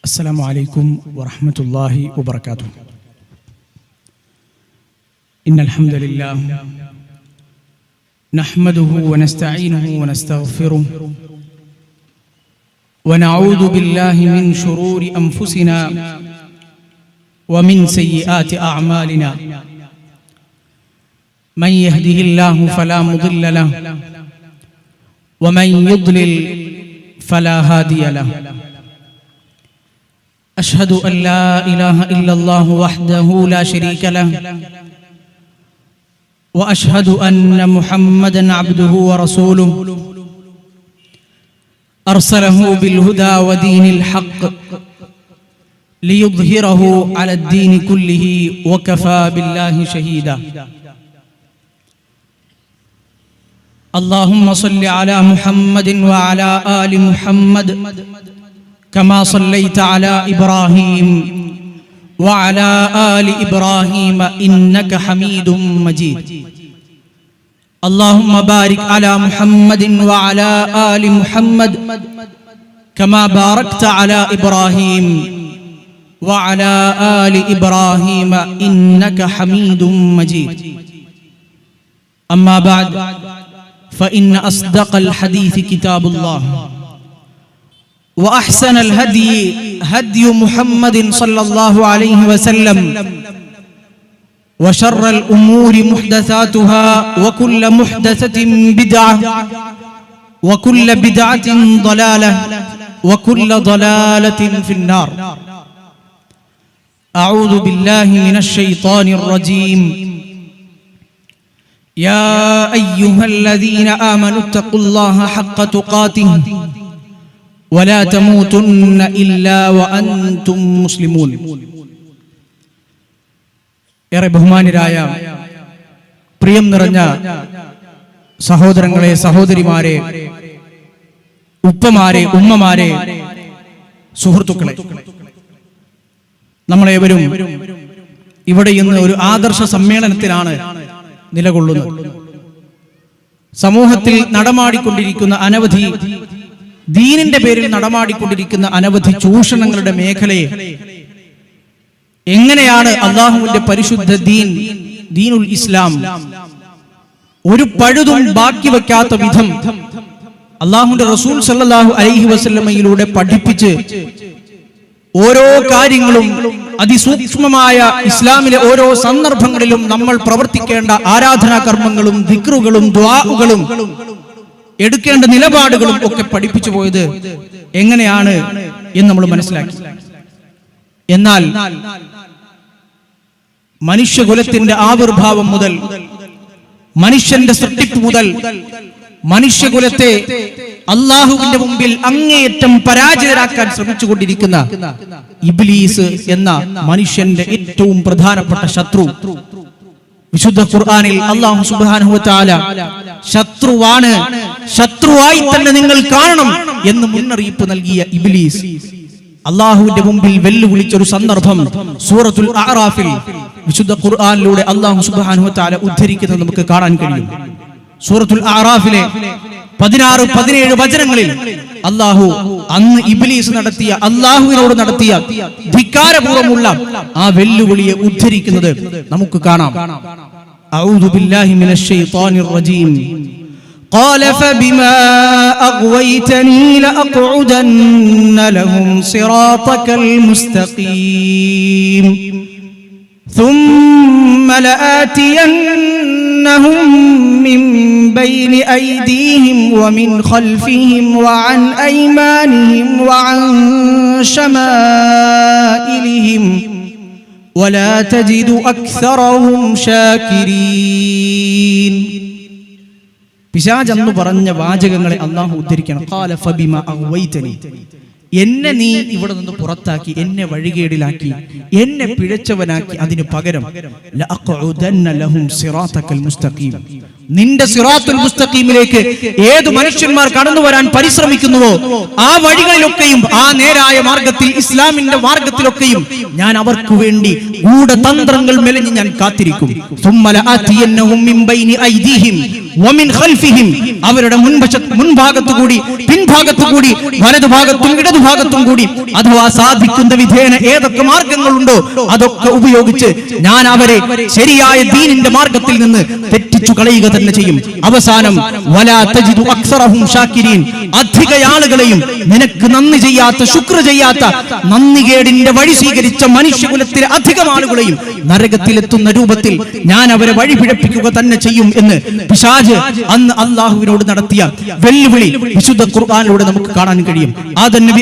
السلام عليكم ورحمة الله وبركاته. إن الحمد لله نحمده ونستعينه ونستغفره ونعوذ بالله من شرور أنفسنا ومن سيئات أعمالنا. من يهده الله فلا مضل له ومن يضلل فلا هادي له. أشهد أن لا إله إلا الله وحده لا شريك له وأشهد أن محمدًا عبده ورسوله أرسله بالهدى ودين الحق ليظهره على الدين كله وكفى بالله شهيدا. اللهم صل على محمد وعلى آل محمد كما صليت على إبراهيم وعلى آل إبراهيم إنك حميد مجيد. اللهم بارك على محمد وعلى آل محمد كما باركت على إبراهيم وعلى آل إبراهيم إنك حميد مجيد. أما بعد فإن أصدق الحديث كتاب الله وأحسن الهدي هدي محمد صلى الله عليه وسلم وشر الأمور محدثاتها وكل محدثة بدعة وكل بدعة ضلالة وكل ضلالة في النار. أعوذ بالله من الشيطان الرجيم. يا أيها الذين آمنوا اتقوا الله حق تقاته ولا تموتن إلا وأنتم مسلمون. ഏറെ ബഹുമാന്യരായ പ്രിയം നിറഞ്ഞ സഹോദരങ്ങളെ, സഹോദരിമാരെ, ഉപ്പമാരെ, ഉമ്മമാരെ, സുഹൃത്തുക്കളെ, നമ്മളേവരും ഇവിടെ ഇന്ന് ഒരു ആദർശ സമ്മേളനത്തിലാണ് നിലകൊള്ളുന്നത്. സമൂഹത്തിൽ നടമാടിക്കൊണ്ടിരിക്കുന്ന അനവധി ദീനിന്റെ പേരിൽ നടമാടിക്കൊണ്ടിരിക്കുന്ന അനവധി ചൂഷണങ്ങളുടെ മേഖലയെ എങ്ങനെയാണ് അള്ളാഹുവിന്റെ പരിശുദ്ധ ദീനുൽ ഇസ്ലാം ഒരു പഴുതും ബാക്കി വെക്കാത്ത വിധം അള്ളാഹുവിന്റെ റസൂൽ സല്ലല്ലാഹു അലൈഹി വസല്ലമയിലൂടെ പഠിപ്പിച്ച് ഓരോ കാര്യങ്ങളും അതിസൂക്ഷ്മമായ ഇസ്ലാമിലെ ഓരോ സന്ദർഭങ്ങളിലും നമ്മൾ പ്രവർത്തിക്കേണ്ട ആരാധനാ കർമ്മങ്ങളും ദിക്റുകളും ദുആകളും എടുക്കേണ്ട നിലപാടുകളും ഒക്കെ പഠിപ്പിച്ചു പോയത് എങ്ങനെയാണ് എന്ന് നമ്മൾ മനസ്സിലാക്കി. എന്നാൽ മനുഷ്യകുലത്തിന്റെ ആവിർഭാവം മുതൽ, മനുഷ്യന്റെ സൃഷ്ടിപ്പ് മുതൽ, മനുഷ്യകുലത്തെ അള്ളാഹുവിന്റെ മുമ്പിൽ അങ്ങേയറ്റം പരാജയരാക്കാൻ ശ്രമിച്ചുകൊണ്ടിരിക്കുന്ന ഇബ്ലീസ് എന്ന മനുഷ്യന്റെ ഏറ്റവും പ്രധാനപ്പെട്ട ശത്രു, വിശുദ്ധ ഖുർആനിൽ അല്ലാഹു സുബ്ഹാനഹു വ തആല ശത്രുവാണ്, ശത്രുവായി തന്നെ നിങ്ങൾ കാണണം എന്ന് മുന്നറിയിപ്പ് നൽകിയ ഇബ്ലീസ് അള്ളാഹുവിന്റെ മുമ്പിൽ വെല്ലുവിളിച്ചൊരു സന്ദർഭം സൂറത്തുൽ അഅറാഫിൽ വിശുദ്ധ ഖുർആനിലൂടെ അല്ലാഹു സുബ്ഹാനഹു വ തആല ഉദ്ധരിക്കുന്നത് നമുക്ക് കാണാൻ കഴിയും. സൂറത്തുൽ അഅറാഫിലെ 16-17 വചനങ്ങളിൽ അല്ലാഹു അന്ന് ഇബ്ലീസ് നടത്തിയ, അല്ലാഹുവിനോട് നടത്തിയ ധിക്കാരപൂർവ്വമുള്ള ആ വെല്ലുവിളിയെ ഉദ്ധരിക്കുന്നത് നമുക്ക് കാണാം. അഊദു ബില്ലാഹി മിനശ് ശൈത്വാനിർ റജീം. قال فبما أغويتني لأقعدن لهم صراطك المستقيم ثم لآتينهم من بين أيديهم ومن خلفهم وعن أيمانهم وعن شمائلهم ولا تجد أكثرهم شاكرين. പിശാച് എന്ന് പറഞ്ഞ വാചകങ്ങളെ അല്ലാഹു ഉദ്ധരിക്കണം. ഖാല ഫബിമാ അഗ്വൈതനി, എന്നെ നീ ഇവിടെ നിന്ന് പുറത്താക്കി, എന്നെ വഴികേടിലാക്കി, എന്നെ പിഴച്ചവനാക്കി, അതിനു പകരം ലഅഖഉദന്ന ലഹും സിറാത്തക്കൽ മുസ്തഖീം, നിന്റെ സിറാത്തുൽ മുസ്തഖീമിലേക്ക് ഏതു മനുഷ്യന്മാർ കടന്നു വരാൻ പരിശ്രമിക്കുന്നുവോ ആ വഴികളിലൊക്കെയും, ആ നേരായ മാർഗത്തിൽ, ഇസ്ലാമിന്റെ മാർഗത്തിലൊക്കെയും ഞാൻ അവർക്ക് വേണ്ടി ഗൂഢതന്ത്രങ്ങൾ മെനഞ്ഞ് ഞാൻ കാത്തിരിക്കും. സുമ്മ ലആതിയന്നഹും മിൻ ബൈനി ഐദീഹിം, വമിൻ ഖൽഫിഹിം, അവരുടെ മുൻഭാഗത്തുകൂടി പിൻഭാഗത്തുകൂടി വലതുഭാഗത്തും ഇടതുഭാഗത്തും കൂടി, അഥവാ സാധിക്കുന്ന വിധേന ഏതൊക്കെ മാർഗങ്ങളുണ്ടോ അതൊക്കെ ഉപയോഗിച്ച് ഞാൻ അവരെ ശരിയായ ദീനിന്റെ മാർഗത്തിൽ നിന്ന് തെറ്റിച്ചു കളയുക തന്നെ ചെയ്യും. അവസാനം വലാ തജിദു അക്സറഹും ഷാകിരീൻ, അധിക ആളുകളെയും നിനക്ക് നന്ദി ചെയ്യാത്ത, ശുക്ർ ചെയ്യാത്ത, നന്ദികേടിന്റെ വഴി സ്വീകരിച്ച മനുഷ്യകുലത്തിലെ അധികം ആളുകളെയും നരകത്തിലെത്തുന്ന രൂപത്തിൽ ഞാൻ അവരെ വഴി പിഴപ്പിക്കുക തന്നെ ചെയ്യും എന്ന് പിശാച് അന്ന് അള്ളാഹുവിനോട് നടത്തിയ വെല്ലുവിളി വിശുദ്ധ ഖുർആനിലൂടെ നമുക്ക് കാണാൻ കഴിയും. ആദം നബി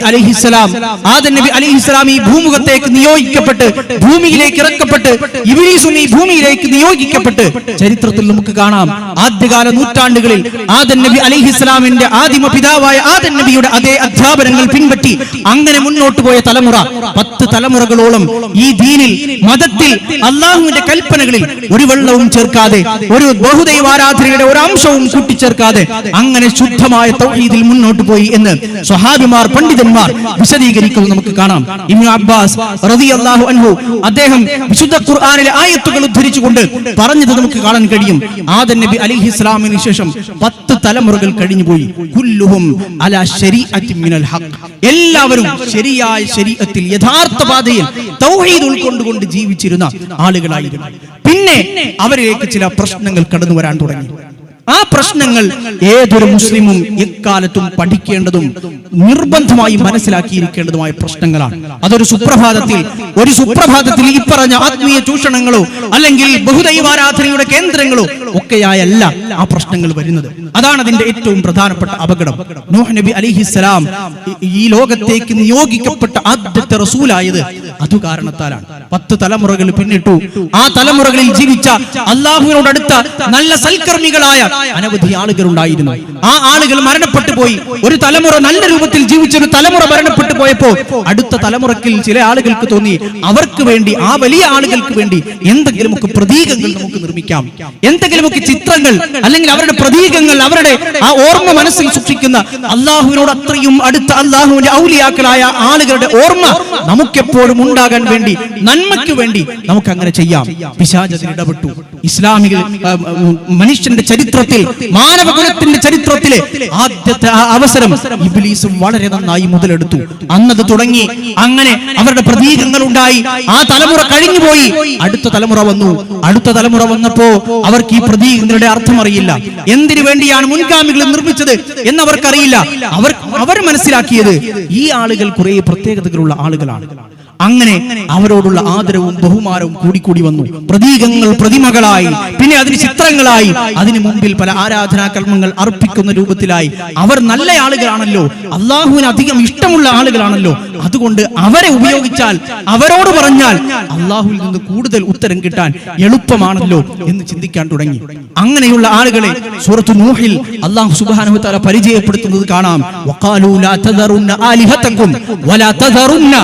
അലൈഹിസ്സലാം ഈ ഭൂമുഖത്തേക്ക് നിയോഗിക്കപ്പെട്ട്, ഭൂമിയിലേക്ക് ഇറക്കപ്പെട്ട്, ഇബ്ലീസും ഈ ഭൂമിയിലേക്ക് നിയോഗിക്കപ്പെട്ട് ചരിത്രത്തിൽ നമുക്ക് കാണാം. ആദ്യകാല നൂറ്റാണ്ടുകളിൽ ആദം നബി അലൈഹിസ്സലാമിന്റെ ആദിമ പിതാവായ ആദം നബിയുടെ അതേ അധ്യാപനങ്ങൾ പിൻപറ്റി അങ്ങനെ മുന്നോട്ട് പോയ തലമുറ 10 തലമുറകളോളം ഈ ദീനിൽ, മതത്തിൽ, അള്ളാഹുവിന്റെ കൽപ്പനകളിൽ ഒരു വെള്ളവും ചേർക്കാതെ, ഒരു ബഹുദൈവാരാധനയുടെ ഒരു അംശവും കൂട്ടിച്ചേർക്കാതെ അങ്ങനെ ശുദ്ധമായ തൗഹീദിൽ മുന്നോട്ട് പോയി എന്ന് സ്വഹാബിമാർ, പണ്ഡിതന്മാർ വിശദീകരിക്കുന്നത് നമുക്ക് കാണാം. ഇബ്നു അബ്ബാസ് റളിയല്ലാഹു അൻഹു അദ്ദേഹം വിശുദ്ധ ഖുർആനിലെ ആയത്തുകൾ ഉദ്ധരിച്ചുകൊണ്ട് പറഞ്ഞത് നമുക്ക് കാണാൻ കഴിയും. ആദം നബി അലൈഹിസ്സലാമിന് ശേഷം 10 തലമുറകൾ കഴിഞ്ഞുപോയി. കുല്ലുഹും അലാ ശരീഅത്തിൻ മിനൽ ഹഖ്, എല്ലാവരും ശരിയായ ശരീഅത്തിൽ, യഥാർത്ഥ പാതയിൽ തൗഹീദ് ഉൾക്കൊണ്ടുകൊണ്ട് ജീവിച്ചിരുന്ന ആളുകളായിരുന്നു. പിന്നെ അവരിലേക്ക് ചില പ്രശ്നങ്ങൾ കടന്നു വരാൻ തുടങ്ങി. ആ പ്രശ്നങ്ങൾ ഏതൊരു മുസ്ലിമും എക്കാലത്തും പഠിക്കേണ്ടതും നിർബന്ധമായി മനസ്സിലാക്കിയിരിക്കേണ്ടതുമായ പ്രശ്നങ്ങളാണ്. അതൊരു സുപ്രഭാതത്തിൽ ഈ പറഞ്ഞ ആത്മീയ ചൂഷണങ്ങളോ അല്ലെങ്കിൽ ബഹുദൈവാരാധനയുടെ കേന്ദ്രങ്ങളോ ഒക്കെയായല്ല ആ പ്രശ്നങ്ങൾ വരുന്നത്. അതാണ് അതിന്റെ ഏറ്റവും പ്രധാനപ്പെട്ട അപകടം. നൂഹ് നബി അലൈഹിസ്സലാം ഈ ലോകത്തേക്ക് നിയോഗിക്കപ്പെട്ട ആദ്യത്തെ റസൂലായത് അതു കാരണത്താലാണ്. 10 തലമുറകൾ പിന്നിട്ടു. ആ തലമുറകളിൽ ജീവിച്ച അള്ളാഹുവിനോടടുത്ത നല്ല സൽക്കർമ്മികളായ അനവധി ആളുകൾ ഉണ്ടായിരുന്നു. ആ ആളുകൾ മരണപ്പെട്ടു പോയി. ഒരു തലമുറ നല്ല രൂപത്തിൽ ജീവിച്ചൊരു തലമുറ മരണപ്പെട്ടു പോയപ്പോ അടുത്ത തലമുറക്കിൽ ചില ആളുകൾക്ക് തോന്നി, അവർക്ക് വേണ്ടി, ആ വലിയ ആളുകൾക്ക് വേണ്ടി എന്തെങ്കിലുമൊക്കെ പ്രതീകങ്ങൾ നമുക്ക് നിർമ്മിക്കാം, എന്തെങ്കിലുമൊക്കെ ചിത്രങ്ങൾ അല്ലെങ്കിൽ അവരുടെ പ്രതീകങ്ങൾ, അവരുടെ ആ ഓർമ്മ മനസ്സിൽ സൂക്ഷിക്കുന്ന, അള്ളാഹുവിനോട് അത്രയും അടുത്ത അള്ളാഹുവിന്റെ ഔലിയാക്കളായ ആളുകളുടെ ഓർമ്മ നമുക്കെപ്പോഴും ഉണ്ടാകാൻ വേണ്ടി, നന്മയ്ക്ക് വേണ്ടി നമുക്ക് അങ്ങനെ ചെയ്യാം. പിശാച് അതിൽ ഇടപെട്ടു. ഇസ്ലാമിക മനുഷ്യന്റെ ചരിത്രത്തിൽ, മാനവകുലത്തിന്റെ ചരിത്രത്തിലെ ആദ്യത്തെ അവസരം ഇബ്ലീസ് വളരെ നന്നായി മുതലെടുത്തു. അന്നത് തുടങ്ങി അങ്ങനെ അവരുടെ പ്രതീകങ്ങൾ ഉണ്ടായി. ആ തലമുറ കഴിഞ്ഞുപോയി. അടുത്ത തലമുറ വന്നപ്പോ അവർക്ക് ഈ പ്രതീകങ്ങളുടെ അർത്ഥം അറിയില്ല. എന്തിനു വേണ്ടിയാണ് മുൻഗാമികൾ നിർമ്മിച്ചത് എന്നവർക്കറിയില്ല. അവർ മനസ്സിലാക്കിയത് ഈ ആളുകൾ കുറെ പ്രത്യേകതകളുള്ള ആളുകളാണ്. അങ്ങനെ അവരോടുള്ള ആദരവും ബഹുമാനവും കൂടിക്കൂടി വന്നു. പ്രതീകങ്ങൾ പ്രതിമകളായി, പിന്നെ അതിന് ചിത്രങ്ങളായി, അതിനു മുമ്പിൽ പല ആരാധനാ കർമ്മങ്ങൾ അർപ്പിക്കുന്ന രൂപത്തിലായി. അവർ നല്ല ആളുകളാണല്ലോ, അള്ളാഹുവിന് അധികം ഇഷ്ടമുള്ള ആളുകളാണല്ലോ, അതുകൊണ്ട് അവരെ ഉപയോഗിച്ചാൽ, അവരോട് പറഞ്ഞാൽ അള്ളാഹുവിൽ നിന്ന് കൂടുതൽ ഉത്തരം കിട്ടാൻ എളുപ്പമാണല്ലോ എന്ന് ചിന്തിക്കാൻ തുടങ്ങി. അങ്ങനെയുള്ള ആളുകളെ സൂറത്തു നൂഹിൽ അല്ലാഹു സുബ്ഹാനഹു വ തആല പരിചയപ്പെടുത്തുന്നത് കാണാം. വഖാലൂ ലാ തദറുന്ന ആലിഹതകും വലാ തദറുന്ന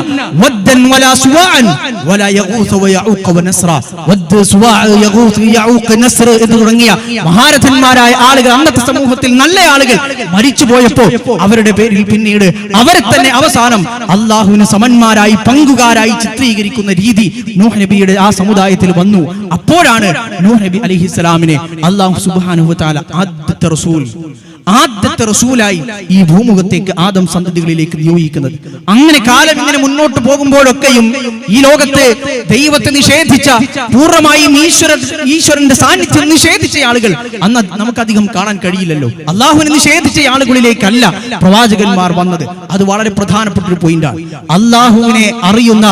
വദ്ദൻ വലാ സുവാഅൻ വലാ യഗൂസ് വയഊഖ വനസ്ര. വദ്ദ്, സുവാഅ, യഗൂസ്, യഊഖ, നസ്ര എന്ന് തുടങ്ങിയ മഹാരഥന്മാരായ ആളുകൾ, അന്നത്തെ സമൂഹത്തിൽ നല്ല ആളുകൾ മരിച്ചു പോയപ്പോൾ അവരുടെ പേരിൽ പിന്നീട് അവരെ തന്നെ അവസാനം അള്ളാഹുവിന് സമന്മാരായി, പങ്കുകാരായി ചിത്രീകരിക്കുന്ന രീതി നൂഹ് നബിയുടെ ആ സമുദായത്തിൽ വന്നു. അപ്പോഴാണ് നൂഹ് നബി അലൈഹിസ്സലാമിനെ അല്ലാഹു സുബ്ഹാനഹു വ തആല ആദ്യത്തെ റസൂലായി ഈ ഭൂമുഖത്തേക്ക് ആദം സന്തതികളിലേക്ക് നിയോഗിക്കുന്നത്. അങ്ങനെ കാലം ഇങ്ങനെ മുന്നോട്ട് പോകുമ്പോഴൊക്കെയും ഈ ലോകത്തെ ദൈവത്തെ നിഷേധിച്ച, പൂർണ്ണമായും ഈശ്വരന്റെ സാന്നിധ്യം നിഷേധിച്ച ആളുകൾ അന്ന് നമുക്കധികം കാണാൻ കഴിയില്ലല്ലോ. അള്ളാഹുവിനെ നിഷേധിച്ച ആളുകളിലേക്കല്ല പ്രവാചകന്മാർ വന്നത്. അത് വളരെ പ്രധാനപ്പെട്ട ഒരു പോയിന്റാണ്. അള്ളാഹുവിനെ അറിയുന്ന,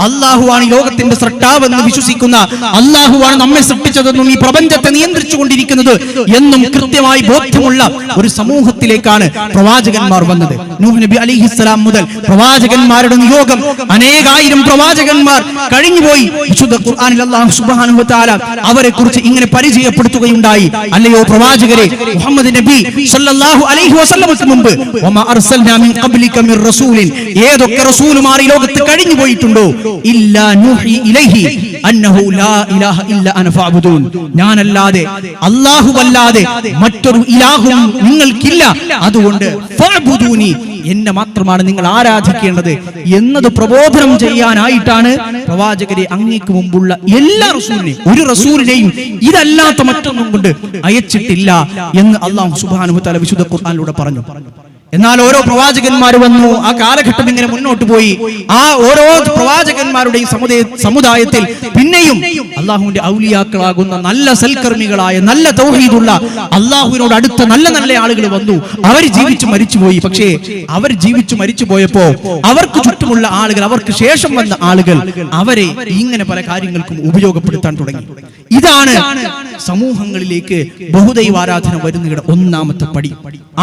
അള്ളാഹുവാണ് ഈ ലോകത്തിന്റെ സൃഷ്ടാവെന്ന് വിശ്വസിക്കുന്ന, അള്ളാഹുവാണ് നമ്മെ സൃഷ്ടിച്ചതെന്നും ഈ പ്രപഞ്ചത്തെ നിയന്ത്രിച്ചു കൊണ്ടിരിക്കുന്നത് എന്നും കൃത്യമായി ബോധ്യമുള്ള ഒരു സമൂഹത്തിലേക്കാണ് പ്രവാചകന്മാർ വന്നത്. നൂഹ് നബി അലൈഹിസ്സലാം മുതൽ പ്രവാചകന്മാരുടെ നിയോഗം, അനേകായിരം പ്രവാചകന്മാർ കഴിഞ്ഞുപോയി. വിശുദ്ധ ഖുർആനിൽ അല്ലാഹു സുബ്ഹാനഹു വ തആല അവരെ കുറിച്ച് ഇങ്ങനെ പരിചയപ്പെടുത്തുകയുണ്ടായി. അല്ലയോ പ്രവാചകരെ, മുഹമ്മദ് നബി സല്ലല്ലാഹു അലൈഹി വസല്ലമക്ക് മുമ്പ് വമാ അർസൽനാ മിൻ ഖബ്ലിക മിർ റസൂലിൻ, ഏതൊക്കെ റസൂലുമാർ ഈ ലോകത്ത് കഴിഞ്ഞു പോയിട്ടുണ്ടോ, ഇല്ലാ നൂഹി ഇലൈഹി, അന്നഹു ലാ ഇലാഹ ഇല്ല അന ഫഅബ്ദൂൻ, ഞാനല്ലാതെ അല്ലാഹുവല്ലാതെ മറ്റൊരു ഇലാഹും നിങ്ങൾക്കില്ല, അതുകൊണ്ട് ഫഅബ്ദൂനി, എന്നെ മാത്രമാണ് നിങ്ങൾ ആരാധിക്കേണ്ടത് എന്നത് പ്രബോധനം ചെയ്യാനായിട്ടാണ് പ്രവാചകരെ അങ്ങേക്ക് മുമ്പുള്ള എല്ലാ റസൂലിനെയും, ഒരു റസൂലിനെയും ഇതല്ലാത്ത മറ്റൊന്നും കൊണ്ട് അയച്ചിട്ടില്ല എന്ന് അല്ലാഹു സുബ്ഹാനഹു വ തആല വിശുദ്ധ ഖുർആനിലൂടെ പറഞ്ഞു. എന്നാൽ ഓരോ പ്രവാചകന്മാർ വന്നു, ആ കാലഘട്ടം ഇങ്ങനെ മുന്നോട്ട് പോയി. ആ ഓരോ പ്രവാചകന്മാരുടെയും സമുദായത്തിൽ പിന്നെയും അള്ളാഹുവിന്റെ ഔലിയാക്കളാകുന്ന നല്ല സൽക്കർമ്മികളായ നല്ല തൗഹീദുള്ള അള്ളാഹുവിനോട് അടുത്ത നല്ല നല്ല ആളുകൾ വന്നു. അവർ ജീവിച്ചു മരിച്ചുപോയി. പക്ഷേ അവർ ജീവിച്ചു മരിച്ചു പോയപ്പോ അവർക്ക് ചുറ്റുമുള്ള ആളുകൾ, അവർക്ക് ശേഷം വന്ന ആളുകൾ അവരെ ഇങ്ങനെ പല കാര്യങ്ങൾക്കും ഉപയോഗപ്പെടുത്താൻ തുടങ്ങി. ഇതാണ് സമൂഹങ്ങളിലേക്ക് ബഹുദൈവാരാധന വരുന്നതിന്റെ ഒന്നാമത്തെ പടി.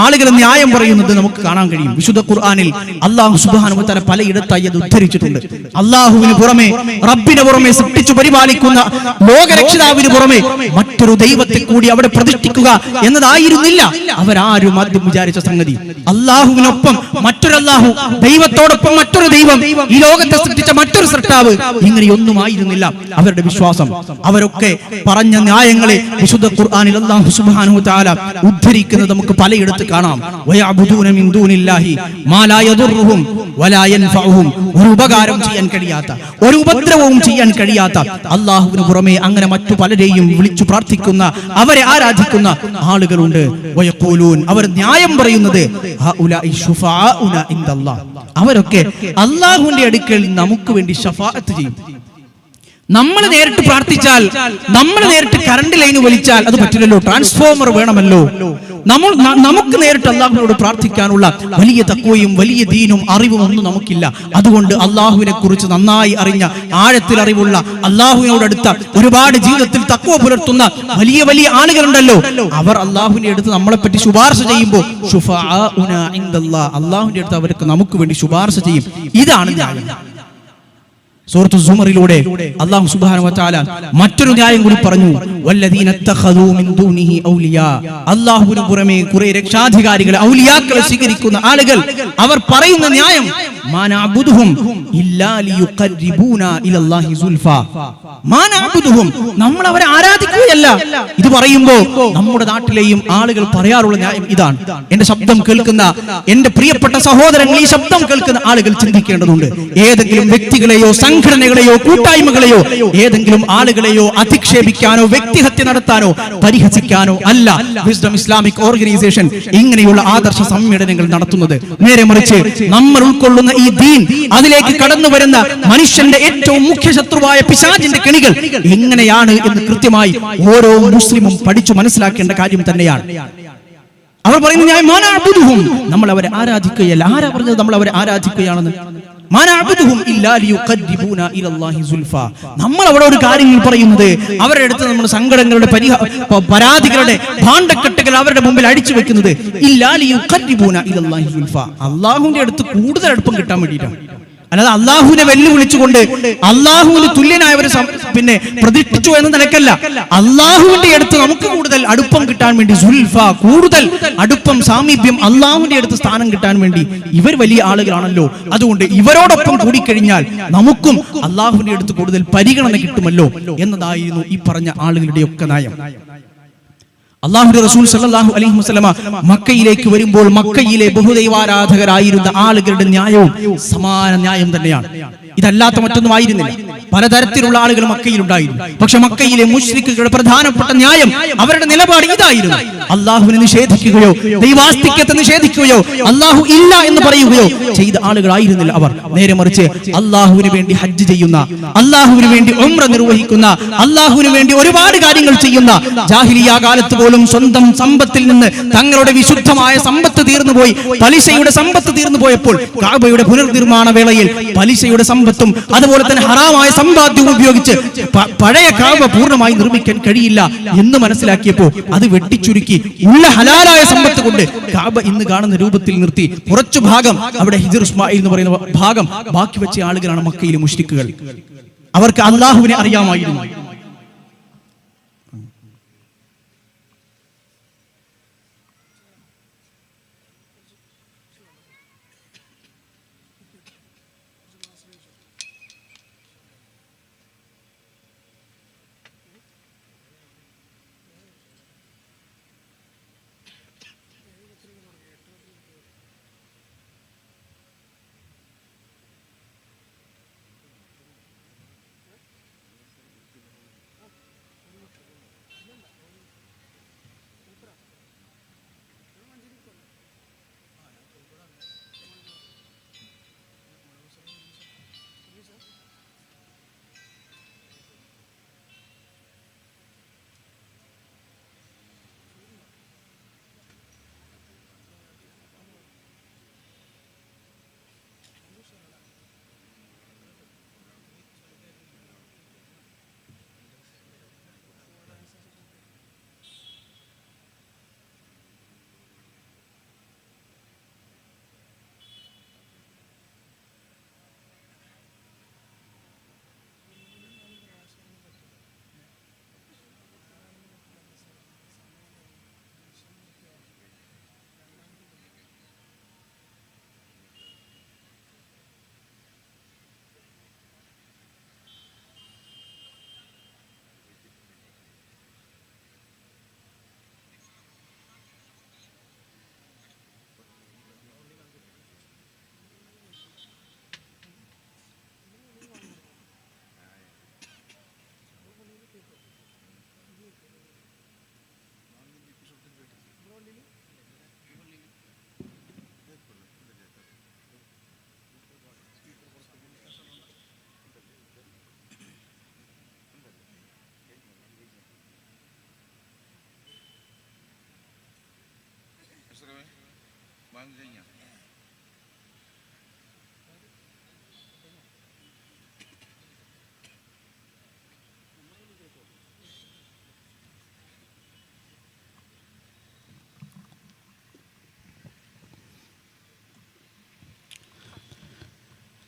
ആളുകൾ ന്യായം പറയുന്നത് നമുക്ക് കാണാൻ കഴിയും. വിശുദ്ധ ഖുർആനിൽ അല്ലാഹു സുബ്ഹാനഹു വ തആല പലയിടത്തായി അത് ഉദ്ധരിച്ചിട്ടുണ്ട്. അല്ലാഹുവിന് പുറമെ, റബ്ബിന് പുറമെ, സൃഷ്ടിച്ചു പരിപാലിക്കുന്ന ലോകരക്ഷിതാവിന് പുറമെ മറ്റൊരു ദൈവത്തെ കൂടി അവിടെ പ്രതിഷ്ഠിക്കുക എന്നതായിരുന്നില്ല അവരാരും ആദ്യം വിചാരിച്ച സംഗതി. അല്ലാഹുവിനൊപ്പം മറ്റൊരു അല്ലാഹു, ദൈവത്തോടൊപ്പം മറ്റൊരു ദൈവം, ഈ ലോകത്തെ സൃഷ്ടിച്ച മറ്റൊരു സൃഷ്ടാവ്, ഇങ്ങനെയൊന്നും ആയിരുന്നില്ല അവരുടെ വിശ്വാസം. അവരൊക്കെ പറഞ്ഞ ന്യായങ്ങളെ വിശുദ്ധ ഖുർആനിൽ അല്ലാഹു സുബ്ഹാനഹു വ തആല ഉദ്ധരിക്കുന്നത് നമുക്ക് പലയിടത്ത് കാണാം. വയഅബുദൂന മിൻ ദൂനില്ലാഹി മാ ലാ യദുർറുഹും വലാ യൻഫഉഹും, ഒരു ഉപകാരം ചെയ്യാൻ കഴിയാത്ത, ഒരു ഉപദ്രവവും ചെയ്യാൻ കഴിയാത്ത അല്ലാഹുവിന് പുറമെ അങ്ങനെ മറ്റു പലരെയും വിളിച്ചു പ്രാർത്ഥിക്കുന്ന, അവരെ ആരാധിക്കുന്ന ആളുകളുണ്ട്. വയഖൂലൂൻ, അവർ ന്യായം പറയുന്നത് ഹഉലാഇ ശുഫാഉന ഇൻദല്ലാഹ്, അവരൊക്കെ അല്ലാഹുവിന്റെ അടുക്കൽ നമുക്ക് വേണ്ടി ശഫാഅത്ത് ചെയ്യും. നമ്മൾ നേരിട്ട് പ്രാർത്ഥിച്ചാൽ, നമ്മൾ നേരിട്ട് കറണ്ട് ലൈന് വലിച്ചാൽ അത് പറ്റില്ലല്ലോ, ട്രാൻസ്ഫോമർ വേണമല്ലോ. നമുക്ക് നേരിട്ട് അള്ളാഹുവിനോട് പ്രാർത്ഥിക്കാനുള്ള വലിയ തഖ്വയും വലിയ ദീനും അറിവും ഒന്നും നമുക്കില്ല. അതുകൊണ്ട് അള്ളാഹുവിനെ കുറിച്ച് നന്നായി അറിഞ്ഞ, ആഴത്തിൽ അറിവുള്ള, അള്ളാഹുവിനോട് അടുത്ത, ഒരുപാട് ജീവിതത്തിൽ തഖ്വ പുലർത്തുന്ന വലിയ വലിയ ആളുകളുണ്ടല്ലോ, അവർ അള്ളാഹുവിന്റെ അടുത്ത് നമ്മളെ പറ്റി ശുപാർശ ചെയ്യുമ്പോൾ ശുഫാഉന ഇൻദല്ലാഹ്, അള്ളാഹുവിന്റെ അടുത്ത് അവർക്ക് നമുക്ക് വേണ്ടി ശുപാർശ ചെയ്യും. ഇതാണ് ന്യായം. സൂറത്തു സുമറിലൂടെ അല്ലാഹു സുബ്ഹാനഹു വ തആല മറ്റൊരു ന്യായം കൂടി പറഞ്ഞു. വല്ലദീന തഖദൂ മിൻ ദൂനിഹി ഔലിയാ, അല്ലാഹുവിന് പുറമെ കുറെ രക്ഷാധികാരികളെ, ഔലിയാക്കളെ സ്വീകരിക്കുന്ന ആളുകൾ, അവർ പറയുന്ന ന്യായം മാ നഅബുദുഹും ഇല്ലാ ലിയുഖർരിബൂനാ ഇലല്ലാഹി സുൽഫാ, മാ നഅബുദുഹും, നമ്മൾ അവരെ ആരാധിക്കുകയല്ല. ഇത് പറയുമ്പോൾ നമ്മുടെ നാട്ടിലെയും ആളുകൾ പറയാറുള്ള ന്യായം ഇതാണ്. എന്റെ ശബ്ദം കേൾക്കുന്ന എന്റെ പ്രിയപ്പെട്ട സഹോദരങ്ങൾ, ഈ ശബ്ദം കേൾക്കുന്ന ആളുകൾ ചിന്തിക്കേണ്ടതുണ്ട്. ഏതെങ്കിലും വ്യക്തികളെയോ സംഘടനകളെയോ കൂട്ടായ്മകളെയോ ഏതെങ്കിലും ആളുകളെയോ അധിക്ഷേപിക്കാനോ വ്യക്തിഹത്യ നടത്താനോ പരിഹസിക്കാനോ അല്ല വിസ്ഡം ഇസ്ലാമിക് ഓർഗനൈസേഷൻ ഇങ്ങനെയുള്ള ആദർശ സമ്മേളനങ്ങൾ നടത്തുന്നത്. നേരെ മറിച്ച് നമ്മൾ ഉൾക്കൊള്ളുന്ന ഈ ദീൻ, അതിലേക്ക് കടന്നു വരുന്ന മനുഷ്യന്റെ ഏറ്റവും മുഖ്യ ശത്രുവായ പിശാചിന്റെ കെണികൾ എങ്ങനെയാണ് എന്ന് കൃത്യമായി ഓരോ മുസ്ലിമും പഠിച്ചു മനസ്സിലാക്കേണ്ട കാര്യം തന്നെയാണ്. അവർ പറയുന്നത് ഞാൻ മാനഅബുദുഹും, നമ്മൾ അവരെ ആരാധിക്കുകയല്ല. ആരാ പറഞ്ഞത് നമ്മൾ അവരെ ആരാധിക്കുകയാണെന്ന്? നമ്മൾ അവിടെ ഒരു കാര്യങ്ങൾ പറയുന്നത്, അവരുടെ അടുത്ത് നമ്മൾ സങ്കടങ്ങളുടെ പരാതികളുടെ ഭാണ്ഡക്കെട്ടുകൾ അവരുടെ മുമ്പിൽ അടിച്ചു വെക്കുന്നത് അല്ലാഹുവിന്റെ അടുത്ത് കൂടുതൽ അടുപ്പം കിട്ടാൻ വേണ്ടിയിട്ടാണ്. അല്ലാതെ അള്ളാഹുവിനെ വെല്ലുവിളിച്ചുകൊണ്ട് അള്ളാഹുവിന് തുല്യനായവരെ പിന്നെ പ്രതിഷ്ഠിച്ചു എന്ന നിലക്കല്ല. അള്ളാഹുവിന്റെ അടുത്ത് നമുക്ക് കൂടുതൽ അടുപ്പം കിട്ടാൻ വേണ്ടി, സുൽഫ, കൂടുതൽ അടുപ്പം, സാമീപ്യം, അള്ളാഹുവിന്റെ അടുത്ത് സ്ഥാനം കിട്ടാൻ വേണ്ടി. ഇവർ വലിയ ആളുകളാണല്ലോ, അതുകൊണ്ട് ഇവരോടൊപ്പം കൂടിക്കഴിഞ്ഞാൽ നമുക്കും അള്ളാഹുവിന്റെ അടുത്ത് കൂടുതൽ പരിഗണന കിട്ടുമല്ലോ എന്നതായിരുന്നു ഈ പറഞ്ഞ ആളുകളുടെയൊക്കെ നയം. അല്ലാഹുവിന്റെ റസൂൽ സല്ലല്ലാഹു അലൈഹി വസല്ലമ മക്കയിലേക്ക് വരുമ്പോൾ മക്കയിലെ ബഹുദൈവാരാധകരായിരുന്ന ആളുകളുടെ ന്യായവും സമാന ന്യായം തന്നെയാണ്. ഇതല്ലാത്ത മറ്റൊന്നും ആയിരുന്നില്ല. പലതരത്തിലുള്ള ആളുകൾ മക്കയിലുണ്ടായിരുന്നു. പക്ഷെ മക്കയിലെ മുശ്രിക്കുകളുടെ പ്രധാനപ്പെട്ട ന്യായം, അവരുടെ നിലപാട് ഇതായിരുന്നു: അള്ളാഹുവിനെ നിഷേധിക്കുകയോ ദൈവാസ്തിക്യത്തെ നിഷേധിക്കുകയോ അള്ളാഹു ഇല്ല എന്ന് പറയുകയോ ചെയ്ത ആളുകളായിരുന്നില്ല അവർ. നേരെ മറിച്ച് അള്ളാഹുവിന് വേണ്ടി ഹജ്ജ് ചെയ്യുന്ന, അള്ളാഹുവിന് വേണ്ടി ഉംറ നിർവഹിക്കുന്ന, അള്ളാഹുവിന് വേണ്ടി ഒരുപാട് കാര്യങ്ങൾ ചെയ്യുന്ന, ജാഹിലിയ്യ കാലത്ത് പോലും സ്വന്തം സമ്പത്തിൽ നിന്ന് തങ്ങളുടെ വിശുദ്ധമായ സമ്പത്ത് തീർന്നുപോയി, പലിശയുടെ സമ്പത്ത് തീർന്നു പോയപ്പോൾ കഅബയുടെ പുനർനിർമ്മാണ വേളയിൽ പലിശയുടെ സമ്പത്തും അതുപോലെ തന്നെ ഹറാമായ സമ്പാദ്യവും ഉപയോഗിച്ച് പഴയ കഅബ പൂർണ്ണമായി നിർമ്മിക്കാൻ കഴിയില്ല എന്ന് മനസ്സിലാക്കിയപ്പോൾ അത് വെട്ടിച്ചുരുക്കി ഉള്ള ഹലാലായ സമ്പത്ത് കൊണ്ട് കഅബ ഇന്ന് കാണുന്ന രൂപത്തിൽ നിർത്തി. കുറച്ചു ഭാഗം അവിടെ ഹിജ്ർ ഇസ്മായിൽ എന്ന് പറയുന്ന ഭാഗം ബാക്കി വെച്ച ആളുകളാണ് മക്കയിലെ മുശ്രിക്കുകൾ. അവർക്ക് അള്ളാഹുവിനെ അറിയാമായിരുന്നു.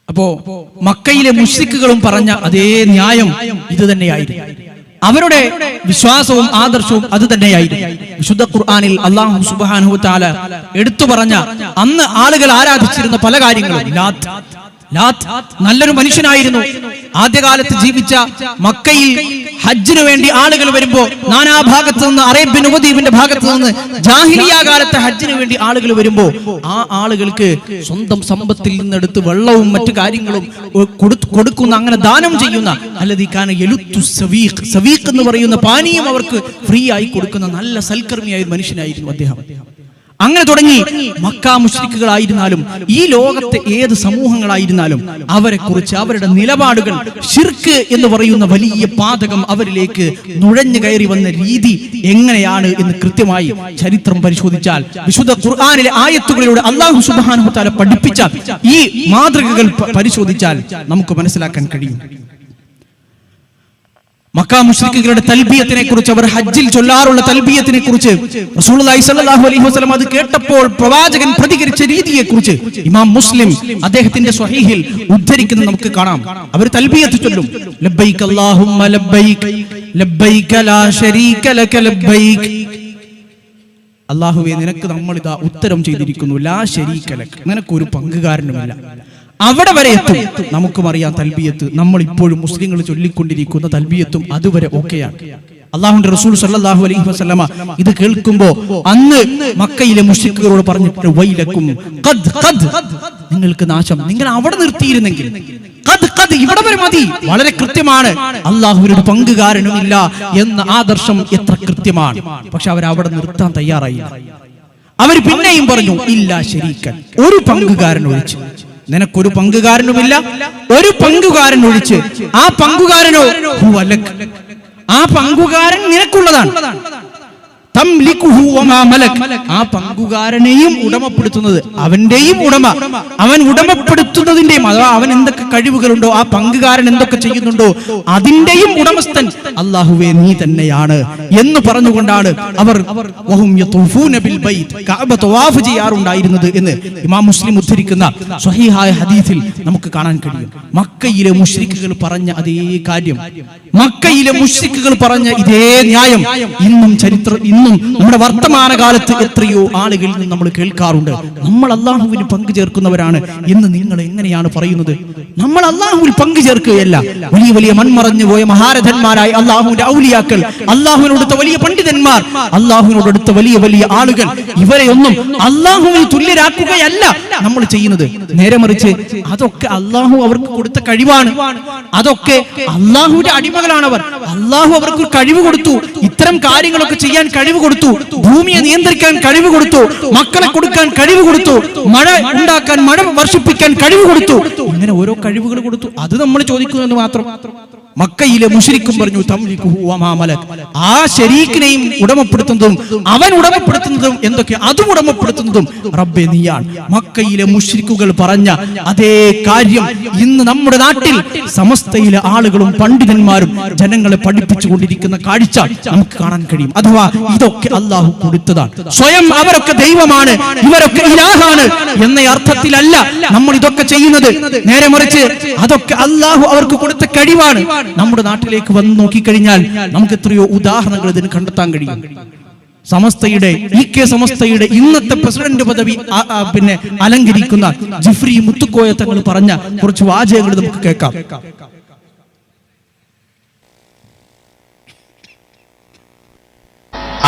അപ്പോ മക്കയിലെ മുശ്രിക്കുകളും പറഞ്ഞ അതേ ന്യായം ഇത് തന്നെയായിരുന്നു. അവരുടെ വിശ്വാസവും ആദർശവും അത് തന്നെയായിരുന്നു. വിശുദ്ധ ഖുർആനിൽ അല്ലാഹു സുബ്ഹാനഹു വ തആല എടുത്തു പറഞ്ഞ അന്ന് ആളുകൾ ആരാധിച്ചിരുന്ന പല കാര്യങ്ങളും, ലാത്ത് നല്ലൊരു മനുഷ്യനായിരുന്നു. ആദ്യകാലത്ത് ജീവിച്ച മക്കയിൽ ഹജ്ജിന് വേണ്ടി ആളുകൾ വരുമ്പോ നാനാഭാഗത്ത് നിന്ന്, അറേബ്യൻ ഉപദ്വീപിന്റെ ഭാഗത്ത് നിന്ന് ജാഹിലിയ കാലത്തെ ഹജ്ജിന് വേണ്ടി ആളുകൾ വരുമ്പോ ആ ആളുകൾക്ക് സ്വന്തം സമ്പത്തിൽ നിന്നെടുത്ത് വെള്ളവും മറ്റു കാര്യങ്ങളും കൊടുക്കുന്ന, അങ്ങനെ ദാനം ചെയ്യുന്ന, അല്ലദീകാന യലുത്തു സവീഖ് എന്ന് പറയുന്ന പാനീയം അവർക്ക് ഫ്രീ ആയി കൊടുക്കുന്ന നല്ല സൽക്കർമ്മിയായ മനുഷ്യനായിരുന്നു അദ്ദേഹം. അങ്ങനെ തുടങ്ങി മക്ക മുശ്രിക്കുകളായിരുന്നാലും ഈ ലോകത്തെ ഏത് സമൂഹങ്ങളായിരുന്നാലും അവരെ കുറിച്ച് അവരുടെ നിലപാടുകൾ, ശിർക്ക് എന്ന് പറയുന്ന വലിയ പാതകം അവരിലേക്ക് നുഴഞ്ഞു കയറി വന്ന രീതി എങ്ങനെയാണ് എന്ന് കൃത്യമായി ചരിത്രം പരിശോധിച്ചാൽ, വിശുദ്ധ ഖുർആനിലെ ആയത്തുകളിലൂടെ അല്ലാഹു സുബ്ഹാനഹു വ തആല പഠിപ്പിച്ച ഈ മാതൃകകൾ പരിശോധിച്ചാൽ നമുക്ക് മനസ്സിലാക്കാൻ കഴിയും. മക്ക മുശ്രിക്കുകളുടെ തൽബിയത്തിനെ കുറിച്ച്, അവർ ഹജ്ജിൽ ചൊല്ലാറുള്ള തൽബിയത്തിനെ കുറിച്ച് റസൂലുള്ളാഹി സ്വല്ലല്ലാഹു അലൈഹി വസല്ലം അത് കേട്ടപ്പോൾ പ്രവാചകൻ പ്രതികരിച്ച രീതിയെ കുറിച്ച് ഇമാം മുസ്ലിം അദ്ദേഹത്തിന്റെ സ്വഹീഹിൽ ഉദ്ധരിക്കുന്നത് നമുക്ക് കാണാം. അവർ തൽബിയത്ത് ചൊല്ലും, ലബ്ബൈക അല്ലാഹുമ്മ ലബ്ബൈക ലബ്ബൈക ലാ ശരീക ലക ലബ്ബൈക. അല്ലാഹുവേ, നിനക്ക് നമ്മൾ ഇതാ ഉത്തരം ചെയ്തിരിക്കുന്നു, ലാ ശരീക ലക, നിനക്കൊരു പങ്കുകാരനുമില്ല. അവിടെ വരെ എത്തും. നമുക്കും അറിയാം തൽബിയത്ത്, നമ്മൾ ഇപ്പോഴും മുസ്ലിങ്ങൾ ചൊല്ലിക്കൊണ്ടിരിക്കുന്ന തൽബിയത്തും അതുവരെ ഓക്കെയാണ്. അല്ലാഹുവിന്റെ റസൂൽ സല്ലല്ലാഹു അലൈഹി വസല്ലമ ഇത് കേൾക്കുമ്പോ അന്ന് മക്കയിലെ മുശ്രിക്കുകളോട് പറഞ്ഞിട്ട്, വൈലക്കും ഖദ്, നിങ്ങൾക്ക് നാശം, നിങ്ങൾ അവിടെ നിർത്തിയിരുന്നെങ്കിൽ, ഖദ് ഇവിടെ വരെ മതി. വളരെ കൃത്യമാണ്, അല്ലാഹുവിനൊരു പങ്കുകാരനുമില്ല എന്ന ആദർശം എത്ര കൃത്യമാണ്. പക്ഷെ അവർ അവിടെ നിർത്താൻ തയ്യാറായില്ല. അവർ പിന്നെയും പറഞ്ഞു, ഇല്ലാ ശരീക്കൻ, ഒരു പങ്കുകാരൻ ഒഴിച്ച്, നിനക്കൊരു പങ്കുകാരനുമില്ല, ഒരു പങ്കുകാരൻ ഒഴിച്ച്. ആ പങ്കുകാരനോ ഹുവലക്, ആ പങ്കുകാരൻ നിനക്കുള്ളതാണ്. തംലികുഹു വമാ മലക്, ആ പങ്കുകാരനെയും ഉടമപ്പെടുത്തുന്നത്, അവന്റെയും ഉടമ, അവൻ ഉടമപ്പെടുത്തുന്നതിന്റെയും, അഥവാ അവൻ എന്തൊക്കെ കഴിവുകളുണ്ടോ, ആ പങ്കുകാരൻ എന്തൊക്കെ ചെയ്യുന്നുണ്ടോ അതിന്റെയും ഉടമസ്ഥൻ അല്ലാഹുവേ നീ തന്നെയാണ് എന്ന് പറഞ്ഞുകൊണ്ടാണ് അവർ വഹും യതൂഫൂന ബിൽ ബൈത്ത്, കഅബ തവാഫ് ചെയ്യാറുണ്ടായിരുന്നത് എന്ന് ഇമാം മുസ്ലിം ഉദ്ധരിക്കുന്ന സ്വഹീഹായ ഹദീസിൽ നമുക്ക് കാണാൻ കഴിയും. മക്കയിലെ മുശ്രിക്കുകൾ പറഞ്ഞ അതേ കാര്യം, മക്കയിലെ മുശ്രിക്കുകൾ പറഞ്ഞ ഇതേ ന്യായം ഇന്നും നമ്മുടെ വർത്തമാനകാലത്ത് എത്രയോ ആളുകളിൽ നിന്ന് നമ്മൾ കേൾക്കാറുണ്ട്. നമ്മൾ അല്ലാഹുവിന് പങ്കു ചേർക്കുന്നവരാണ് എന്ന് നിങ്ങൾ എങ്ങനെയാണ് പറയുന്നത്? നമ്മൾ അല്ലാഹുവിൽ പങ്കു ചേർക്കുകയല്ല. വലിയ വലിയ മൺമറഞ്ഞു പോയ മഹാരഥന്മാരായ അല്ലാഹുവിന്റെ ഔലിയാക്കൾ, അല്ലാഹുവിനോടടുത്ത വലിയ പണ്ഡിതന്മാർ, അല്ലാഹുവിനോടടുത്ത വലിയ വലിയ ആളുകൾ, ഇവരെയൊന്നും അല്ലാഹുവിന് തുല്യരാക്കുകയല്ല നമ്മൾ ചെയ്യുന്നത്. നേരെ മറിച്ച് അതൊക്കെ അല്ലാഹു അവർക്ക് കൊടുത്ത കഴിവാണ്. അതൊക്കെ അല്ലാഹുവിന്റെ അടിമകളാണവർ. അല്ലാഹു അവർക്ക് കഴിവ് കൊടുത്തു, ഇത്തരം കാര്യങ്ങളൊക്കെ ചെയ്യാൻ കഴിവ് കൊടുത്തു, ഭൂമിയെ നിയന്ത്രിക്കാൻ കഴിവ് കൊടുത്തു, മക്കളെ കൊടുക്കാൻ കഴിവ് കൊടുത്തു, മഴ ഉണ്ടാക്കാൻ, മഴ വർഷിപ്പിക്കാൻ കഴിവ് കൊടുത്തു. ഇങ്ങനെ ഓരോ കഴിവുകൾ കൊടുത്തു. അത് നമ്മൾ ചോദിക്കുന്നു എന്ന് മാത്രം. മക്കയിലെ മുശ്രിക്കും പറഞ്ഞു, തംലികുഹു വമാ മലക്, ആ ശരീക്കിനെയും ഉടമപ്പെടുത്തുന്നതും അവൻ ഉടമപ്പെടുത്തുന്നതും എന്തൊക്കെ, അതും ഉടമപ്പെടുത്തുന്നതും റബ്ബേ നീയാണ്. മക്കയിലെ മുശ്രിക്കുകൾ പറഞ്ഞ അതേ കാര്യം ഇന്ന് നമ്മുടെ നാട്ടിൽ സമസ്തയിലെ ആളുകളും പണ്ഡിതന്മാരും ജനങ്ങളെ പഠിപ്പിച്ചു കൊണ്ടിരിക്കുന്ന കാഴ്ച നമുക്ക് കാണാൻ കഴിയും. അഥവാ ഇതൊക്കെ അല്ലാഹു കൊടുത്തതാണ്. സ്വയം അവരൊക്കെ ദൈവമാണ്, ഇവരൊക്കെ ഇലാഹാണ് എന്ന അർത്ഥത്തിലല്ല നമ്മൾ ഇതൊക്കെ ചെയ്യുന്നത്. നേരെ മറിച്ച് അതൊക്കെ അല്ലാഹു അവർക്ക് കൊടുത്ത കഴിവാണ്. നമ്മുടെ നാട്ടിലേക്ക് വന്ന് നോക്കിക്കഴിഞ്ഞാൽ നമുക്ക് എത്രയോ ഉദാഹരണങ്ങൾ ഇതിന് കണ്ടെത്താൻ കഴിയും. സമസ്തയുടെ സമസ്തയുടെ ഇന്നത്തെ പ്രസിഡന്റ് പദവി പിന്നെ അലങ്കരിക്കുന്ന ജിഫ്രി മുത്തുക്കോയ തങ്ങൾ പറഞ്ഞ കുറച്ച് വാചകങ്ങൾ നമുക്ക് കേൾക്കാം.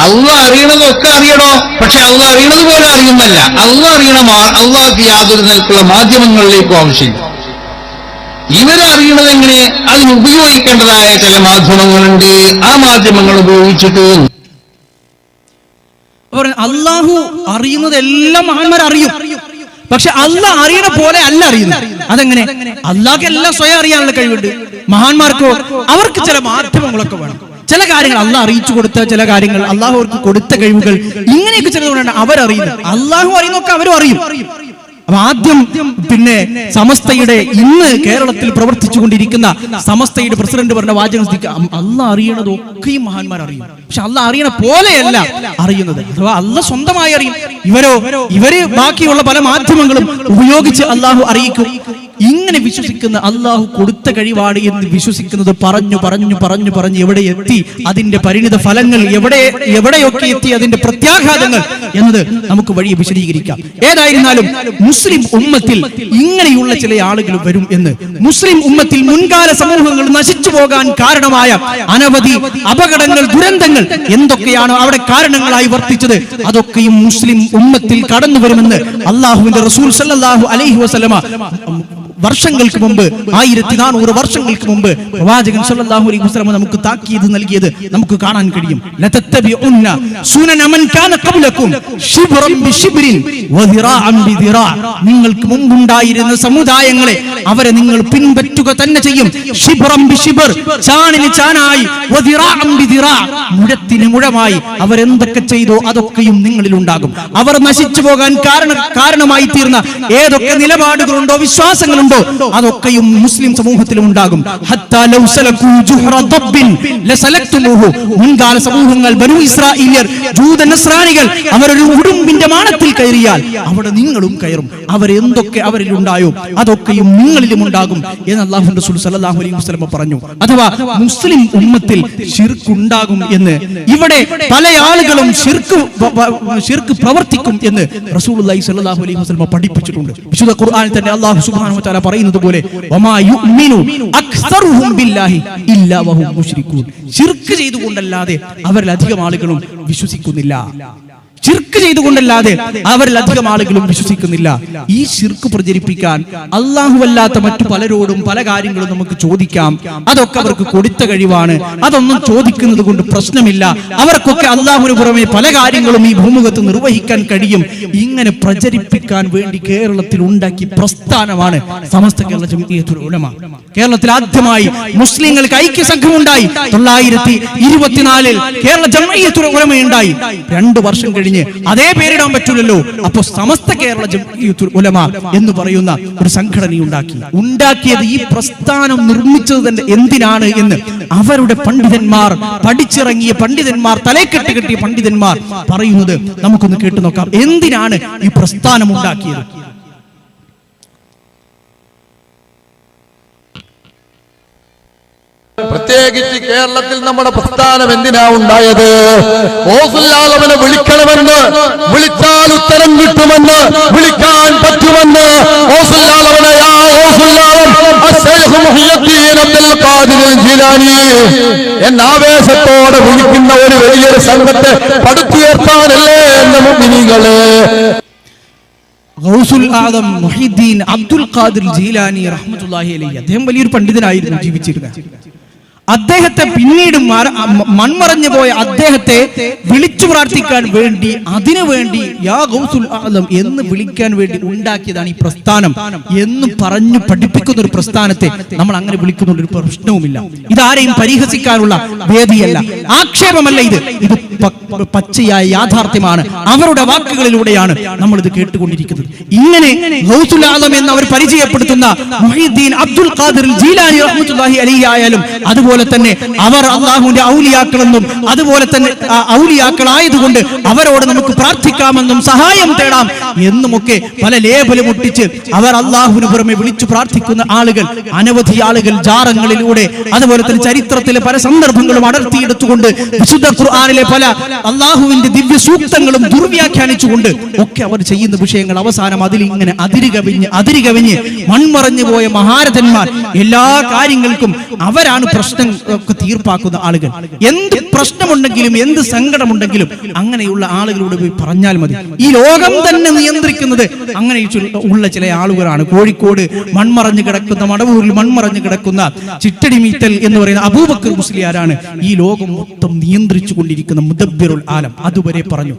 അള്ളാഹ് അറിയണതൊക്കെ അറിയണോ, പക്ഷെ അള്ളാഹ് അറിയണത് പോലെ അറിയുന്നല്ല. അള്ളാഹ് അറിയണം, അള്ളാഹ്ക്ക് യാതൊരു നിലക്കുള്ള മാധ്യമങ്ങളിലേക്കും ആവശ്യമില്ല. ഇവരറിയണത് എങ്ങനെ? അതിന് ഉപയോഗിക്കേണ്ടതായ ചില മാധ്യമങ്ങളുണ്ട്. ആ മാധ്യമങ്ങൾ ഉപയോഗിച്ചിട്ട് അള്ളാഹു അറിയുന്നത് എല്ലാം മഹാന്മാർ അറിയും, പക്ഷെ അള്ളാഹ് അറിയണ പോലെ അല്ല അറിയുന്നത്. അതെങ്ങനെ? അള്ളാഹ്ക്ക് എല്ലാം സ്വയം അറിയാനുള്ള കഴിവുണ്ട്. മഹാന്മാർക്കോ അവർക്ക് ചില മാധ്യമങ്ങളൊക്കെ വേണം. ചില കാര്യങ്ങൾ അള്ളാഹ് അറിയിച്ചു കൊടുത്ത ചില കാര്യങ്ങൾ, അള്ളാഹു അവർക്ക് കൊടുത്ത കഴിവുകൾ, ഇങ്ങനെയൊക്കെ ചിലതുകൊണ്ടാണ് അവരറിയുന്നത്. അള്ളാഹു അറിയുന്നൊക്കെ അവരും അറിയും. അപ്പൊ ആദ്യം പിന്നെ സമസ്തയുടെ ഇന്ന് കേരളത്തിൽ പ്രവർത്തിച്ചു കൊണ്ടിരിക്കുന്ന സമസ്തയുടെ പ്രസിഡന്റ് പറഞ്ഞ വാചകം, അള്ളാഹ് അറിയണതൊക്കെയും മഹാന്മാർ അറിയും, പക്ഷെ അള്ളാഹ് അറിയണ പോലെയല്ല അറിയുന്നത്. അഥവാ അള്ളാഹ് സ്വന്തമായി അറിയും, ഇവര് ബാക്കിയുള്ള പല മാധ്യമങ്ങളും ഉപയോഗിച്ച് അള്ളാഹു അറിയിക്കും. ഇങ്ങനെ വിശ്വസിക്കുന്ന, അള്ളാഹു കൊടുത്ത കഴിവാണ് എന്ന് വിശ്വസിക്കുന്നത് പറഞ്ഞു എവിടെ എത്തി, അതിന്റെ പരിണിത ഫലങ്ങൾ എവിടെയൊക്കെ എത്തി, അതിന്റെ പ്രത്യാഘാതങ്ങൾ എന്നത് നമുക്ക് വഴിയെ വിശദീകരിക്കാം. ഏതായിരുന്നാലും മുസ്ലിം ഉമ്മത്തിൽ ഇങ്ങനെയുള്ള ചില ആളുകൾ വരും എന്ന്, മുസ്ലിം ഉമ്മത്തിൽ മുൻകാല സമൂഹങ്ങൾ നശിച്ചു പോകാൻ കാരണമായ അനവധി അപകടങ്ങൾ, ദുരന്തങ്ങൾ എന്തൊക്കെയാണോ അവിടെ കാരണങ്ങളായി വർത്തിച്ചത്, അതൊക്കെയും മുസ്ലിം ഉമ്മത്തിൽ കടന്നു വരുമെന്ന് അള്ളാഹുവിന്റെ റസൂൽ സല്ലല്ലാഹു അലൈഹി വസല്ലമ വർഷങ്ങൾക്ക് മുമ്പ്, 1400 വർഷങ്ങൾക്ക് മുമ്പ് പ്രവാചകൻ സല്ലല്ലാഹു അലൈഹി വസല്ലം നമുക്ക് താക്കീത് നൽകിയത് നമുക്ക് കാണാൻ കഴിയും. ലതത്തബിഉന്ന സുനന മൻ കാന ഖബ്ലകും ശിബ്റൻ ബിശിബ്രിൻ വദിറാഅൻ ബിദിറാ. നിങ്ങൾക്ക് മുമ്പുണ്ടായിരുന്ന സമുദായങ്ങളെ അവരെ നിങ്ങൾ പിൻപറ്റുക തന്നെ ചെയ്യും. ശിബ്റൻ ബിശിബ്ർ, ചാണിന് ചാനായി, വദിറാഅൻ ബിദിറാ, മുഴത്തിന് മുഴമായി അവരെന്തൊക്കെ ചെയ്തോ അതൊക്കെയും നിങ്ങളിൽ ഉണ്ടാകും. അവർ നശിച്ചു പോകാൻ കാരണമായി തീർന്ന ഏതൊക്കെ നിലപാടുകളുണ്ടോ, വിശ്വാസങ്ങളുണ്ടോ, അതൊക്കെയും മുസ്ലിം സമൂഹത്തിലും ഉണ്ടാകും. മുൻകാല സമൂഹങ്ങൾ, ബനൂ ഇസ്രായേലിയർ, ജൂത നസ്രാനികൾ, അവരൊരു ഉടുമ്പിന്റെ മാണത്തിൽ കയറിയാൽ അവിടെ നിങ്ങളും കയറും. അവരെന്തൊക്കെ അവരിൽ ഉണ്ടായോ അതൊക്കെയും നിങ്ങളിലും ഉണ്ടാകും എന്ന് അല്ലാഹുവിന്റെ റസൂൽ സല്ലല്ലാഹു അലൈഹി വസല്ലം പറഞ്ഞു. അഥവാ മുസ്ലിം ഉമ്മത്തിൽ ശിർക്ക് ഉണ്ടാകും എന്ന്, ഇവിടെ പല ആളുകളും ശിർക്ക് പ്രവർത്തിക്കും എന്ന് റസൂലുള്ളാഹി സ്വല്ലല്ലാഹു അലൈഹി വസല്ലം പഠിപ്പിച്ചിട്ടുണ്ട്. വിശുദ്ധ ഖുർആനിൽ തന്നെ അല്ലാഹു സുബ്ഹാനഹു വ തആല പറയുന്നത് പോലെ വമാ യുഅ്മിനു അക്സറുഹും ബില്ലാഹി ഇല്ലാ വഹും മുശ്രികൂൻ. ശിർക്ക് ചെയ്തുകൊണ്ടല്ലാതെ അവരിൽ അധികം ആളുകളും വിശ്വസിക്കുന്നില്ല. ശിർക്ക് ചെയ്തുകൊണ്ടല്ലാതെ അവരിലധികം ആളുകളും വിശ്വസിക്കുന്നില്ല. ഈ ശിർക്ക് പ്രചരിപ്പിക്കാൻ അല്ലാഹുവല്ലാത്ത മറ്റു പലരോടും പല കാര്യങ്ങളും നമുക്ക് ചോദിക്കാം. അതൊക്കെ അവർക്ക് കൊടുത്ത കഴിവാണ്, അതൊന്നും ചോദിക്കുന്നത് കൊണ്ട് പ്രശ്നമില്ല. അവർക്കൊക്കെ അല്ലാഹുവിന് പുറമെ പല കാര്യങ്ങളും ഈ ഭൂമുഖത്ത് നിർവഹിക്കാൻ കഴിയും. ഇങ്ങനെ പ്രചരിപ്പിക്കാൻ വേണ്ടി കേരളത്തിൽ ഉണ്ടാക്കിയ പ്രസ്ഥാനമാണ് സമസ്ത കേരള ജംഇയ്യത്തുൽ ഉലമ. കേരളത്തിൽ ആദ്യമായി മുസ്ലിങ്ങൾക്ക് ഐക്യസംഘമുണ്ടായി. 1924 കേരള ജംഇയ്യത്തുൽ ഉലമ ഉണ്ടായി. 2 വർഷം കഴിഞ്ഞ് അതേ പേരിടാൻ പറ്റില്ലല്ലോ. അപ്പൊ സമസ്ത കേരള ജംഇയ്യത്തുൽ ഉലമ എന്ന് പറയുന്ന ഒരു സംഘടന ഉണ്ടാക്കിയത് ഈ പ്രസ്ഥാനം നിർമ്മിച്ചത് തന്നെ എന്തിനാണ് എന്ന് അവരുടെ പണ്ഡിതന്മാർ, പഠിച്ചിറങ്ങിയ പണ്ഡിതന്മാർ, തലക്കെട്ട് കെട്ടിയ പണ്ഡിതന്മാർ പറയുന്നത് നമുക്കൊന്ന് കേട്ടു നോക്കാം. എന്തിനാണ് ഈ പ്രസ്ഥാനം ഉണ്ടാക്കിയത്? പ്രത്യേകിച്ച് കേരളത്തിൽ നമ്മുടെ പ്രസ്ഥാനം എന്തിനാ ഉണ്ടായത്? ഓസുല്ലാലവനെ വിളിക്കണമെന്ന്, വിളിച്ചാൽ ഉത്തരം കിട്ടുമെന്ന്, വിളിക്കാൻ പറ്റുമെന്ന് എന്നാവേശത്തോടെ വിളിക്കുന്ന ഒരു വലിയൊരു സംഘത്തെ പടുത്തുയർത്താനല്ലേ എന്ന മുഅ്മിനീങ്ങളെ. ഗൗസുൽ ആദം മുഹീദ്ദീൻ അബ്ദുൽ ഖാദിർ ജീലാനി റഹ്മത്തുള്ളാഹി അലൈഹി, അദ്ദേഹം വലിയൊരു പണ്ഡിതനായിരുന്നു, ജീവിച്ചിരുന്നത്. അദ്ദേഹത്തെ പിന്നീട് മൺമറഞ്ഞു പോയ അദ്ദേഹത്തെ വിളിച്ചു പ്രാർത്ഥിക്കാൻ വേണ്ടി, അതിനുവേണ്ടി യാ ഗൗസുൽ ആദം എന്ന് വിളിക്കാൻ വേണ്ടി ഉണ്ടാക്കിയതാണ് ഈ പ്രസ്ഥാനം എന്ന് പറഞ്ഞു പഠിപ്പിക്കുന്ന ഒരു പ്രസ്ഥാനത്തെ നമ്മൾ അങ്ങനെ വിളിക്കുന്ന ഒരു പ്രശ്നവുമില്ല. ഇതാരെയും പരിഹസിക്കാനുള്ള വേദിയല്ല, ആക്ഷേപമല്ല. ഇത് പച്ചയായ യാഥാർത്ഥ്യമാണ്. അവരുടെ വാക്കുകളിലൂടെയാണ് നമ്മൾ ഇത് കേട്ടുകൊണ്ടിരിക്കുന്നത്. ഇങ്ങനെ ഗൗസുൽ ആദം എന്ന് അവർ പരിചയപ്പെടുത്തുന്ന മുഹീദ്ദീൻ അബ്ദുൽ ഖാദിർ ജീലാനി റഹ്മത്തുള്ളാഹി അലൈഹി ആയാലും, അതുപോലെ തന്നെ അവർ അല്ലാഹുവിന്റെ ഔലിയാക്കളെന്നും, അതുപോലെ തന്നെ ഔലിയാക്കളായതുകൊണ്ട് അവരോട് നമുക്ക് പ്രാർത്ഥിക്കാമെന്നും സഹായം തേടാം എന്നുമൊക്കെ പല ലേബലും ഒട്ടിച്ച് അവർ അല്ലാഹുവിന് പുറമെ വിളിച്ചു പ്രാർത്ഥിക്കുന്ന ആളുകൾ, അനവധി ആളുകൾ ജാറങ്ങളിലൂടെ, അതുപോലെ തന്നെ ചരിത്രത്തിലെ പല സന്ദർഭങ്ങളും അടർത്തിയെടുത്തുകൊണ്ട് വിശുദ്ധ ഖുർആനിലെ പല അല്ലാഹുവിന്റെ ദിവ്യ സൂക്തങ്ങളും ദുർവ്യാഖ്യാനിച്ചുകൊണ്ട് ഒക്കെ അവർ ചെയ്യുന്ന വിഷയങ്ങൾ അവസാനം അതിൽ ഇങ്ങനെ അതിരുകവിഞ്ഞ് മൺമറഞ്ഞു പോയ മഹാരഥന്മാർ. എല്ലാ കാര്യങ്ങൾക്കും അവരാണ് പ്രശ്നം ഒക്കെ തീർപ്പാക്കുന്ന ആളുകൾ. എന്ത് പ്രശ്നമുണ്ടെങ്കിലും എന്ത് സങ്കടമുണ്ടെങ്കിലും അങ്ങനെയുള്ള ആളുകളോട് പോയി പറഞ്ഞാൽ മതി. ഈ ലോകം തന്നെ നിയന്ത്രിക്കുന്നത് അങ്ങനെ ഉള്ള ചില ആളുകളാണ്. കോഴിക്കോട് മൺമറഞ്ഞു കിടക്കുന്ന, മടവൂരിൽ മൺമറഞ്ഞു കിടക്കുന്ന ചിറ്റടി മീത്തൽ എന്ന് പറയുന്ന അബൂബക്കർ മുസ്ലിയാരാണ് ഈ ലോകം മൊത്തം നിയന്ത്രിച്ചു കൊണ്ടിരിക്കുന്ന മുദബ്ബിറുൽ ആലം. അതുവരെ പറഞ്ഞു.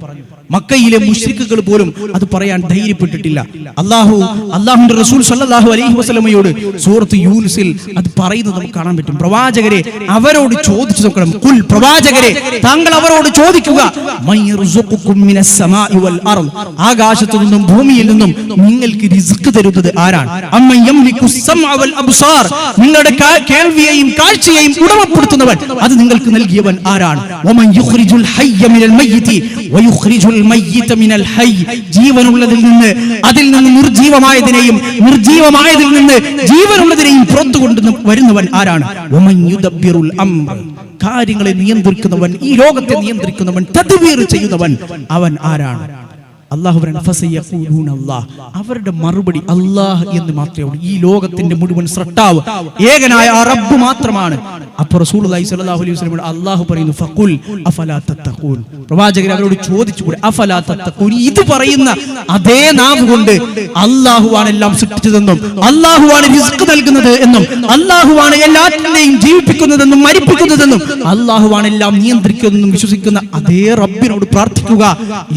മക്കയിലെ മുശ്രിക്കുകൾ പോലും അത് പറയാൻ ധൈര്യപ്പെട്ടിട്ടില്ല. അല്ലാഹുവിന്റെ റസൂൽ സല്ലല്ലാഹു അലൈഹി വസല്ലമയോട് സൂറത്ത് യൂനുസിൽ അത് പറയുന്നത് നമുക്ക് കാണാൻ പറ്റും. പ്രവാചകരെ, അവരോട് ചോദിച്ചു നോക്കണം. ഖുൽ, പ്രവാചകരെ താങ്കൾ അവരോട് ചോദിക്കുക, മയ്യർസുഖുകും മിനസ് സമാഇ വൽ അർദ്, ആകാശത്തു നിന്നും ഭൂമിയിൽ നിന്നും നിങ്ങൾക്ക് റിസ്ക് തരുന്നത് ആരാണ്? അമ്മൻ യംലികുസ് സമഅ വൽ അബ്സാർ, നിങ്ങളുടെ കേൾവിയെയും കാഴ്ചയെയും ഉടമപ്പെടുത്തുന്നവൻ, അത് നിങ്ങൾക്ക് നൽകിയവൻ ആരാണ്? വമൻ യുഖ്രിജുൽ ഹയ്യ മിനൽ മയ്യിതി വയുഖ്രിജുൽ മയ്യിത മിനൽ ഹയ്യ്, ജീവനുള്ളതിൽ നിന്ന് അതിൽ നിന്ന് നിർജീവമായതിനെയും നിർജീവമായതിൽ നിന്ന് ജീവനുള്ളതിനെയും പുറത്തു കൊണ്ടു വരുന്നവൻ ആരാണ്? വമൻ യുദബ്ബിറുൽ അംർ, കാര്യങ്ങളെ നിയന്ത്രിക്കുന്നവൻ, ഈ ലോകത്തെ നിയന്ത്രിക്കുന്നവൻ, തദ്ബീർ ചെയ്യുന്നവൻ, അവൻ ആരാണ്? അല്ലാഹു അവരുടെ മറുപടി അല്ലാഹ് എന്ന് മാത്രമേ ഉള്ളൂ. ഈ ലോകത്തിന്റെ മുഴുവൻ സൃഷ്ടാവ് ഏകനായ ആ റബ്ബ് മാത്രമാണ്. അപ്പോൾ റസൂലുള്ളാഹി സ്വല്ലല്ലാഹു അലൈഹി വസല്ലം അല്ലാഹു പറയുന്നു, ഫഖുൽ അഫലാ തത്തഖൂൻ, പ്രവാചകർ അവരോട് ചോദിച്ചുകൂടെ, അഫലാ തത്തഖൂൻ, ഇത് പറയുന്ന അതേ നാവ് കൊണ്ട് അല്ലാഹുവാണ് എല്ലാം സൃഷ്ടിച്ചതെന്നും അല്ലാഹുവാണ് റിസ്ക് നൽകുന്നത് എന്നും അല്ലാഹുവാണ് എല്ലാറ്റിനെയും ജീവിപ്പിക്കുന്നതെന്നും മരിപ്പിക്കുന്നതെന്നും അല്ലാഹുവാണ് എല്ലാം നിയന്ത്രിക്കുന്നതെന്നും വിശ്വസിക്കുന്ന അതേ റബ്ബിനോട് പ്രാർത്ഥിക്കുക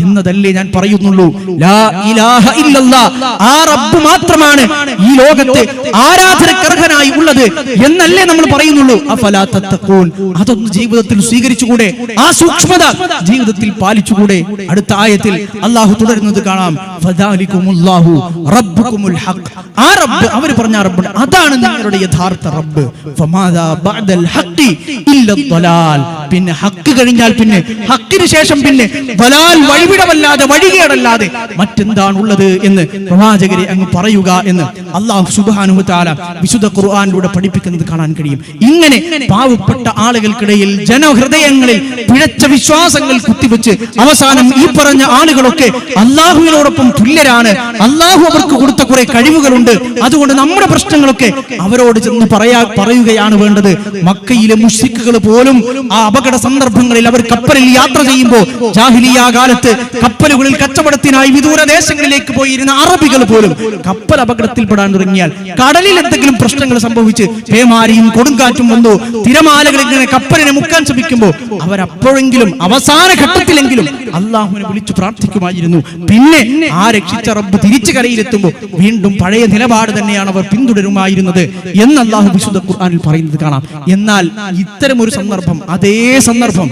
എന്നതല്ലേ ഞാൻ പറയുന്നുള്ളൂ. ലാ ഇലാഹ ഇല്ലല്ലാഹ്, ആ റബ്ബ് മാത്രമാണ് ഈ ലോകത്തെ ആരാധനക്കർഹനായി ഉള്ളത് എന്നല്ലേ നമ്മൾ പറയുന്നുള്ളൂ. അഫലാ തത്തഖൂൻ, അതൊന്ന് ജീവിതത്തിൽ സ്വീകരിച്ചുകൂടെ? ആ സൂക്ഷ്മത ജീവിതത്തിൽ പാലിച്ചുകൂടെ? അടുത്ത ആയത്തിൽ അല്ലാഹു തുടരുന്നത് കാണാം, ഫദാലികുമുല്ലാഹു റബ്ബുകുമുൽ ഹഖ്, ആ റബ്ബ്, അവർ പറഞ്ഞ റബ്ബ്, അതാണ് നിങ്ങളുടെ യഥാർത്ഥ റബ്ബ്. ഫമാദാ ബഅദൽ ഹഖി ഇല്ല ളലാൽ, പിന്നെ ഹക്ക് കഴിഞ്ഞാൽ പിന്നെ ഹക്കിന് ശേഷം പിന്നെ ളലാൽ, വഴിവിടവല്ലാതെ വഴികേടല്ലാതെ മറ്റെന്താണുള്ളത് എന്ന് പ്രവാചകരെ അങ്ങ് പറയുക എന്ന് അല്ലാഹു സുബ്ഹാനഹു വ തആല വിശുദ്ധ ഖുർആനിലൂടെ പഠിപ്പിക്കുന്നത് കാണാൻ കഴിയും. ഇങ്ങനെ പാവപ്പെട്ട ആളുകൾക്കിടയിൽ ജനഹൃദയങ്ങളിൽ പിഴച്ച വിശ്വാസങ്ങൾ കുത്തിവെച്ച് അവസാനം ഈ പറഞ്ഞ ആളുകളൊക്കെ അല്ലാഹുവിനോടൊപ്പം തുല്യരാണ്, അല്ലാഹു അവർക്ക് കൊടുത്ത കുറെ കഴിവുകളുണ്ട്, അതുകൊണ്ട് നമ്മുടെ പ്രശ്നങ്ങളൊക്കെ അവരോട് ചെന്ന് പറയുകയാണ് വേണ്ടത്. മക്കയിലെ മുശ്രിക്കുകൾ പോലും ആ അപകട സന്ദർഭങ്ങളിൽ അവർ കപ്പലിൽ യാത്ര ചെയ്യുമ്പോൾ, ജാഹിലിയ്യ കാലത്ത് കപ്പലുകളിൽ കച്ചവടത്തിനായി വിദൂര ദേശങ്ങളിലേക്ക് പോയിരുന്ന അറബികൾ പോലും കപ്പൽ അപകടത്തിൽപ്പെടാൻ തുടങ്ങിയാൽ, കടലിൽ എന്തെങ്കിലും പ്രശ്നങ്ങൾ സംഭവിച്ച് പേമാരിയും കൊടുങ്കാറ്റും വന്നു തിരമാലകൾ ഇങ്ങനെ കപ്പലിനെ മുക്കാൻ ശ്രമിക്കുമ്പോൾ അവരപ്പോഴെങ്കിലും അവസാന ഘട്ടത്തിലെങ്കിലും അള്ളാഹുവിനെ വിളിച്ചു പ്രാർത്ഥിക്കുമായിരുന്നു. പിന്നെ ആ രക്ഷിച്ച റബ്ബ് തിരിച്ചു കരയിലെത്തുമ്പോൾ വീണ്ടും പഴയ നിലപാട് തന്നെയാണ് അവർ പിന്തുടരുമായിരുന്നത് എന്ന് അള്ളാഹു വിശുദ്ധ ഖുർആനിൽ പറയുന്നത് കാണാം. എന്നാൽ ഇത്തരമൊരു സന്ദർഭം, അതേ സന്ദർഭം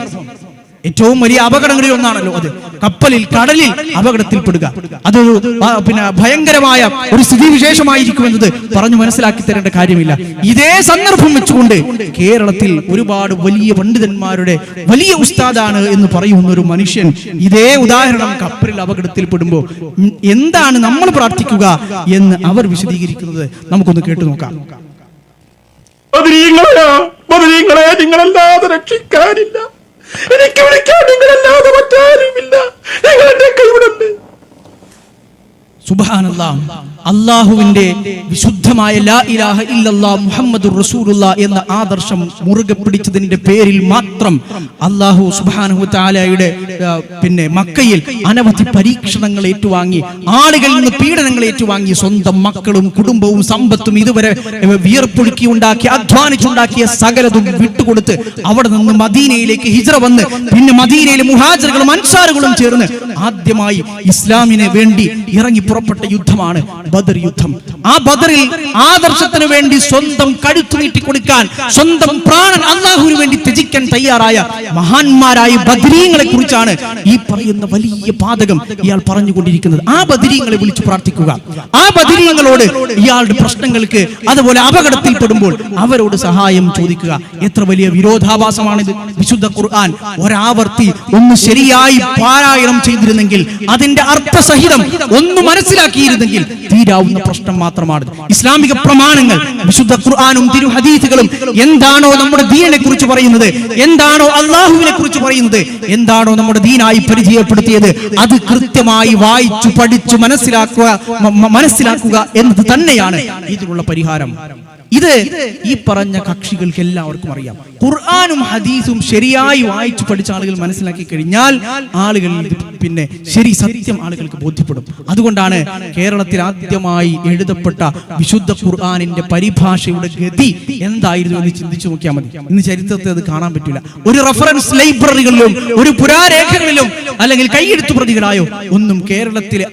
ഏറ്റവും വലിയ അപകടങ്ങളിൽ ഒന്നാണല്ലോ അത്. കപ്പലിൽ, കടലിൽ അപകടത്തിൽപ്പെടുക, അതൊരു ഭയങ്കരമായ ഒരു സ്ഥിതിവിശേഷമായിരിക്കുമെന്നത് പറഞ്ഞു മനസ്സിലാക്കി തരേണ്ട കാര്യമില്ല. ഇതേ സന്ദർഭം വെച്ചുകൊണ്ട് കേരളത്തിൽ ഒരുപാട് വലിയ പണ്ഡിതന്മാരുടെ വലിയ ഉസ്താദാണ് എന്ന് പറയുന്ന ഒരു മനുഷ്യൻ ഇതേ ഉദാഹരണം കപ്പലിൽ അപകടത്തിൽപ്പെടുമ്പോൾ എന്താണ് നമ്മൾ പ്രാർത്ഥിക്കുക എന്ന് അവർ വിശദീകരിക്കുന്നത് നമുക്കൊന്ന് കേട്ടു നോക്കാം. നിങ്ങളല്ലാതെ രക്ഷിക്കാനില്ല, എനിക്ക് വിളിക്കാൻ നിങ്ങളല്ലാതെ മറ്റാരുമില്ല, നിങ്ങളുടെ കൈവിടുണ്ട്. സുബ്ഹാനല്ലാഹ്, അല്ലാഹുവിന്റെ വിശുദ്ധമായ ലാ ഇലാഹ ഇല്ലല്ലാഹ് മുഹമ്മദുർ റസൂലുള്ളാഹ് എന്ന ആദർശം മുറുകെ പിടിച്ചതിന്റെ പേരിൽ മാത്രം അല്ലാഹു സുബ്ഹാനഹു വ തആലയുടെ പിന്നെ മക്കയിൽ അനവധി പരീക്ഷണങ്ങൾ ഏറ്റുവാങ്ങി, ആളുകളിൽ നിന്ന് പീഡനങ്ങൾ ഏറ്റുവാങ്ങി, സ്വന്തം മക്കളും കുടുംബവും സമ്പത്തും ഇതുവരെ വിയർപ്പൊഴുക്കി ഉണ്ടാക്കി അധ്വാനിച്ചുണ്ടാക്കിയ സകലതും വിട്ടുകൊടുത്ത് അവിടെ നിന്ന് മദീനയിലേക്ക് ഹിജ്റ വന്ന് പിന്നെ മദീനയിലെ മുഹാജിറുകളും അൻസാറുകളും ചേർന്ന് ആദ്യമായി ഇസ്ലാമിന് വേണ്ടി ഇറങ്ങി പുറപ്പെട്ട യുദ്ധമാണ് ബദർ യുദ്ധം. ആ ബദറിൽ ആദർശത്തിന് വേണ്ടി സ്വന്തം കഴുത്തു നീട്ടിക്കൊടുക്കാൻ, സ്വന്തം പ്രാണൻ അല്ലാഹുവിന് വേണ്ടി ത്യജിക്കാൻ തയ്യാറായ മഹാന്മാരായ ബദരീങ്ങളെ കുറിച്ചാണ് ഈ പറയുന്ന വലിയ പാതകം ഇയാൾ പറഞ്ഞുകൊണ്ടിരിക്കുന്നത്. ആ ബദരീങ്ങളെ വിളിച്ചു പ്രാർത്ഥിക്കുക, ആ ബദരീങ്ങളോട് ഇയാളുടെ പ്രശ്നങ്ങൾക്ക് അതുപോലെ അപകടത്തിൽപ്പെടുമ്പോൾ അവരോട് സഹായം ചോദിക്കുക. എത്ര വലിയ വിരോധാഭാസമാണിത്! വിശുദ്ധ ഖുർആൻ ഒരാവർത്തി ഒന്ന് ശരിയായി പാരായണം ചെയ്തിരുന്നെങ്കിൽ, അതിന്റെ അർത്ഥസഹിതം ഒന്ന് മനസ്സിലാക്കിയിരുന്നെങ്കിൽ തീരാവുന്ന പ്രശ്നം മാത്രമാണ്. ഇസ്ലാമിക പ്രമാണങ്ങൾ, വിശുദ്ധ ഖുർആനും തിരു ഹദീസുകളും എന്താണോ നമ്മുടെ ദീനിനെ കുറിച്ച് പറയുന്നത്, എന്താണോ അല്ലാഹുവിനെ കുറിച്ച് പറയുന്നത്, എന്താണോ നമ്മുടെ ദീനായി പരിചയപ്പെടുത്തിയത്, അത് കൃത്യമായി വായിച്ചു പഠിച്ചു മനസ്സിലാക്കുക എന്നത് തന്നെയാണ് ഇതിനുള്ള പരിഹാരം. ഇത് ഈ പറഞ്ഞ കക്ഷികൾക്ക് എല്ലാവർക്കും അറിയാം. ഖുർആനും ഹദീസും ശരിയായി വായിച്ചു പഠിച്ച ആളുകൾ മനസ്സിലാക്കി കഴിഞ്ഞാൽ ആളുകൾ പിന്നെ ശരി സത്യം ആളുകൾക്ക് ബോധ്യപ്പെടും. അതുകൊണ്ടാണ് കേരളത്തിൽ ആദ്യമായി എഴുതപ്പെട്ട വിശുദ്ധ ഖുർആനിന്റെ പരിഭാഷയുടെ ഗതി എന്തായിരുന്നു എന്ന് ചിന്തിച്ചു നോക്കിയാൽ മതി. ഇന്ന് ചരിത്രത്തിൽ അത് കാണാൻ പറ്റില്ല. ഒരു റഫറൻസ് ലൈബ്രറികളിലും ഒരു പുരാരേഖകളിലും അല്ലെങ്കിൽ കൈയെഴുത്തു പ്രതികളായോ ഒന്നും കേരളത്തിലെ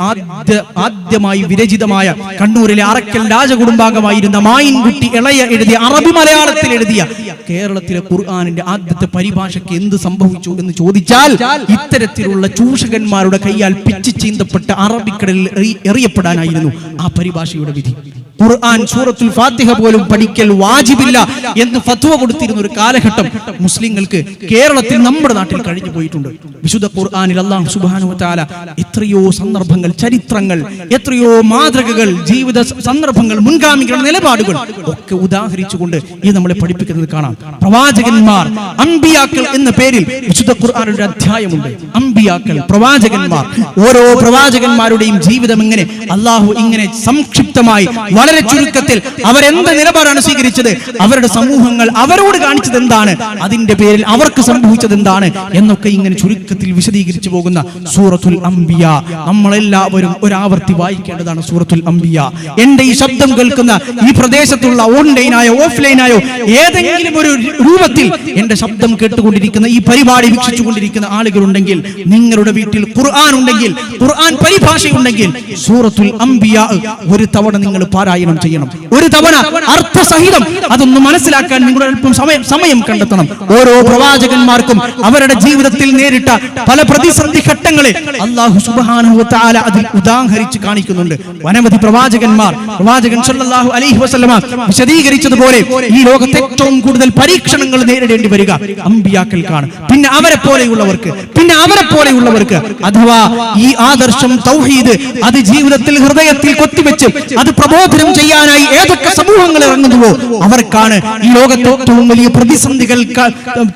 ആദ്യമായി വിരചിതമായ കണ്ണൂരിലെ അറക്കൽ രാജകുടുംബാംഗമായിരുന്ന മായിൻകുട്ടി ഇളയ എഴുതിയ അറബി മലയാളത്തിൽ എഴുതിയ കേരളത്തിലെ ഖുർആനിന്റെ ആദ്യത്തെ പരിഭാഷയ്ക്ക് എന്ത് സംഭവിച്ചു എന്ന് ചോദിച്ചാൽ ഇത്തരത്തിലുള്ള ചൂഷകന്മാരുടെ കൈയാൽ പിച്ചു ചീന്തപ്പെട്ട അറബിക്കടലിൽ എറിയപ്പെടാനായിരുന്നു ആ പരിഭാഷയുടെ വിധി. ഖുർആൻ സൂറത്തുൽ ഫാത്തിഹ പോലും പഠിക്കൽ വാജിബില്ല എന്ന് ഫത്വ കൊടുത്തിരുന്ന ഒരു കാലഘട്ടം മുസ്ലിങ്ങൾക്ക് കേരളത്തിൽ നമ്മുടെ നാട്ടിൽ കഴിഞ്ഞു പോയിട്ടുണ്ട്. വിശുദ്ധ ഖുർആനിൽ അല്ലാഹു സുബ്ഹാനഹു വ തആല എത്രയോ സന്ദർഭങ്ങൾ, ചരിത്രങ്ങൾ, എത്രയോ മാതൃകകൾ, ജീവിത സന്ദർഭങ്ങൾ, മുൻഗാമികളുടെ നിലപാടുകൾ ഒക്കെ ഉദാഹരിച്ചുകൊണ്ട് ഇത് നമ്മളെ പഠിപ്പിക്കുന്നത് കാണാം. പ്രവാചകന്മാർ, അംബിയാക്കൾ എന്ന പേരിൽ വിശുദ്ധ ഖുർആനിൽ ഒരു അധ്യായമുണ്ട്. അംബിയാക്കൾ, പ്രവാചകന്മാർ. ഓരോ പ്രവാചകന്മാരുടെയും ജീവിതം എങ്ങനെ അല്ലാഹു ഇങ്ങനെ സംക്ഷിപ്തമായി വളരെ ചുരുക്കത്തിൽ അവരെന്ത് നിലപാടാണ് സ്വീകരിച്ചത്, അവരുടെ സമൂഹങ്ങൾ അവരോട് കാണിച്ചത് എന്താണ്, അതിന്റെ പേരിൽ അവർക്ക് സംഭവിച്ചത് എന്താണ് എന്നൊക്കെ ഇങ്ങനെ ചുരുക്കത്തിൽ വിശദീകരിച്ചു പോകുന്ന സൂറത്തുൽ അംബിയ നമ്മളെല്ലാവരും ഒരാവർത്തി വായിക്കേണ്ടതാണ്. സൂറത്തുൽ അംബിയ. എന്റെ ഈ ശബ്ദം കേൾക്കുന്ന ഈ പ്രദേശത്തുള്ള ഓൺലൈനായോ ഓഫ്ലൈനായോ ഏതെങ്കിലും ഒരു രൂപത്തിൽ എന്റെ ശബ്ദം കേട്ടുകൊണ്ടിരിക്കുന്ന ഈ പരിപാടി വീക്ഷിച്ചുകൊണ്ടിരിക്കുന്ന ആളുകളുണ്ടെങ്കിൽ, നിങ്ങളുടെ വീട്ടിൽ ഖുർആൻ ഉണ്ടെങ്കിൽ, ഖുർആൻ പരിഭാഷയുണ്ടെങ്കിൽ സൂറത്തുൽ അംബിയ ഒരു തവണ നിങ്ങൾ പാരായണം ചെയ്യണം. ഒരു തവണ അർത്ഥസഹിതം അതൊന്ന് മനസ്സിലാക്കാൻ നിങ്ങൾ അല്പം സമയം കണ്ടെത്തണം. ഓരോ പ്രവാചകന്മാർക്കും അവരുടെ ജീവിതത്തിൽ നേരിട്ട പല പ്രതിസന്ധി ഘട്ടങ്ങളെ അല്ലാഹു സുബ്ഹാനഹു വ തആല അതിൽ ഉദാഹരിച്ച് കാണിക്കുന്നുണ്ട്. അനവധി പ്രവാചകന്മാർ, പ്രവാചകൻ സല്ലല്ലാഹു അലൈഹി വസല്ലമ വിശദീകരിച്ചതുപോലെ ഈ ലോകത്തെ ഏറ്റവും കൂടുതൽ പരീക്ഷണങ്ങൾ നേരിടേണ്ടി വരിക അമ്പിയാക്കൾക്കാണ്. പിന്നെ അവരെ പോലെയുള്ളവർക്ക് അഥവാ ഈ ആദർശം തൗഹീദ് അത് ജീവിതത്തിൽ ഹൃദയത്തിൽ കൊത്തിവെച്ച് അത് പ്രബോധനം ചെയ്യാനായി ഏതൊക്കെ സമൂഹങ്ങൾ ഇറങ്ങുന്നുവോ അവർക്കാണ് ഈ ലോകത്തെ ഏറ്റവും വലിയ പ്രതിസന്ധികൾ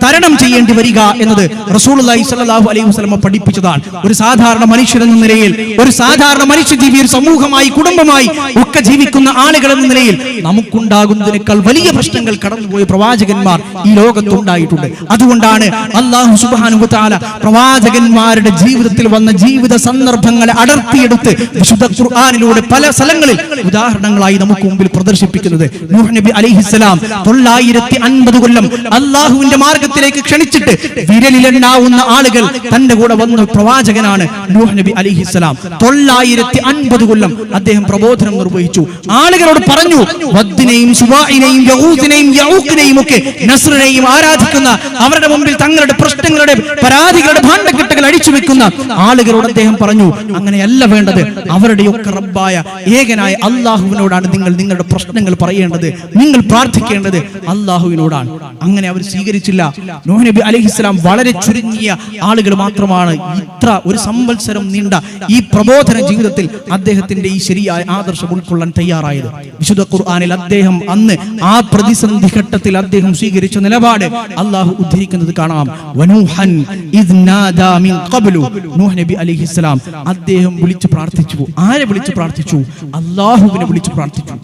തരണം ചെയ്യേണ്ടി വരിക എന്നത് റസൂലുള്ളാഹി സ്വല്ലല്ലാഹു അലൈഹി വസല്ലം പഠിപ്പിച്ചതാണ്. ഒരു സാധാരണ മനുഷ്യൻ എന്ന നിലയിൽ, ഒരു സാധാരണ മനുഷ്യജീവി, ഒരു സമൂഹമായി, കുടുംബമായി ഒക്കെ ജീവിക്കുന്ന ആളുകൾ എന്ന നിലയിൽ നമുക്കുണ്ടാകുന്നതിനേക്കാൾ വലിയ പ്രശ്നങ്ങൾ കടന്നുപോയ പ്രവാചകന്മാർ ഈ ലോകത്തുണ്ടായിട്ടുണ്ട്. അതുകൊണ്ടാണ് അല്ലാഹു സുബ്ഹാനഹു വ തആല പ്രവാചകന്മാരുടെ ജീവിതത്തിൽ വന്ന ജീവിത സന്ദർഭങ്ങളെ അടർത്തിയെടുത്ത് വിശുദ്ധ ഖുർആനിലൂടെ പല സ്ഥലങ്ങളിൽ ഉദാഹരണങ്ങളായി നമുക്ക് മുമ്പിൽ പ്രദർശിപ്പിക്കുന്നത്. നൂഹ് നബി അലൈഹിസ്സലാം 950 കൊല്ലം അല്ലാഹുവിന്റെ മാർഗത്തിലേക്ക് ക്ഷണിച്ചിട്ട് വിരലിലെണ്ണാവുന്ന ആളുകൾ തന്റെ കൂടെ വന്ന പ്രവാചകനാണ് നൂഹ് നബി അലൈഹിസ്സലാം. 950 കൊല്ലം അദ്ദേഹം പ്രബോധനം നിർവഹിച്ചു. ആളുകളോട് പറഞ്ഞു, വദ്ദിനെയും സുവാഇനെയും യഊസിനെയും യഊഖിനെയും ഒക്കെ നസ്റിനെയും ആരാധിക്കുന്ന, അവരുടെ മുമ്പിൽ തങ്ങളുടെ പ്രശ്നങ്ങളുടെ പരാതികളുടെ ഭാണ്ഡക്കെട്ടുകൾ അടിച്ചു വെക്കുന്ന ആളുകളോട് അദ്ദേഹം പറഞ്ഞു, അങ്ങനെയല്ല വേണ്ടത്, അവരുടെയൊക്കെ റബ്ബായ ഏകനായ അല്ലാഹുവിനോടാണ് നിങ്ങൾ നിങ്ങളുടെ പ്രശ്നങ്ങൾ പറയേണ്ടത്, നിങ്ങൾ പ്രാർത്ഥിക്കേണ്ടത് അല്ലാഹുവിനോടാണ്. അങ്ങനെ അവർ സ്വീകരിച്ചില്ല. നൂഹ് നബി അലൈഹിസ്സലാം വളരെ ചുരുങ്ങിയ ആളുകൾ മാത്രമാണ് ഇത്ര ഒരു സംവത്സരം നീണ്ട ഈ പ്രബോധന ജീവിതത്തിൽ അദ്ദേഹത്തിന്റെ ഈ ശരിയായ ആദർശം ഉൾക്കൊള്ളാൻ തയ്യാറായത്. വിശുദ്ധ ഖുർആനിൽ അദ്ദേഹം അന്ന് ആ പ്രതിസന്ധി ഘട്ടത്തിൽ അദ്ദേഹം സ്വീകരിച്ച നിലപാട് അല്ലാഹു ഉദ്ധരിക്കുന്നത് കാണാം. വനൂഹൻ ഇദ് നാദാ മിൻ ഖബ്ലു. നൂഹ് നബി അലൈഹിസ്സലാം അദ്ദേഹം വിളിച്ചു പ്രാർത്ഥിച്ചു. ആരെ വിളിച്ചു പ്രാർത്ഥിച്ചു? അല്ലാഹുവിനെ വിളിച്ചു പ്രാർത്ഥിച്ചു.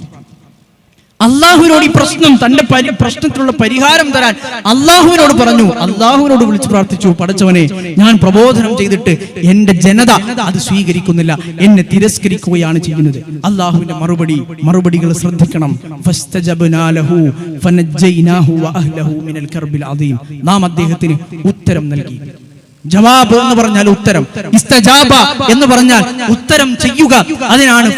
അല്ലാഹുവിനോട് ഈ പ്രശ്നം, തന്റെ പ്രശ്നത്തിനുള്ള പരിഹാരം തരാൻ അല്ലാഹുവിനോട് പറഞ്ഞു. അല്ലാഹുവിനോട് വിളിച്ചു പ്രാർത്ഥിച്ചു, പടച്ചവനെ, ഞാൻ പ്രബോധനം ചെയ്തിട്ട് എന്റെ ജനത അത് സ്വീകരിക്കുന്നില്ല, എന്നെ തിരസ്കരിക്കുകയാണ് ചെയ്യുന്നത്. അല്ലാഹുവിന്റെ മറുപടികൾ ശ്രദ്ധിക്കണം. ഫസ്തജബ്നാ ലഹു ഫനജ്ജയ്നാഹു വഅഹ്ലഹു മിനൽ കർബിൽ അദീം. നാം അദ്ദേഹത്തിന് ഉത്തരം നൽകി. ജവാബ് എന്ന് പറഞ്ഞാൽ ഉത്തരം, ഇസ്തജാബ എന്ന് പറഞ്ഞാൽ ഉത്തരം ചെയ്യുക. അതിനാണ്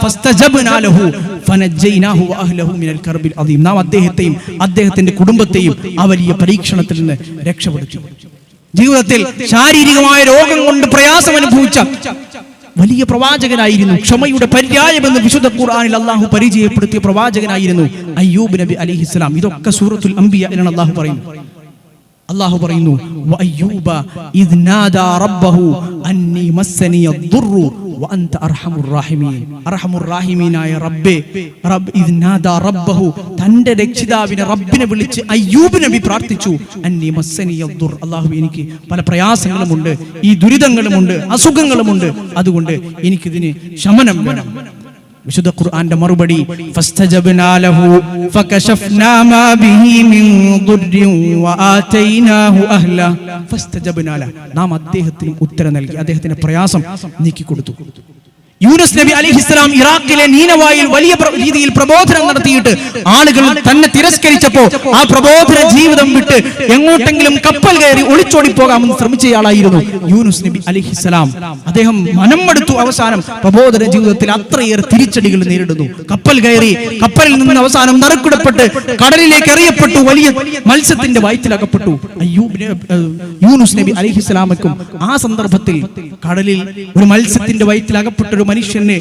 ഫസ്തജബ്നാ ലഹു ഫനജ്ജയ്നാഹു വഅഹ്ലഹു മിനൽ കർബിൽ അദീം. നാം അദ്ദേഹത്തെയും അദ്ദേഹത്തിന്റെ കുടുംബത്തെയും ആ വലിയ പരീക്ഷണത്തിൽ നിന്ന് രക്ഷപ്പെടുത്തി. ജീവിതത്തിൽ ശാരീരികമായ രോഗം കൊണ്ട് പ്രയാസം അനുഭവിച്ച വലിയ പ്രവാചകനായിരുന്നു. ക്ഷമയുടെ പര്യായമെന്ന് വിശുദ്ധ ഖുർആനിൽ അല്ലാഹു പരിചയപ്പെടുത്തിയ പ്രവാചകനായിരുന്നു അയ്യൂബ് നബി അലൈഹിസ്സലാം. ഇതൊക്കെ സൂറത്തുൽ അംബിയ എന്നാണ് അല്ലാഹു പറയുന്നത്. അല്ലാഹു പറയുന്നു, വഅയ്യൂബ ഇദ് നാദാ റബ്ബഹു അന്നി മസ്സനിയദ്ദുർറു വഅൻത അർഹമുർ റഹീമീൻ. അർഹമുർ റഹീമീനായ റബ്ബേ, റബ്ബ് ഇദ് നാദാ റബ്ബഹു, തന്റെ രക്ഷിതാവിനെ റബ്ബിനെ വിളിച്ച് അയ്യൂബ് നബി പ്രാർത്ഥിച്ചു. അന്നി മസ്സനിയദ്ദുർ, അല്ലാഹു എനിക്ക് പല പ്രയാസങ്ങളുമുണ്ട്, ഈ ദുരിതങ്ങളുമുണ്ട്, അസുഖങ്ങളുമുണ്ട്, അതുകൊണ്ട് എനിക്കിതിന് ശമനം വേണം. വിശുദ്ധ ഖുർആന്റെ മറുപടി ഫസ്തജബ്നാ ലഹു ഫകശഫ്നാ മാ ബിഹി മിൻ ദുർരിൻ വആതൈനാഹു അഹ്ല ഫസ്തജബ്നാ ലഹു നാം അദ്ദേഹത്തിന് ഉത്തരം നൽകി, അദ്ദേഹത്തിന്റെ പ്രയാസം നീക്കി കൊടുത്തു. യൂനുസ് നബി അലൈഹിസ്സലാം ഇറാഖിലെ നീനവായിൽ വലിയ രീതിയിൽ പ്രബോധനം നടത്തിയിട്ട് ആളുകൾ തന്നെ തിരസ്കരിച്ചപ്പോ ആ പ്രബോധന ജീവിതം വിട്ട് എങ്ങോട്ടെങ്കിലും കപ്പൽ കയറി ഒളിച്ചോടി പോകാമെന്ന് ശ്രമിച്ചയാളായിരുന്നു യൂനുസ് നബി അലൈഹിസ്സലാം. അദ്ദേഹം മനം മടുത്തു. അവസാനം പ്രബോധന ജീവിതത്തിൽ അത്രയേറെ തിരിച്ചടികൾ നേരിടുന്നു. കപ്പൽ കയറി, കപ്പലിൽ നിന്ന് അവസാനം നറുക്കിടപ്പെട്ട് കടലിലേക്ക് എറിയപ്പെട്ടു, വലിയ മത്സ്യത്തിന്റെ വയറ്റിലകപ്പെട്ടു. യൂനുസ് നബി അലൈഹിസ്സലാമക്കും ആ സന്ദർഭത്തിൽ കടലിൽ ഒരു മത്സ്യത്തിന്റെ വയറ്റിലകപ്പെട്ടൊരു മനുഷ്യന്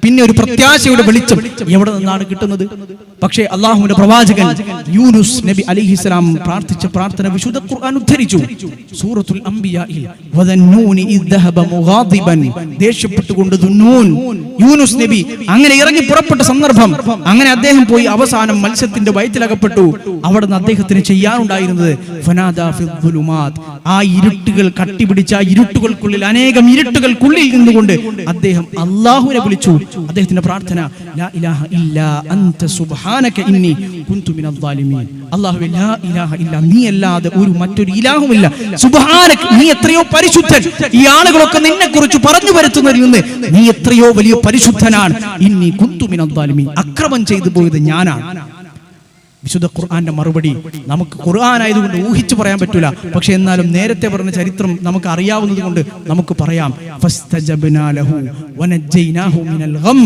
പിന്നെ ഒരു പ്രത്യാശയുടെ വെളിച്ചം എവിടെ നിന്നാണ് കിട്ടുന്നത്? പക്ഷേ അല്ലാഹുവിന്റെ പ്രവാചകൻ യൂനുസ് നബി അലൈഹിസ്സലാം പ്രാർത്ഥിച്ച പ്രാർത്ഥന വിശുദ്ധ ഖുർആൻ ഉദ്ധരിച്ചു. സൂറത്തുൽ അംബിയായിൽ വദന്നൂനി ഇദ് ദഹബ മുഗാദിബൻ, ദേഷ്യപ്പെട്ടുകൊണ്ട് ദുന്നൂൻ യൂനുസ് നബി അങ്ങനെ ഇറങ്ങി പുറപ്പെട്ട സന്ദർഭം. അങ്ങനെ അദ്ദേഹം പോയി അവസാനം മത്സ്യത്തിന്റെ വയറ്റിലകപ്പെട്ടു. അവിടെ നിന്ന് അദ്ദേഹത്തിന് ചെയ്യാനുണ്ടായിരുന്നത് ഫനാദാ ഫിദ്ദുലുമാത്, ആ ഇരുട്ടുകൾ കട്ടിപിടിച്ച ആ ഇരുട്ടുകൾക്കുള്ളിൽ, അനേകം ഇരുട്ടുകൾക്കുള്ളിൽ നിന്നുകൊണ്ട് അദ്ദേഹം അല്ലാഹുവിനെ വിളിച്ചു. അദ്ദേഹത്തിന്റെ പ്രാർത്ഥന ലാ ഇലാഹ ഇല്ലാ അൻത സുബ്ഹാനക ഇന്നി കുൻതു മിനൽ ളാലിമീൻ. അല്ലാഹുവേ, ലാ ഇലാഹ ഇല്ല, നീ അല്ലാതെ ഒരു മറ്റൊരു ഇലാഹുമില്ല. സുബ്ഹാനക, നീ എത്രയോ പരിശുദ്ധൻ. ഈ ആളുകളൊക്കെ നിന്നെ കുറിച്ച് പറഞ്ഞു വരുത്തുന്നതിൽ നിന്ന് നീ എത്രയോ വലിയ പരിശുദ്ധനാണ്. ഇന്നി കുൻതു മിനൽ ളാലിമീൻ, അക്രമം ചെയ്തു പോയത് ഞാനാണ്. വിശുദ്ധ ഖുർആന്റെ മറുപടി നമുക്ക് ഖുർആൻ ആയതുകൊണ്ട് ഊഹിച്ചു പറയാൻ പറ്റൂല. പക്ഷെ എന്നാലും നേരത്തെ പറഞ്ഞ ചരിത്രം നമുക്ക് അറിയാവുന്നത് കൊണ്ട് നമുക്ക് പറയാം. ഫസ്തജബ്നാ ലഹു വനജ്ജൈനാഹു മിനൽ ഗം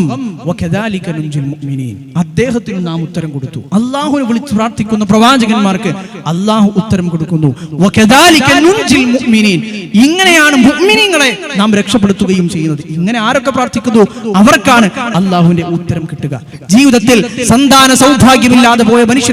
വകദാലിക നുൻജിൽ മുഅ്മിനീൻ. അദ്ദേഹത്തിന് നാം ഉത്തരം കൊടുത്തു. അല്ലാഹുവിനെ വിളിച്ച് പ്രാർത്ഥിക്കുന്ന പ്രവാചകന്മാർക്ക് അല്ലാഹു ഉത്തരം കൊടുക്കുന്നു. വകദാലിക നുൻജിൽ മുഅ്മിനീൻ, ഇങ്ങനെയാണ് മുഅ്മിനീങ്ങളെ നാം രക്ഷപ്പെടുത്തുകയും ചെയ്യുന്നത്. ഇങ്ങനെ ആരൊക്കെ പ്രാർത്ഥിക്കുന്നു അവർക്കാണ് അല്ലാഹുവിന്റെ ഉത്തരം കിട്ടുക. ജീവിതത്തിൽ സന്താന സൗഭാഗ്യമില്ലാതെ പോയ മനുഷ്യനായിരുന്നു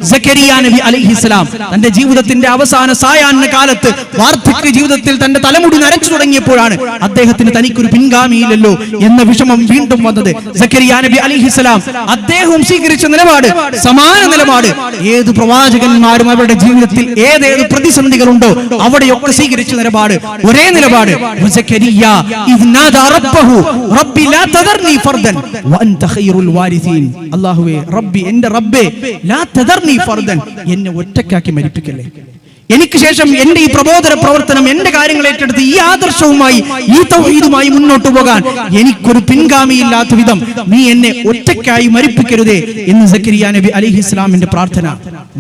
സക്കരിയ നബി അലൈഹിസ്സലാം. തന്റെ ജീവിതത്തിന്റെ അവസാന സായാഹ്ന കാലത്ത് വാർദ്ധക്യ ജീവിതത്തിൽ തന്റെ തലമുടി നരച്ചു തുടങ്ങിയപ്പോഴാണ് അദ്ദേഹത്തിന് തനിക്കൊരു പിൻഗാമിയില്ലല്ലോ എന്ന വിഷമം വീണ്ടും വന്നത്. സക്കരിയ നബി അലൈഹിസ്സലാം അദ്ദേഹവും സ്വീകരിച്ച നിലപാട് സമാന നിലപാട് ഏത് പ്രവാചകന്മാരും അവരുടെ ജീവിതത്തിൽ ഏതേത് പ്രതിസന്ധികളുണ്ടോ അവിടെയൊക്കെ സ്വീകരിച്ച നിലപാട് ഒരേ നിലപാട്. സക്കരിയ ഇദ് നാദാ റബ്ബഹു റബ്ബി ലാ തദർനി ഫർദൻ വഅൻത ഖൈറുൽ വാരിസീൻ. അല്ലാഹുവേ, റബ്ബി, എന്റെ റബ്ബേ, ലാ തദർനി ഫർദൻ, എന്നെ ഒറ്റയ്ക്കാക്കി മരിപ്പിക്കല്ലേ. എനിക്ക് ശേഷം എന്റെ ഈ പ്രബോധന പ്രവർത്തനം, എന്റെ കാര്യങ്ങൾ ഏറ്റെടുത്ത് ഈ ആദർശവുമായി, ഈ തൗഹീദുമായി മുന്നോട്ട് പോകാൻ എനിക്കൊരു പിൻഗാമിയില്ലാത്ത വിധം നീ എന്നെ ഒറ്റയ്ക്കായി മരിപ്പിക്കരുതേ എന്ന് സക്കരിയ നബി അലൈഹിസ്സലാമിന്റെ പ്രാർത്ഥന.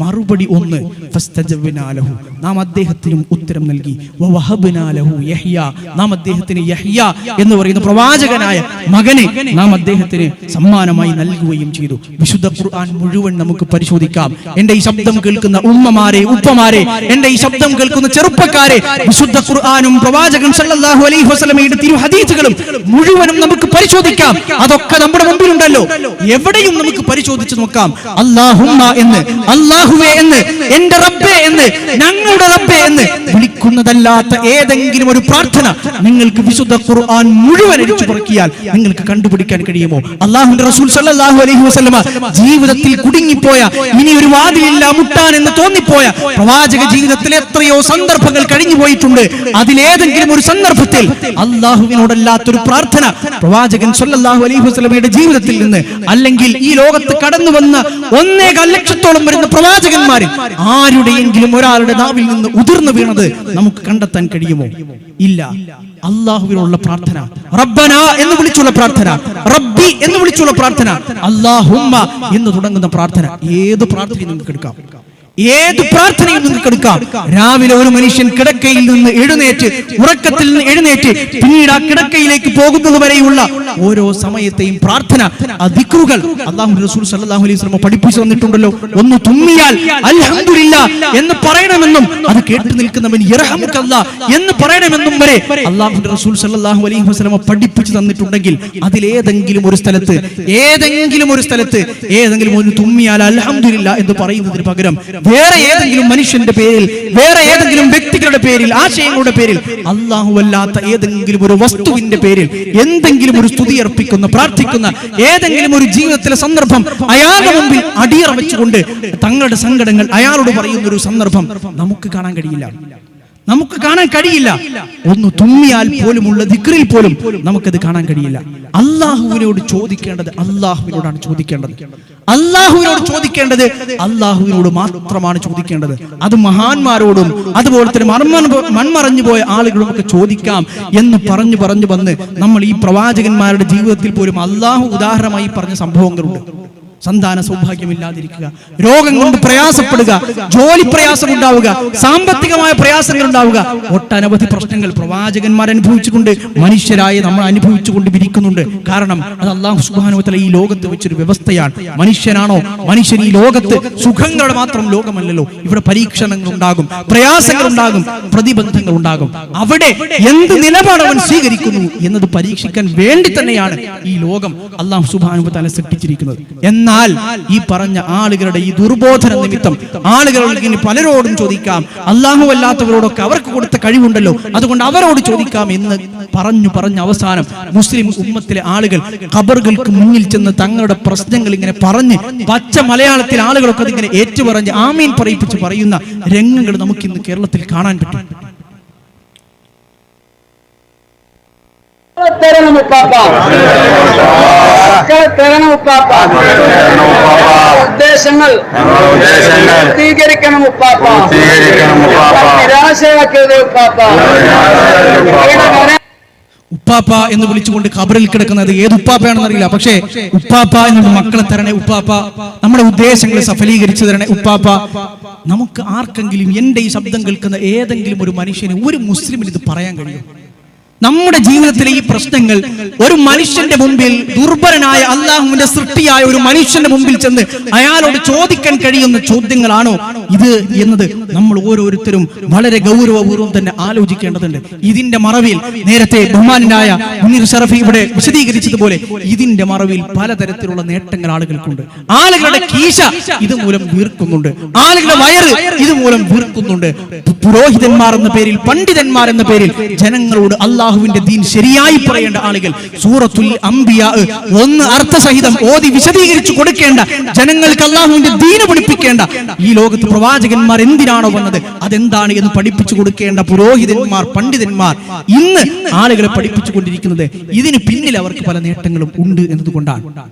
മറുപടി ഒന്ന്, ഫസ്തജബ്നാ ലഹു, നാം അദ്ദേഹത്തിനും ഉത്തരം നൽകി. വവഹബ്നാ ലഹു യഹ്യ, നാം അദ്ദേഹത്തിന് യഹ്യ എന്ന് പറയുന്ന പ്രവാചകനായ മകനെ നാം അദ്ദേഹത്തിന് സമ്മാനമായി നൽകുകയും ചെയ്തു. വിശുദ്ധ ഖുർആൻ മുഴുവൻ നമുക്ക് പരിശോധിക്കാം. എന്റെ ഈ ശബ്ദം കേൾക്കുന്ന ഉമ്മമാരെ, ഉപ്പമാരെ, എന്റെ ഈ ശബ്ദം കേൾക്കുന്ന ചെറുപ്പക്കാരെ, വിശുദ്ധ ഖുർആനും പ്രവാചകൻ സല്ലല്ലാഹു അലൈഹി വസല്ലമയുടെ തിരു ഹദീസുകളും മുഴുവനും നമുക്ക് പരിശോധിക്കാം. അതൊക്കെ നമ്മുടെ മുമ്പിലുണ്ടല്ലോ. എവിടെയും നമുക്ക് പരിശോധിച്ച് നോക്കാം. അല്ലാഹുമ്മ എന്ന്, അല്ലാഹുവേ എന്ന്, എന്റെ റബ്ബേ എന്ന്, ഞങ്ങളുടെ റബ്ബേ എന്ന് വിളിക്കുന്നതല്ലാത്ത ഏതെങ്കിലും ഒരു പ്രാർത്ഥന നിങ്ങൾക്ക് വിശുദ്ധ ഖുർആൻ മുഴുവൻ അടിച്ചു പറക്കിയാൽ നിങ്ങൾക്ക് കണ്ടുപിടിക്കാൻ കഴിയുമോ? അല്ലാഹുവിന്റെ റസൂൽ സല്ലല്ലാഹു അലൈഹി വസല്ലമ ജീവിതത്തിൽ കുടുങ്ങിപ്പോയ, ഇനി ഒരു വാതിലില്ല മുട്ടാൻ എന്ന് തോന്നിപ്പോയ പ്രവാചക ജീവിതത്തിൽ എത്രയോ സന്ദർഭങ്ങൾ കഴിഞ്ഞു പോയിട്ടുണ്ട്. അതിലേതെങ്കിലും ഒരു സന്ദർഭത്തിൽ അല്ലാഹുവിനോടല്ലാത്തൊരു പ്രാർത്ഥന പ്രവാചകൻ സല്ലല്ലാഹു അലൈഹി വസല്ലമയുടെ ജീവിതത്തിൽ നിന്ന്, അല്ലെങ്കിൽ ഈ ലോകത്ത് കടന്നു വന്ന 1.25 ലക്ഷത്തോളം വരുന്ന പ്രവാചകന്മാരിൽ ആരുടെയെങ്കിലും ഒരാളുടെ നാവിൽ നിന്ന് ഉതിർന്നു വീണത് നമുക്ക് കണ്ടെത്താൻ കഴിയുമോ? ഇല്ല. അല്ലാഹുവിനുള്ള പ്രാർത്ഥന, റബ്ബന എന്ന് വിളിച്ചുള്ള പ്രാർത്ഥന, റബ്ബി എന്ന് വിളിച്ചുള്ള പ്രാർത്ഥന, അല്ലാഹുമ്മ എന്ന് തുടങ്ങുന്ന പ്രാർത്ഥന, ഏത് പ്രാർത്ഥനയും നമുക്ക് എടുക്കാം. ഏത് പ്രാർത്ഥനയും നിങ്ങൾക്ക് എടുക്കാം. രാവിലെ ഒരു മനുഷ്യൻ കിടക്കയിൽ നിന്ന് എഴുന്നേറ്റ്, ഉറക്കത്തിൽ നിന്ന് എഴുന്നേറ്റ് പിന്നീട് ആ കിടക്കയിലേക്ക് പോകുന്നത് വരെയുള്ള ഓരോ സമയത്തെയും പ്രാർത്ഥന, ദിക്റുകൾ അല്ലാഹുവിന്റെ റസൂൽ സല്ലല്ലാഹു അലൈഹി വസല്ലം പഠിപ്പിച്ചു തന്നിട്ടുണ്ടല്ലോ. ഒന്ന് തുമ്മിയാൽ അൽഹംദുലില്ലാ എന്ന് പറയണമെന്നും അത് കേട്ടു നിൽക്കുന്നവൻ യർഹമുക്കല്ലാഹ് എന്ന് പറയണമെന്നും വരെ അല്ലാഹുവിന്റെ റസൂൽ സല്ലല്ലാഹു അലൈഹി വസല്ലം പഠിപ്പിച്ചു തന്നിട്ടുണ്ടെങ്കിൽ അതിലേതെങ്കിലും ഒരു സ്ഥലത്ത്, ഏതെങ്കിലും ഒരു തുമ്മിയാൽ അൽഹംദുലില്ലാ എന്ന് പറയുന്നതിന് പകരം വേറെ ഏതെങ്കിലും മനുഷ്യന്റെ പേരിൽ, വേറെ ഏതെങ്കിലും വ്യക്തികളുടെ പേരിൽ, ആശയങ്ങളുടെ പേരിൽ, അല്ലാഹുവല്ലാത്ത ഏതെങ്കിലും ഒരു വസ്തുവിന്റെ പേരിൽ എന്തെങ്കിലും ഒരു സ്തുതി അർപ്പിക്കുന്ന, പ്രാർത്ഥിക്കുന്ന ഏതെങ്കിലും ഒരു ജീവിതത്തിലെ സന്ദർഭം അയാളുടെ മുമ്പിൽ അടിയറ വെച്ചുകൊണ്ട് തങ്ങളുടെ സങ്കടങ്ങൾ അയാളോട് പറയുന്ന ഒരു സന്ദർഭം നമുക്ക് കാണാൻ കഴിയില്ല. നമുക്ക് കാണാൻ കഴിയില്ല. ഒന്ന് തുമ്മിയാൽ പോലുമുള്ള ദിക്റിൽ പോലും നമുക്കത് കാണാൻ കഴിയില്ല. അള്ളാഹുവിനോട് ചോദിക്കേണ്ടത് അള്ളാഹുവിനോടാണ് ചോദിക്കേണ്ടത്. അള്ളാഹുവിനോട് ചോദിക്കേണ്ടത് അള്ളാഹുവിനോട് മാത്രമാണ് ചോദിക്കേണ്ടത്. അത് മഹാന്മാരോടും അതുപോലെ തന്നെ മൺമറഞ്ഞു പോയ ആളുകളൊക്കെ ചോദിക്കാം എന്ന് പറഞ്ഞു വന്ന് നമ്മൾ ഈ പ്രവാചകന്മാരുടെ ജീവിതത്തിൽ പോലും അള്ളാഹു ഉദാഹരണമായി പറഞ്ഞ സംഭവങ്ങളുണ്ട്. സന്താന സൗഭാഗ്യമില്ലാതിരിക്കുക, രോഗം കൊണ്ട് പ്രയാസപ്പെടുക, ജോലി പ്രയാസം ഉണ്ടാവുക, സാമ്പത്തികമായ പ്രയാസങ്ങൾ ഉണ്ടാവുക, ഒട്ടനവധി പ്രശ്നങ്ങൾ പ്രവാചകന്മാർ അനുഭവിച്ചിട്ടുണ്ട്, മനുഷ്യരായ നമ്മൾ അനുഭവിച്ചുകൊണ്ടിരിക്കുന്നുണ്ട്. കാരണം അത് അല്ലാഹു സുബ്ഹാനഹു വ തആല ഈ ലോകത്ത് വെച്ചൊരു വ്യവസ്ഥയാണ്. മനുഷ്യനാണോ മനുഷ്യൻ ഈ ലോകത്ത് സുഖങ്ങളുടെ മാത്രം ലോകമല്ലല്ലോ. ഇവിടെ പരീക്ഷണങ്ങൾ ഉണ്ടാകും, പ്രയാസങ്ങൾ ഉണ്ടാകും, പ്രതിബന്ധങ്ങൾ ഉണ്ടാകും. അവിടെ എന്ത് നിലപാട് അവൻ സ്വീകരിക്കുന്നു എന്നത് പരീക്ഷിക്കാൻ വേണ്ടി തന്നെയാണ് ഈ ലോകം അല്ലാഹു സുബ്ഹാനഹു വ തആല സൃഷ്ടിച്ചിരിക്കുന്നത്. എന്നാൽ ഈ പറഞ്ഞ ആളുകളുടെ ഈ ദുർബോധന നിമിത്തം ആളുകൾ പലരോടും ചോദിക്കാം, അല്ലാഹു അല്ലാത്തവരോടൊക്കെ അവർക്ക് കൊടുത്ത കഴിവുണ്ടല്ലോ, അതുകൊണ്ട് അവരോട് ചോദിക്കാം എന്ന് പറഞ്ഞു അവസാനം മുസ്ലിം ഉമ്മത്തിലെ ആളുകൾ ഖബറുകൾക്ക് മുന്നിൽ ചെന്ന് തങ്ങളുടെ പ്രശ്നങ്ങൾ ഇങ്ങനെ പറഞ്ഞ് പച്ച മലയാളത്തിൽ ആളുകളൊക്കെ ഇങ്ങനെ ഏറ്റുപറഞ്ഞ് ആമീൻ പറയിപ്പിച്ച് പറയുന്ന രംഗങ്ങൾ നമുക്ക് ഇന്ന് കേരളത്തിൽ കാണാൻ പറ്റും. ഉദ്ദേശങ്ങൾ പൂർത്തീകരിക്കണം ഉപ്പാപ്പ, നിരാശയാക്കരുത് ഉപ്പാപ്പ. ഉപ്പാപ്പ എന്ന് വിളിച്ചുകൊണ്ട് ഖബറിൽ കിടക്കുന്നത് ഏത് ഉപ്പാപ്പയാണെന്ന് അറിയില്ല. പക്ഷേ ഉപ്പാപ്പ എന്നത് മക്കളെ തരണേ ഉപ്പാപ്പ, നമ്മുടെ ഉദ്ദേശങ്ങൾ സഫലീകരിച്ചു തരണേ ഉപ്പാപ്പ. നമുക്ക് ആർക്കെങ്കിലും എന്റെ ഈ ശബ്ദം കേൾക്കുന്ന ഏതെങ്കിലും ഒരു മനുഷ്യന്, ഒരു മുസ്ലിമിന് ഇത് പറയാൻ കഴിയും? നമ്മുടെ ജീവിതത്തിലെ ഈ പ്രശ്നങ്ങൾ ഒരു മനുഷ്യന്റെ മുമ്പിൽ, ദുർബലനായ അല്ലാഹുവിന്റെ സൃഷ്ടിയായ ഒരു മനുഷ്യന്റെ മുമ്പിൽ ചെന്ന് അയാളോട് ചോദിക്കാൻ കഴിയുന്ന ചോദ്യങ്ങളാണോ ഇത് എന്നത് നമ്മൾ ഓരോരുത്തരും വളരെ ഗൗരവപൂർവ്വം തന്നെ ആലോചിക്കേണ്ടതുണ്ട്. ഇതിന്റെ മറവിൽ നേരത്തെ ബഹുമാനായ മുനീർ ഷറഫി ഇവിടെ വിശദീകരിച്ചതുപോലെ ഇതിന്റെ മറവിൽ പലതരത്തിലുള്ള നേട്ടങ്ങൾ ആളുകൾക്കുണ്ട്. ആളുകളുടെ കീശ ഇതുമൂലം വീർക്കുന്നുണ്ട്, ആളുകളുടെ വയറ് ഇതുമൂലം വീർക്കുന്നുണ്ട്. പുരോഹിതന്മാർ എന്ന പേരിൽ, പണ്ഡിതന്മാർ എന്ന പേരിൽ ജനങ്ങളോട് അള്ളാഹുവിന്റെ ദീൻ ശരിയായി പറയേണ്ട ആളുകൾ, സൂറത്തുൽ അംബിയാ ഒന്ന് അർത്ഥസഹിതം ഓതി വിശദീകരിച്ചു കൊടുക്കേണ്ട, ജനങ്ങൾക്ക് അള്ളാഹുവിന്റെ ദീന് പഠിപ്പിക്കേണ്ട, ഈ ലോകത്ത് പ്രവാചകന്മാർ എന്തിനാണോ വന്നത് അതെന്താണ് എന്ന് പഠിപ്പിച്ചു കൊടുക്കേണ്ട പുരോഹിതന്മാർ, പണ്ഡിതന്മാർ ഇന്ന് ആളുകളെ പഠിപ്പിച്ചു കൊണ്ടിരിക്കുന്നത് ഇതിന് പിന്നിൽ അവർക്ക് പല നേട്ടങ്ങളും ഉണ്ട് എന്നതുകൊണ്ടാണ്.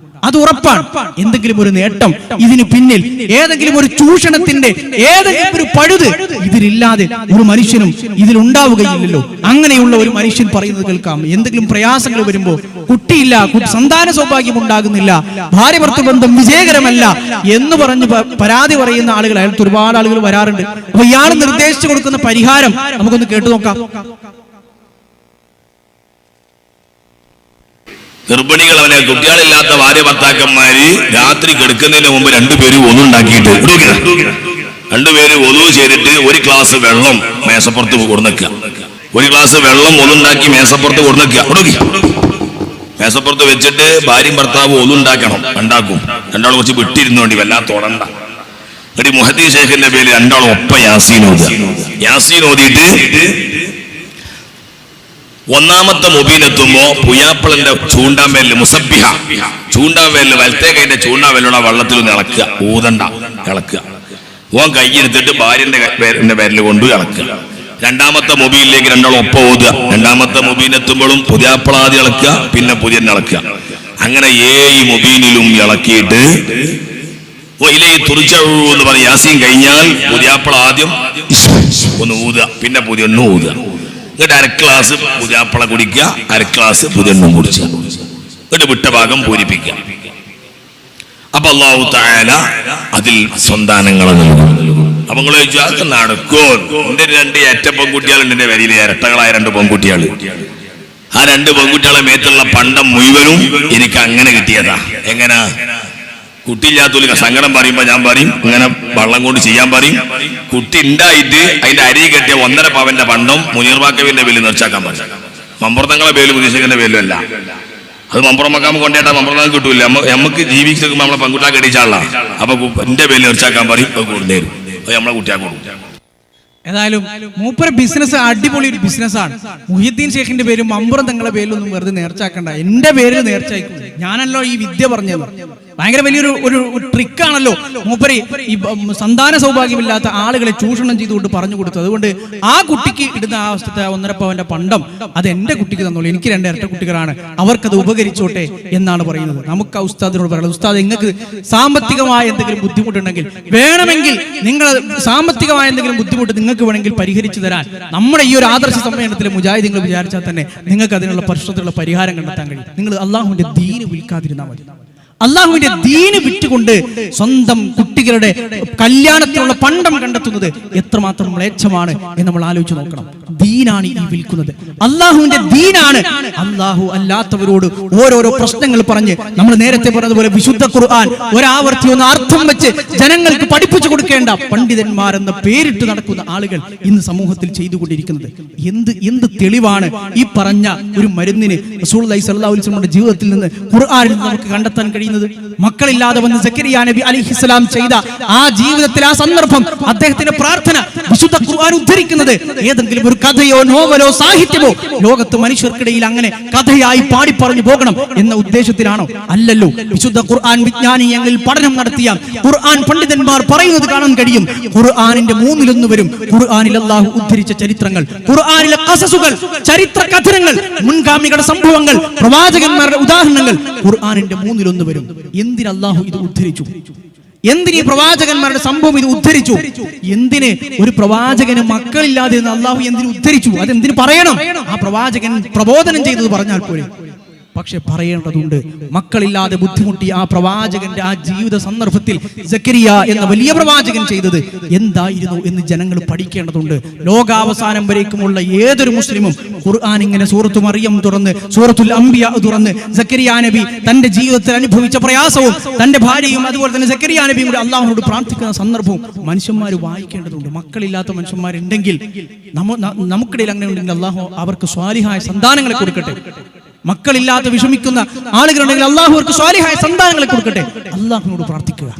അത് ഉറപ്പാണ്. എന്തെങ്കിലും ഒരു നേട്ടം ഇതിന് പിന്നിൽ, ഏതെങ്കിലും ഒരു ചൂഷണത്തിന്റെ ഏതെങ്കിലും ഒരു പഴുത് ഇതിലില്ലാതെ ഒരു മനുഷ്യനും ഇതിലുണ്ടാവുകയില്ലല്ലോ. അങ്ങനെയുള്ള ഒരു മനുഷ്യൻ പറയുന്നത് കേൾക്കാം, എന്തെങ്കിലും പ്രയാസങ്ങൾ വരുമ്പോ കുട്ടിയില്ല, സന്താന സൗഭാഗ്യം ഉണ്ടാകുന്നില്ല, ഭാര്യ ഭർത്തൃ ബന്ധം വിജയകരമല്ല എന്ന് പറഞ്ഞ് പരാതി പറയുന്ന ആളുകൾ, അയാൾക്ക് ഒരുപാട് ആളുകൾ വരാറുണ്ട്. അപ്പൊ ഇയാൾ നിർദ്ദേശിച്ചു കൊടുക്കുന്ന പരിഹാരം നമുക്കൊന്ന് കേട്ടു നോക്കാം. ഗർഭിണികൾ, അവനെ കുട്ടികളില്ലാത്ത ഭാര്യ ഭർത്താക്കന്മാര് രാത്രി കിടക്കുന്നതിന് മുമ്പ് രണ്ടുപേരും ഒന്നുണ്ടാക്കിയിട്ട് രണ്ടുപേര് ഒന്നു ചെയ്തിട്ട് ഒരു ഗ്ലാസ് വെള്ളം മേശപ്പുറത്ത് കൊടുക്കുക, ഒരു ഗ്ലാസ് വെള്ളം ഒന്നുണ്ടാക്കി മേശപ്പുറത്ത് കൊടുക്കുക. മേശപ്പുറത്ത് വെച്ചിട്ട് ഭാര്യയും ഭർത്താവും ഒന്നുണ്ടാക്കണം, ഉണ്ടാക്കും. രണ്ടാളും കുറച്ച് വിട്ടിരുന്നോണ്ടി വല്ലാത്ത തൊടണ്ട. ഒരു മുഹദ്ദീൻ ശൈഖിന്റെ പേര് രണ്ടാളും ഒപ്പം യാസീൻ ഓതിയിട്ട് ഒന്നാമത്തെ മുബീനെത്തുമ്പോ പുയാപ്പിളന്റെ ചൂണ്ടാമ്പേലില് മുസബ്ബിഹ, ചൂണ്ടാമ്പേലില് വലത്തേ കൈന്റെ ചൂണ്ടാമ്പേലുള്ള വെള്ളത്തിൽ ഒന്ന് ഇളക്കുക, ഊതണ്ട, ഇളക്കുക. ഓൻ കൈയെടുത്തിട്ട് ഭാര്യന്റെ പേരിൽ കൊണ്ട് ഇളക്കുക. രണ്ടാമത്തെ മൊബീലിലേക്ക് രണ്ടാളും ഒപ്പം ഓതുക. രണ്ടാമത്തെ മൊബീനെത്തുമ്പോഴും പുതിയാപ്പിളാതി ഇളക്കുക, പിന്നെ പുതിയ ഇളക്കുക. അങ്ങനെ 7 മൊബീനിലും ഇളക്കിയിട്ട് തുറിച്ചു പറഞ്ഞ യാസീൻ കഴിഞ്ഞാൽ പുതിയാപ്പിള ആദ്യം ഒന്ന് ഊതുക, പിന്നെ പുതിയ എണ്ണ ഊതുക. എന്നിട്ട് 1 ഗ്ലാസ് പുതിയാപ്പിള കുടിക്കുക, 1 ഗ്ലാസ് പുതിയ എണ്ണ കുടിക്കുക. എന്നിട്ട് വിട്ട ഭാഗം പൂരിപ്പിക്കുക. അപ്പൊ അല്ലാഹു തആല അതിൽ സന്താനങ്ങളെ നൽകും. അപ്പൊ നിങ്ങൾ ചോദിച്ചു, അതൊക്കെ നടക്കോ? എന്റെ 2 ഏറ്റ പെൺകുട്ടികളുണ്ട് എന്റെ വരിയിലെ, ഇരട്ടകളായ 2 പെൺകുട്ടികൾ. ആ 2 പെൺകുട്ടികളെ മേത്തുള്ള പണ്ടം മുഴുവനും എനിക്ക് അങ്ങനെ കിട്ടിയതാ. എങ്ങനെ? കുട്ടിയില്ലാത്ത സങ്കടം പറയുമ്പോ ഞാൻ പറയും, ഇങ്ങനെ വള്ളം കൊണ്ട് ചെയ്യാൻ പറയും. കുട്ടി ഉണ്ടായിട്ട് അതിന്റെ അരി കെട്ടിയ 1.5 പവന്റെ പണ്ടം മുനീർ ബാക്കവിന്റെ പേരിൽ നിർച്ചാക്കാൻ പറയും. മമ്പുറത്തങ്ങളെ പേര് മുനീഷന്റെ പേരിലും അല്ല. അത് മമ്പുറം മക്കാമ കൊണ്ടേട്ടാ മമ്പുറം കിട്ടൂല. നമുക്ക് ജീവിച്ചിരിക്കുമ്പോ നമ്മളെ പെൺകുട്ടാ കെട്ടിച്ചാളാ. അപ്പൊ എന്റെ പേരിൽ നിർച്ചാക്കാൻ പറയും, കൊണ്ടുവരും. അത് നമ്മളെ കുട്ടിയാക്കും. ഏതായാലും മൂപ്പര ബിസിനസ് അടിപൊളി ഒരു ബിസിനസ്സാണ്. മുഹിദ്ദീൻ ഷേഖിന്റെ പേരും മമ്പുറം തങ്ങളുടെ പേരിലൊന്നും വെറുതെ നേർച്ചാക്കണ്ട, എന്റെ പേരിൽ നേർച്ചയായിക്കും. ഞാനല്ലോ ഈ വിദ്യ പറഞ്ഞത്. ഭയങ്കര വലിയൊരു ഒരു ട്രിക്കാണല്ലോ മൂപ്പര് ഈ സന്താന സൗഭാഗ്യമില്ലാത്ത ആളുകളെ ചൂഷണം ചെയ്തുകൊണ്ട് പറഞ്ഞു കൊടുത്തത്. അതുകൊണ്ട് ആ കുട്ടിക്ക് ഇടുന്ന ആ അവസ്ഥത്തെ 1.5 പവന്റെ പണ്ടം അത് എന്റെ കുട്ടിക്ക് തന്നോളൂ, എനിക്ക് 2 ഇരട്ട കുട്ടികളാണ്, അവർക്കത് ഉപകരിച്ചോട്ടെ എന്നാണ് പറയുന്നത്. നമുക്ക് ആ ഉസ്താദിനോട് പറയുന്നത്, ഉസ്താദ് നിങ്ങൾക്ക് സാമ്പത്തികമായ എന്തെങ്കിലും ബുദ്ധിമുട്ടുണ്ടെങ്കിൽ, വേണമെങ്കിൽ നിങ്ങൾ സാമ്പത്തികമായ എന്തെങ്കിലും ബുദ്ധിമുട്ട് നിങ്ങൾക്ക് വേണമെങ്കിൽ പരിഹരിച്ചു തരാൻ നമ്മുടെ ഈ ഒരു ആദർശ സമ്മേളനത്തിലെ മുജാഹിദീങ്ങൾ വിചാരിച്ചാൽ തന്നെ നിങ്ങൾക്ക് അതിനുള്ള പ്രശ്നത്തിലുള്ള പരിഹാരം കണ്ടെത്താൻ കഴിയും. നിങ്ങൾ അള്ളാഹുവിന്റെ ദീന് വിൽക്കാതിരുന്നാൽ മതി. അള്ളാഹുവിന്റെ ദീന് വിറ്റുകൊണ്ട് സ്വന്തം കുട്ടികളുടെ കല്യാണത്തിനുള്ള പണ്ടം കണ്ടെത്തുന്നത് എത്രമാത്രം മ്ലേച്ഛമാണ് എന്ന് നമ്മൾ ആലോചിച്ച് നോക്കണം. ദീനാണ് ഈ വിൽക്കുന്നത്, അള്ളാഹുവിന്റെ ദീനാണ്. അള്ളാഹു അല്ലാത്തവരോട് ഓരോരോ പ്രശ്നങ്ങൾ പറഞ്ഞ് നമ്മൾ നേരത്തെ പറഞ്ഞതുപോലെ വിശുദ്ധ ഖുർആൻ ഒരാവർത്തി ഒന്ന് അർത്ഥം വെച്ച് ജനങ്ങൾക്ക് പഠിപ്പിച്ചു കൊടുക്കേണ്ട പണ്ഡിതന്മാരെന്ന പേരിട്ട് നടക്കുന്ന ആളുകൾ ഇന്ന് സമൂഹത്തിൽ ചെയ്തുകൊണ്ടിരിക്കുന്നത് എന്ത് തെളിവാണ് ഈ പറഞ്ഞ ഒരു മരുന്നിന് റസൂലുള്ളാഹി സ്വല്ലല്ലാഹു അലൈഹി വസല്ലമയുടെ ജീവിതത്തിൽ നിന്ന് ഖുർആനിൽ നമുക്ക് കണ്ടെത്താൻ കഴിയുന്നത്? മക്കളില്ലാതെ വന്ന് സക്കരിയ നബി അലൈഹിസ്സലാം ചെയ്ത ആ ജീവിതത്തിൽ ആ സന്ദർഭം, അദ്ദേഹത്തിന്റെ പ്രാർത്ഥന വിശുദ്ധ ഖുർആൻ ഉദ്ധരിക്കുന്നത് ഏതെങ്കിലും ഒരു കഥയോ നോവലോ സാഹിത്യമോ ലോകത്ത് മനുഷ്യർക്കിടയിൽ അങ്ങനെ കഥയായി പാടി പറഞ്ഞു പോകണം എന്ന ഉദ്ദേശത്തിലാണോ? അല്ലല്ലോ. വിശുദ്ധ ഖുർആൻ വിജ്ഞാനീയങ്ങളിൽ പഠനം നടത്തിയ ഖുർആൻ പണ്ഡിതന്മാർ പറയുന്നത് കാണാൻ കഴിയും. ഖുർആനിന്റെ 1/3 വരും ഖുർആനിൽ അല്ലാഹു ഉദ്ധരിച്ച ചരിത്രങ്ങൾ, ഖുർആനിലെ ഖസസുകൾ, ചരിത്ര കഥനങ്ങൾ, മുൻഗാമികളുടെ സംഭവങ്ങൾ, പ്രവാചകന്മാരുടെ ഉദാഹരണങ്ങൾ ഖുർആനിന്റെ 1/3 വരും. എന്തിന് അല്ലാഹു ഇത് ഉദ്ധരിച്ചു? എന്തിന് ഈ പ്രവാചകന്മാരുടെ സംഭവം ഇത് ഉദ്ധരിച്ചു? എന്തിന് ഒരു പ്രവാചകന് മക്കളില്ലാതെ അല്ലാഹു എന്തിനു ഉദ്ധരിച്ചു? അതെന്തിനു പറയണം? ആ പ്രവാചകൻ പ്രബോധനം ചെയ്തത് പറഞ്ഞാൽ പോരെ. പക്ഷെ പറയേണ്ടതുണ്ട്. മക്കളില്ലാതെ ബുദ്ധിമുട്ടി ആ പ്രവാചകന്റെ ആ ജീവിത സന്ദർഭത്തിൽ സക്കരിയ എന്ന വലിയ പ്രവാചകൻ ചെയ്തത് എന്തായിരുന്നു എന്ന് ജനങ്ങൾ പഠിക്കേണ്ടതുണ്ട്. ലോകാവസാനം വരേക്കുമുള്ള ഏതൊരു മുസ്ലിമും ഖുർആൻ ഇങ്ങനെ സൂറത്തു മറിയം തുറന്ന്, സൂറത്തുൽ അംബിയ തുറന്ന്, സക്കരിയ നബി തന്റെ ജീവിതത്തിൽ അനുഭവിച്ച പ്രയാസവും തന്റെ ഭാര്യയും അതുപോലെ തന്നെ സക്കരിയ നബിയും കൂടി അള്ളാഹുവിനോട് പ്രാർത്ഥിക്കുന്ന സന്ദർഭവും മനുഷ്യന്മാർ വായിക്കേണ്ടതുണ്ട്. മക്കളില്ലാത്ത മനുഷ്യന്മാരുണ്ടെങ്കിൽ, നമുക്കിടയിൽ അങ്ങനെ ഉണ്ടെങ്കിൽ അള്ളാഹു അവർക്ക് സ്വാലിഹായ സന്താനങ്ങളെ കൊടുക്കട്ടെ. മക്കളില്ലാതെ വിഷമിക്കുന്ന ആളുകളുണ്ടെങ്കിൽ അള്ളാഹു അവർക്ക് സ്വാലിഹായ സന്താനങ്ങളെ കൊടുക്കട്ടെ. അള്ളാഹുവിനോട് പ്രാർത്ഥിക്കുക,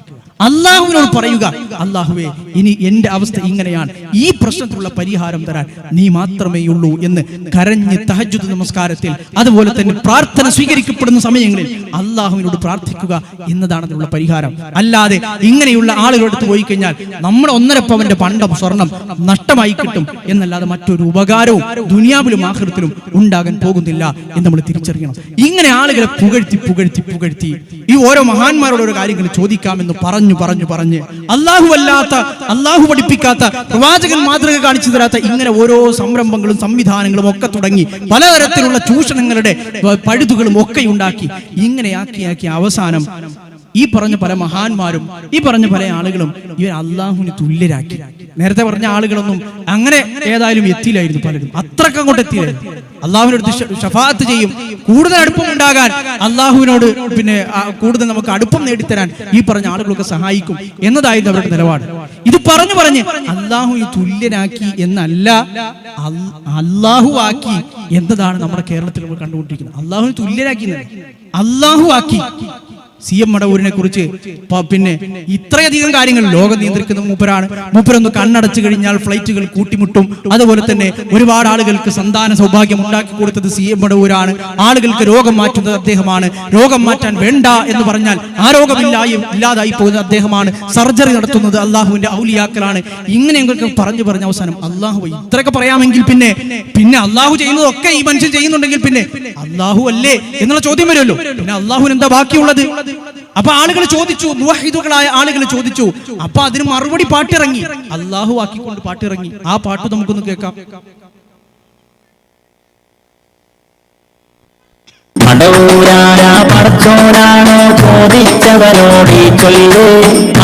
അള്ളാഹുവിനോട് പറയുക, അള്ളാഹുവേ ഇനി എന്റെ അവസ്ഥ ഇങ്ങനെയാണ്, ഈ പ്രശ്നത്തിലുള്ള പരിഹാരം തരാൻ നീ മാത്രമേ ഉള്ളൂ എന്ന് കരഞ്ഞ് തഹജ്ജുദ് നമസ്കാരത്തിൽ അതുപോലെ തന്നെ പ്രാർത്ഥന സ്വീകരിക്കപ്പെടുന്ന സമയങ്ങളിൽ അള്ളാഹുവിനോട് പ്രാർത്ഥിക്കുക എന്നതാണ് അതിനുള്ള പരിഹാരം. അല്ലാതെ ഇങ്ങനെയുള്ള ആളുകളെടുത്ത് പോയി കഴിഞ്ഞാൽ നമ്മുടെ 1.5 പവന്റെ പണ്ടം സ്വർണം നഷ്ടമായി കിട്ടും എന്നല്ലാതെ മറ്റൊരു ഉപകാരവും ദുനിയാവിലും ആഖിറത്തിലും ഉണ്ടാകാൻ പോകുന്നില്ല എന്ന് നമ്മൾ തിരിച്ചറിയണം. ഇങ്ങനെ ആളുകളെ പുകഴ്ത്തി പുകഴ്ത്തി പുകഴ്ത്തി ഈ ഓരോ മഹാന്മാരോട് ഓരോ കാര്യങ്ങൾ ചോദിക്കാമെന്ന് പറഞ്ഞു അല്ലാഹു അല്ലാത്ത, അല്ലാഹു പഠിപ്പിക്കാത്ത, പ്രവാചകൻ മാതൃക കാണിച്ചു തരാത്ത ഇങ്ങനെ ഓരോ സംരംഭങ്ങളും സംവിധാനങ്ങളും ഒക്കെ തുടങ്ങി പലതരത്തിലുള്ള ചൂഷണങ്ങളുടെ പഴുതുകളും ഒക്കെ ഉണ്ടാക്കി ഇങ്ങനെയാക്കി അവസാനം ഈ പറഞ്ഞ പല മഹാന്മാരും ഈ പറഞ്ഞ പല ആളുകളും ഇവർ അള്ളാഹുവിന് തുല്യരാക്കി. നേരത്തെ പറഞ്ഞ ആളുകളൊന്നും അങ്ങനെ ഏതായാലും എത്തിയില്ലായിരുന്നു, പലരും അത്രക്ക് അങ്ങോട്ട് എത്തിയില്ലായിരുന്നു. അള്ളാഹുവിനോട് ശഫാഅത്ത് ചെയ്യും, കൂടുതൽ അടുപ്പം ഉണ്ടാകാൻ അള്ളാഹുവിനോട് പിന്നെ കൂടുതൽ നമുക്ക് അടുപ്പം നേടിത്തരാൻ ഈ പറഞ്ഞ ആളുകളൊക്കെ സഹായിക്കും എന്നതായിരുന്നു അവരുടെ നിലപാട്. ഇത് പറഞ്ഞ് അള്ളാഹുവിന് തുല്യനാക്കി എന്നല്ല, അള്ളാഹു ആക്കി എന്നതാണ് നമ്മുടെ കേരളത്തിൽ നമ്മൾ കണ്ടുകൊണ്ടിരിക്കുന്നത്. അള്ളാഹുവിന് തുല്യരാക്കി, അള്ളാഹു ആക്കി. CM മടവൂരിനെ കുറിച്ച് പിന്നെ ഇത്രയധികം കാര്യങ്ങൾ ലോകം നിയന്ത്രിക്കുന്ന മൂപ്പരൊന്ന് കണ്ണടച്ചു കഴിഞ്ഞാൽ ഫ്ലൈറ്റുകൾ കൂട്ടിമുട്ടും. അതുപോലെ തന്നെ ഒരുപാട് ആളുകൾക്ക് സന്താന സൗഭാഗ്യം ഉണ്ടാക്കി കൊടുത്തത് CM മടവൂരാണ്. ആളുകൾക്ക് രോഗം മാറ്റുന്നത് അദ്ദേഹമാണ്. രോഗം മാറ്റാൻ വേണ്ട എന്ന് പറഞ്ഞാൽ ആ രോഗം ഇല്ലാതായി പോകുന്നത് അദ്ദേഹമാണ്. സർജറി നടത്തുന്നത് അള്ളാഹുവിന്റെ ഔലിയാക്കളാണ്. ഇങ്ങനെയൊക്കെ പറഞ്ഞു അവസാനം അള്ളാഹു ഇത്രയൊക്കെ പറയാമെങ്കിൽ പിന്നെ അള്ളാഹു ചെയ്യുന്നതൊക്കെ ഈ മനുഷ്യൻ ചെയ്യുന്നുണ്ടെങ്കിൽ പിന്നെ അള്ളാഹു അല്ലേ എന്നുള്ള ചോദ്യം വരുമല്ലോ. പിന്നെ അള്ളാഹുവിന് എന്താ ബാക്കിയുള്ളത്? അപ്പൊ ആളുകൾ ചോദിച്ചു, മുവഹിദുകളായ ആളുകൾ ചോദിച്ചു. അപ്പൊ അതിന് മറുപടി പാട്ടിറങ്ങി, അള്ളാഹു ആക്കിക്കൊണ്ട് പാട്ടിറങ്ങി. ആ പാട്ട് നമുക്കൊന്ന് കേൾക്കാം. മടവൂരാരാ പടച്ചോനാണോ ചോദിച്ചവരോട് ചൊല്ലു,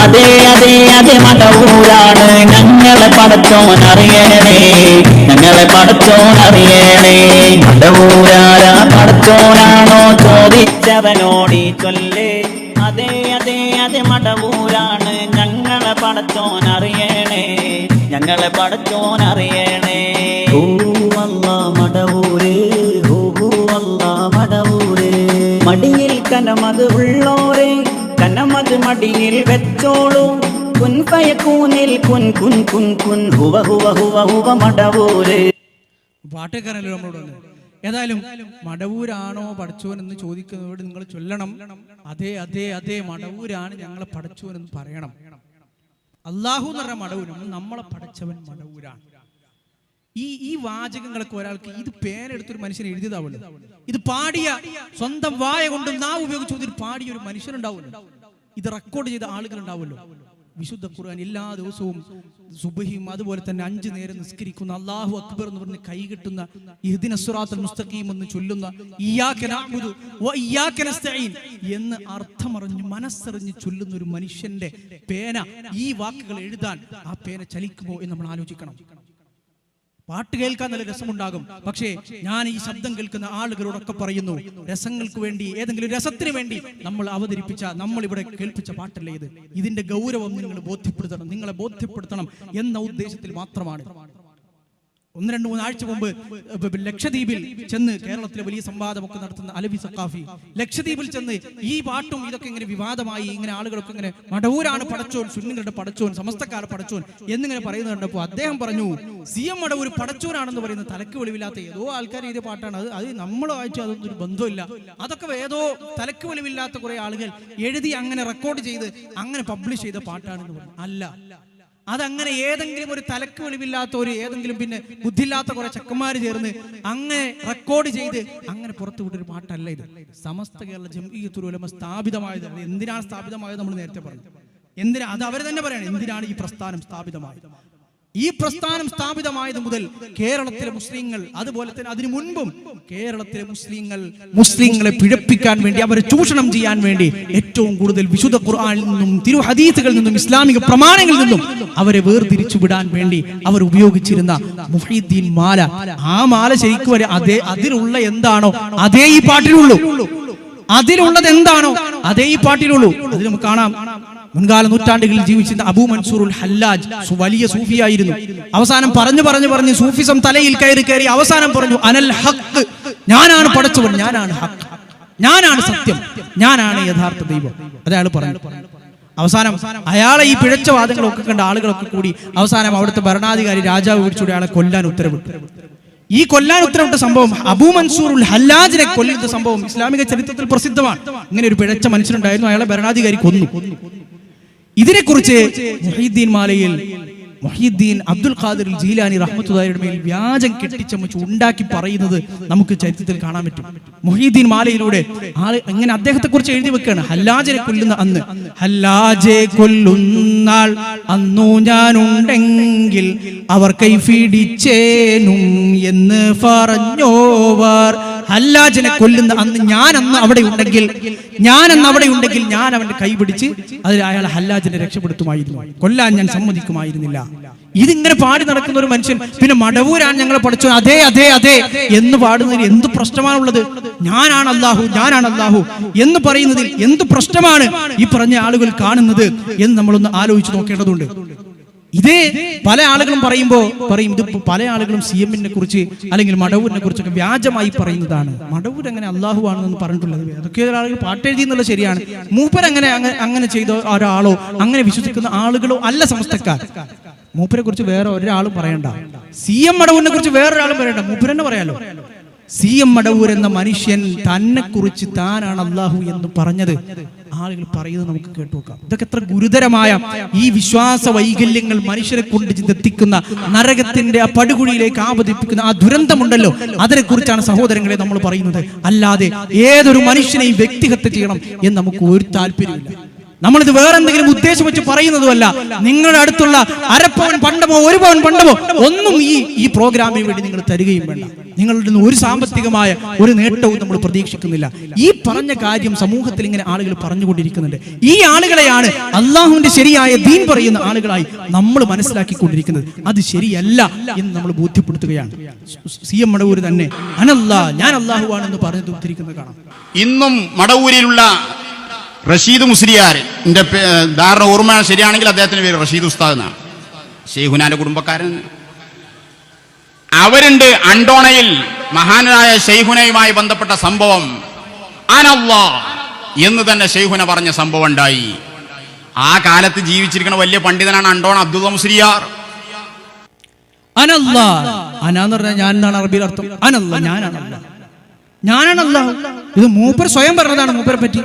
അതെ അതെ അതെ മടവൂരാണ് ഞങ്ങളെ പടച്ചോൻ അറിയണേ, ഞങ്ങളെ പടച്ചോൻ അറിയണേ. മടവൂരാരാ പടച്ചോനാണോ ചോദിച്ചവനോട് ചൊല്ല്, അതെ അതെ അതെ മടവൂരാണ് ഞങ്ങളെ പടച്ചോൻ അറിയണേ, ഞങ്ങളെ പടച്ചോൻ അറിയണേ. ഓ അല്ലാ മടവൂരേ, മടവൂരേ, മടിയിൽ കനമത് ഉള്ളോരെ കനമത് മടിയിൽ വെച്ചോളൂ, കുൻ ഫയകൂനിൽ കുൻ കുൻ കുൻ കുൻ ഹുവ ഹുവ ഹുവ ഹുവ മടവൂരേ. പാട്ടേക്കാരല്ലോ നമ്മളോട് ഏതായാലും മടവൂരാണോ പടച്ചോൻ എന്ന് ചോദിക്കുന്നതോട് നിങ്ങൾ ചൊല്ലണം, അതെ അതെ അതെ മടവൂരാണ് ഞങ്ങളെ പടച്ചോൻ എന്ന് പറയണം. അള്ളാഹു എന്ന് പറഞ്ഞ മടവൂരാണ്, നമ്മളെ പടച്ചവൻ മടവൂരാണ്. ഈ വാചകങ്ങളൊക്കെ ഒരാൾക്ക് ഇത് പേരെടുത്തൊരു മനുഷ്യൻ എഴുതിയതാവുമല്ലോ, ഇത് പാടിയ സ്വന്തം വായ കൊണ്ട് നാവ് ഉപയോഗിച്ച് പാടിയ ഒരു മനുഷ്യനുണ്ടാവുമല്ലോ, ഇത് റെക്കോർഡ് ചെയ്ത ആളുകൾ ഉണ്ടാവുമല്ലോ. വിശുദ്ധ ഖുർആൻ എല്ലാ ദിവസവും സുബഹിയും അതുപോലെ തന്നെ 5 നേരം നിസ്കരിക്കുന്ന, അല്ലാഹു അക്ബർ എന്ന് പറഞ്ഞ് കൈകെട്ടുന്ന, ഇഹ്ദിനസ് സിറാത്തൽ മുസ്തഖീം എന്ന് ചൊല്ലുന്ന, ഇയ്യാക നഅ്ബുദു വ ഇയ്യാക നസ്തഈൻ എന്ന് അർത്ഥമറിഞ്ഞ് മനസ്സറിഞ്ഞ് ചൊല്ലുന്ന ഒരു മനുഷ്യന്റെ പേന ഈ വാക്കുകൾ എഴുതാൻ ആ പേന ചലിക്കുമോ എന്ന് നമ്മൾ ആലോചിക്കണം. പാട്ട് കേൾക്കാൻ നല്ല രസമുണ്ടാകും, പക്ഷേ ഞാൻ ഈ ശബ്ദം കേൾക്കുന്ന ആളുകളോടൊക്കെ പറയുന്നു, രസങ്ങൾക്ക് വേണ്ടി, ഏതെങ്കിലും രസത്തിന് വേണ്ടി നമ്മൾ അവതരിപ്പിച്ച, നമ്മൾ ഇവിടെ കേൾപ്പിച്ച പാട്ടല്ലേ ഇത്. ഇതിന്റെ ഗൗരവം നിങ്ങൾ ബോധ്യപ്പെടുത്തണം, നിങ്ങളെ ബോധ്യപ്പെടുത്തണം എന്ന ഉദ്ദേശത്തിൽ മാത്രമാണ്. 1-2-3 ആഴ്ച മുമ്പ് ലക്ഷദ്വീപിൽ ചെന്ന്, കേരളത്തിലെ വലിയ സംവാദമൊക്കെ നടത്തുന്ന അലവി സഖാഫി ലക്ഷദ്വീപിൽ ചെന്ന് ഈ പാട്ടും ഇതൊക്കെ ഇങ്ങനെ വിവാദമായി, ഇങ്ങനെ ആളുകളൊക്കെ ഇങ്ങനെ മടവൂരാണ് പടച്ചോൻ, സുന്നികളുടെ പടച്ചോൻ, സമസ്തക്കാരുടെ പടച്ചോൻ എന്നിങ്ങനെ പറയുന്നത് കണ്ടപ്പോൾ അദ്ദേഹം പറഞ്ഞു, CM മടവൂർ പടച്ചോനാണെന്ന് പറയുന്നത് തലക്ക് വെളിവില്ലാത്ത ഏതോ ആൾക്കാർ എഴുതിയ പാട്ടാണ്, അത് നമ്മളായിട്ട് അതൊന്നും ഒരു ബന്ധമില്ല, അതൊക്കെ ഏതോ തലക്ക് വെളിവില്ലാത്ത കുറെ ആളുകൾ എഴുതി അങ്ങനെ റെക്കോർഡ് ചെയ്ത് അങ്ങനെ പബ്ലിഷ് ചെയ്ത പാട്ടാണെന്ന് പറഞ്ഞു. അല്ല, അതങ്ങനെ ഏതെങ്കിലും ഒരു തലക്ക് വെളിവില്ലാത്ത ഒരു ഏതെങ്കിലും പിന്നെ ബുദ്ധിയില്ലാത്ത കുറെ ചെക്കന്മാര് ചേർന്ന് അങ്ങനെ റെക്കോർഡ് ചെയ്ത് അങ്ങനെ പുറത്തുവിട്ടൊരു പാട്ടല്ല ഇത്. സമസ്ത കേരള ജംഇയ്യത്തുൽ ഉലമ സ്ഥാപിതമായത്. എന്തിനാണ് സ്ഥാപിതമായത് നമ്മൾ നേരത്തെ പറഞ്ഞു. എന്തിനാ, അത് അവർ തന്നെ പറയണം, എന്തിനാണ് ഈ പ്രസ്ഥാനം സ്ഥാപിതമായത്. ഈ പ്രസ്ഥാനം സ്ഥാപിതമായത് മുതൽ കേരളത്തിലെ മുസ്ലിങ്ങൾ, അതുപോലെ തന്നെ അതിനു മുൻപും കേരളത്തിലെ മുസ്ലിങ്ങളെ പിഴപ്പിക്കാൻ വേണ്ടി, അവരെ ചൂഷണം ചെയ്യാൻ വേണ്ടി ഏറ്റവും കൂടുതൽ വിശുദ്ധ ഖുർആനിൽ നിന്നും തിരു ഹദീസുകളിൽ നിന്നും ഇസ്ലാമിക പ്രമാണങ്ങളിൽ നിന്നും അവരെ വേർതിരിച്ചു വിടാൻ വേണ്ടി അവർ ഉപയോഗിച്ചിരുന്ന മുഹീദ്ദീൻ മാല, ആ മാല ശരിക്കും അതേ അതിലുള്ള എന്താണോ അതേ ഈ പാട്ടിലുള്ളൂ, അതിലുള്ളത് എന്താണോ അതേ ഈ പാട്ടിലുള്ളൂ. അതിൽ നമുക്ക് കാണാം, മുൻകാല നൂറ്റാണ്ടുകളിൽ ജീവിച്ചിരുന്ന അബൂ മൻസൂറുൽ ഹല്ലാജ് വലിയ സൂഫിയായിരുന്നു. അവസാനം പറഞ്ഞു സൂഫിസം തലയിൽ കയറി അവസാനം പറഞ്ഞു, അനൽ ഹഖ്, ഞാനാണ് പടച്ചവൻ, ഞാനാണ് ഹഖ്, ഞാനാണ് സത്യം, ഞാനാണ് യഥാർത്ഥ ദൈവം. അയാൾ പറഞ്ഞു. അവസാനം അയാളെ ഈ പിഴച്ച വാദങ്ങളൊക്കെ കണ്ട ആളുകളൊക്കെ കൂടി അവസാനം അവിടുത്തെ ഭരണാധികാരി രാജാവ് വിളിച്ചുകൂടി അയാളെ കൊല്ലാൻ ഉത്തരവിട്ടു. ഈ കൊല്ലാൻ ഉത്തരവിട്ട സംഭവം, അബൂ മൻസൂറുൽ ഹല്ലാജിനെ കൊല്ലുന്ന സംഭവം ഇസ്ലാമിക ചരിത്രത്തിൽ പ്രസിദ്ധമാണ്. ഇങ്ങനെ ഒരു പിഴച്ച മനുഷ്യനുണ്ടായിരുന്നു, അയാളെ ഭരണാധികാരി കൊന്നു. ഇതിനെക്കുറിച്ച് മുഹീദ്ദീൻ മാലയിൽ മുഹീദ്ദീൻ അബ്ദുൽ ഖാദിർ ജീലാനി റഹ്മത്തുള്ളാഹിയുടെ മേൽ വ്യാജം കെട്ടിച്ചമച്ച് ഉണ്ടാക്കി പറയുന്നത് നമുക്ക് ചരിത്രത്തിൽ കാണാൻ പറ്റും. മുഹീദ്ദീൻ മാലയിലൂടെ ആള് ഇങ്ങനെ അദ്ദേഹത്തെ കുറിച്ച് എഴുതി വെക്കുകയാണ്, ഹല്ലാജിനെ കൊല്ലുന്ന അന്ന്, ഹല്ലാജെ കൊല്ലുന്നാൾ അന്നു ഞാനുണ്ടെങ്കിൽ അവർ കൈഫിടിച്ചേനും എന്ന് പറഞ്ഞോവർ. ഹല്ലാജിനെ കൊല്ലുന്ന അന്ന് ഞാൻ അവിടെ ഉണ്ടെങ്കിൽ ഞാൻ അവന്റെ കൈ പിടിച്ച് അതിൽ അയാളെ ഹല്ലാജിനെ രക്ഷപ്പെടുത്തുമായിരുന്നു, കൊല്ലാൻ ഞാൻ സമ്മതിക്കുമായിരുന്നില്ല. ഇതിങ്ങനെ പാടി നടക്കുന്ന ഒരു മനുഷ്യൻ പിന്നെ മടവൂരാണ് ഞങ്ങളെ പഠിച്ചു, അതെ അതെ അതെ എന്ന് പാടുന്നതിൽ എന്ത് പ്രശ്നമാണുള്ളത്? ഞാനാണ് അല്ലാഹു എന്ന് പറയുന്നതിൽ എന്ത് പ്രശ്നമാണ് ഈ പറഞ്ഞ ആളുകൾ കാണുന്നത് എന്ന് നമ്മളൊന്ന് ആലോചിച്ച് നോക്കേണ്ടതുണ്ട്. ഇതേ പല ആളുകളും പറയും ഇത് പല ആളുകളും CM-നെ കുറിച്ച് അല്ലെങ്കിൽ മടവൂരിനെ കുറിച്ചൊക്കെ വ്യാജമായി പറയുന്നതാണ്. മടവൂർ അങ്ങനെ അള്ളാഹു ആണെന്ന് പറഞ്ഞിട്ടുള്ളത് അതൊക്കെ ആളുകൾ പാട്ടെഴുതി എന്നുള്ളത് ശരിയാണ്. മൂപ്പർ അങ്ങനെ ചെയ്ത ഒരാളോ അങ്ങനെ വിശ്വസിക്കുന്ന ആളുകളോ അല്ല സമസ്തക്കാർ. മൂപ്പരെ കുറിച്ച് വേറെ ഒരാളും പറയണ്ട, CM മടവൂരിനെ കുറിച്ച് വേറൊരാളും പറയണ്ട, മൂപ്പർ തന്നെ പറയാലോ. CM മടവൂർ എന്ന മനുഷ്യൻ തന്നെ കുറിച്ച് താനാണ് അള്ളാഹു എന്ന് പറഞ്ഞത് ആളുകൾ പറയുന്നത് നമുക്ക് കേട്ടു നോക്കാം. ഇതൊക്കെ എത്ര ഗുരുതരമായ ഈ വിശ്വാസ വൈകല്യങ്ങൾ മനുഷ്യരെ കൊണ്ട് എത്തിക്കുന്ന നരകത്തിന്റെ ആ പടുകുഴിയിലേക്ക് ആപതിപ്പിക്കുന്ന ആ ദുരന്തമുണ്ടല്ലോ, അതിനെ കുറിച്ചാണ് സഹോദരങ്ങളെ നമ്മൾ പറയുന്നത്. അല്ലാതെ ഏതൊരു മനുഷ്യനെയും വ്യക്തിഹത്യ ചെയ്യണം എന്ന് നമുക്ക് ഒരു താല്പര്യമില്ല. നമ്മളിത് വേറെ എന്തെങ്കിലും ഉദ്ദേശം വെച്ച് പറയുന്നതുമല്ല. നിങ്ങളുടെ അടുത്തുള്ള അരപ്പവൻ പണ്ടമോ 1 പവൻ പണ്ടമോ ഒന്നും ഈ പ്രോഗ്രാമിന് വേണ്ടി നിങ്ങൾ തരികയും വേണ്ട. നിങ്ങളുടെ നിന്ന് ഒരു സാമ്പത്തികമായ ഒരു നേട്ടവും നമ്മൾ പ്രതീക്ഷിക്കുന്നില്ല. ഈ പറഞ്ഞ കാര്യം സമൂഹത്തിൽ ഇങ്ങനെ ആളുകൾ പറഞ്ഞുകൊണ്ടിരിക്കുന്നുണ്ട്. ഈ ആളുകളെയാണ് അള്ളാഹുവിന്റെ ശരിയായ ദീൻ പറയുന്ന ആളുകളായി നമ്മൾ മനസ്സിലാക്കിക്കൊണ്ടിരിക്കുന്നത്. അത് ശരിയല്ല എന്ന് നമ്മൾ ബോധ്യപ്പെടുത്തുകയാണ്. CM മടവൂർ തന്നെ ഞാൻ അള്ളാഹുവാണെന്ന് പറഞ്ഞു ഉദ്ധരിക്കുന്നത് കാണാം. ഇന്നും മടവൂരിലുള്ള റഷീദ് മുസ്ലിയാർ, എൻ്റെ ധാരണ ഓർമ്മ ശരിയാണെങ്കിൽ അദ്ദേഹത്തിന്റെ പേര് റഷീദ് ഉസ്താദ് എന്നാണ്, ഷെയ്ഖുനാന്റെ കുടുംബക്കാരൻ. അവരുണ്ട് അണ്ടോണയിൽ മഹാനായ ഷെയ്ഖുനയുമായി ബന്ധപ്പെട്ട സംഭവം. അനല്ലാ എന്ന് തന്നെ ഷെയ്ഖുന പറഞ്ഞ സംഭവം ഉണ്ടായി. ആ കാലത്ത് ജീവിച്ചിരിക്കുന്ന വലിയ പണ്ഡിതനാണ് അണ്ടോണ അബ്ദുള്ള മുസ്ലിയാർ. അനല്ലാ, അനാന്ന് പറഞ്ഞാൽ ഞാൻ എന്നാണ് അറബിയിൽ അർത്ഥം. അനല്ലാ, ഞാനാണ്. ഞാനാണ് അല്ലാഹു. ഇത് മൂപ്പർ സ്വയം പറഞ്ഞതാണ് മൂപ്പരെ പറ്റി.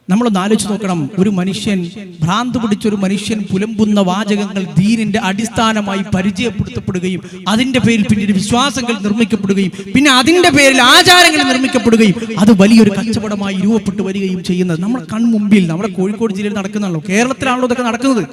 നമ്മളൊന്ന് ആലോചിച്ച് നോക്കണം. ഒരു മനുഷ്യൻ, ഭ്രാന്ത് പിടിച്ചൊരു മനുഷ്യൻ പുലമ്പുന്ന വാചകങ്ങൾ ദീനിന്റെ അടിസ്ഥാനമായി പരിചയപ്പെടുത്തപ്പെടുകയും അതിന്റെ പേരിൽ പിന്നീട് വിശ്വാസങ്ങൾ നിർമ്മിക്കപ്പെടുകയും പിന്നെ അതിന്റെ പേരിൽ ആചാരങ്ങൾ നിർമ്മിക്കപ്പെടുകയും അത് വലിയൊരു കച്ചവടമായി രൂപപ്പെട്ടു വരികയും ചെയ്യുന്നത് നമ്മുടെ കൺമുമ്പിൽ, നമ്മുടെ കോഴിക്കോട് ജില്ലയിൽ നടക്കുന്നതാണല്ലോ. കേരളത്തിലാണല്ലോ ഇതൊക്കെ നടക്കുന്നത്.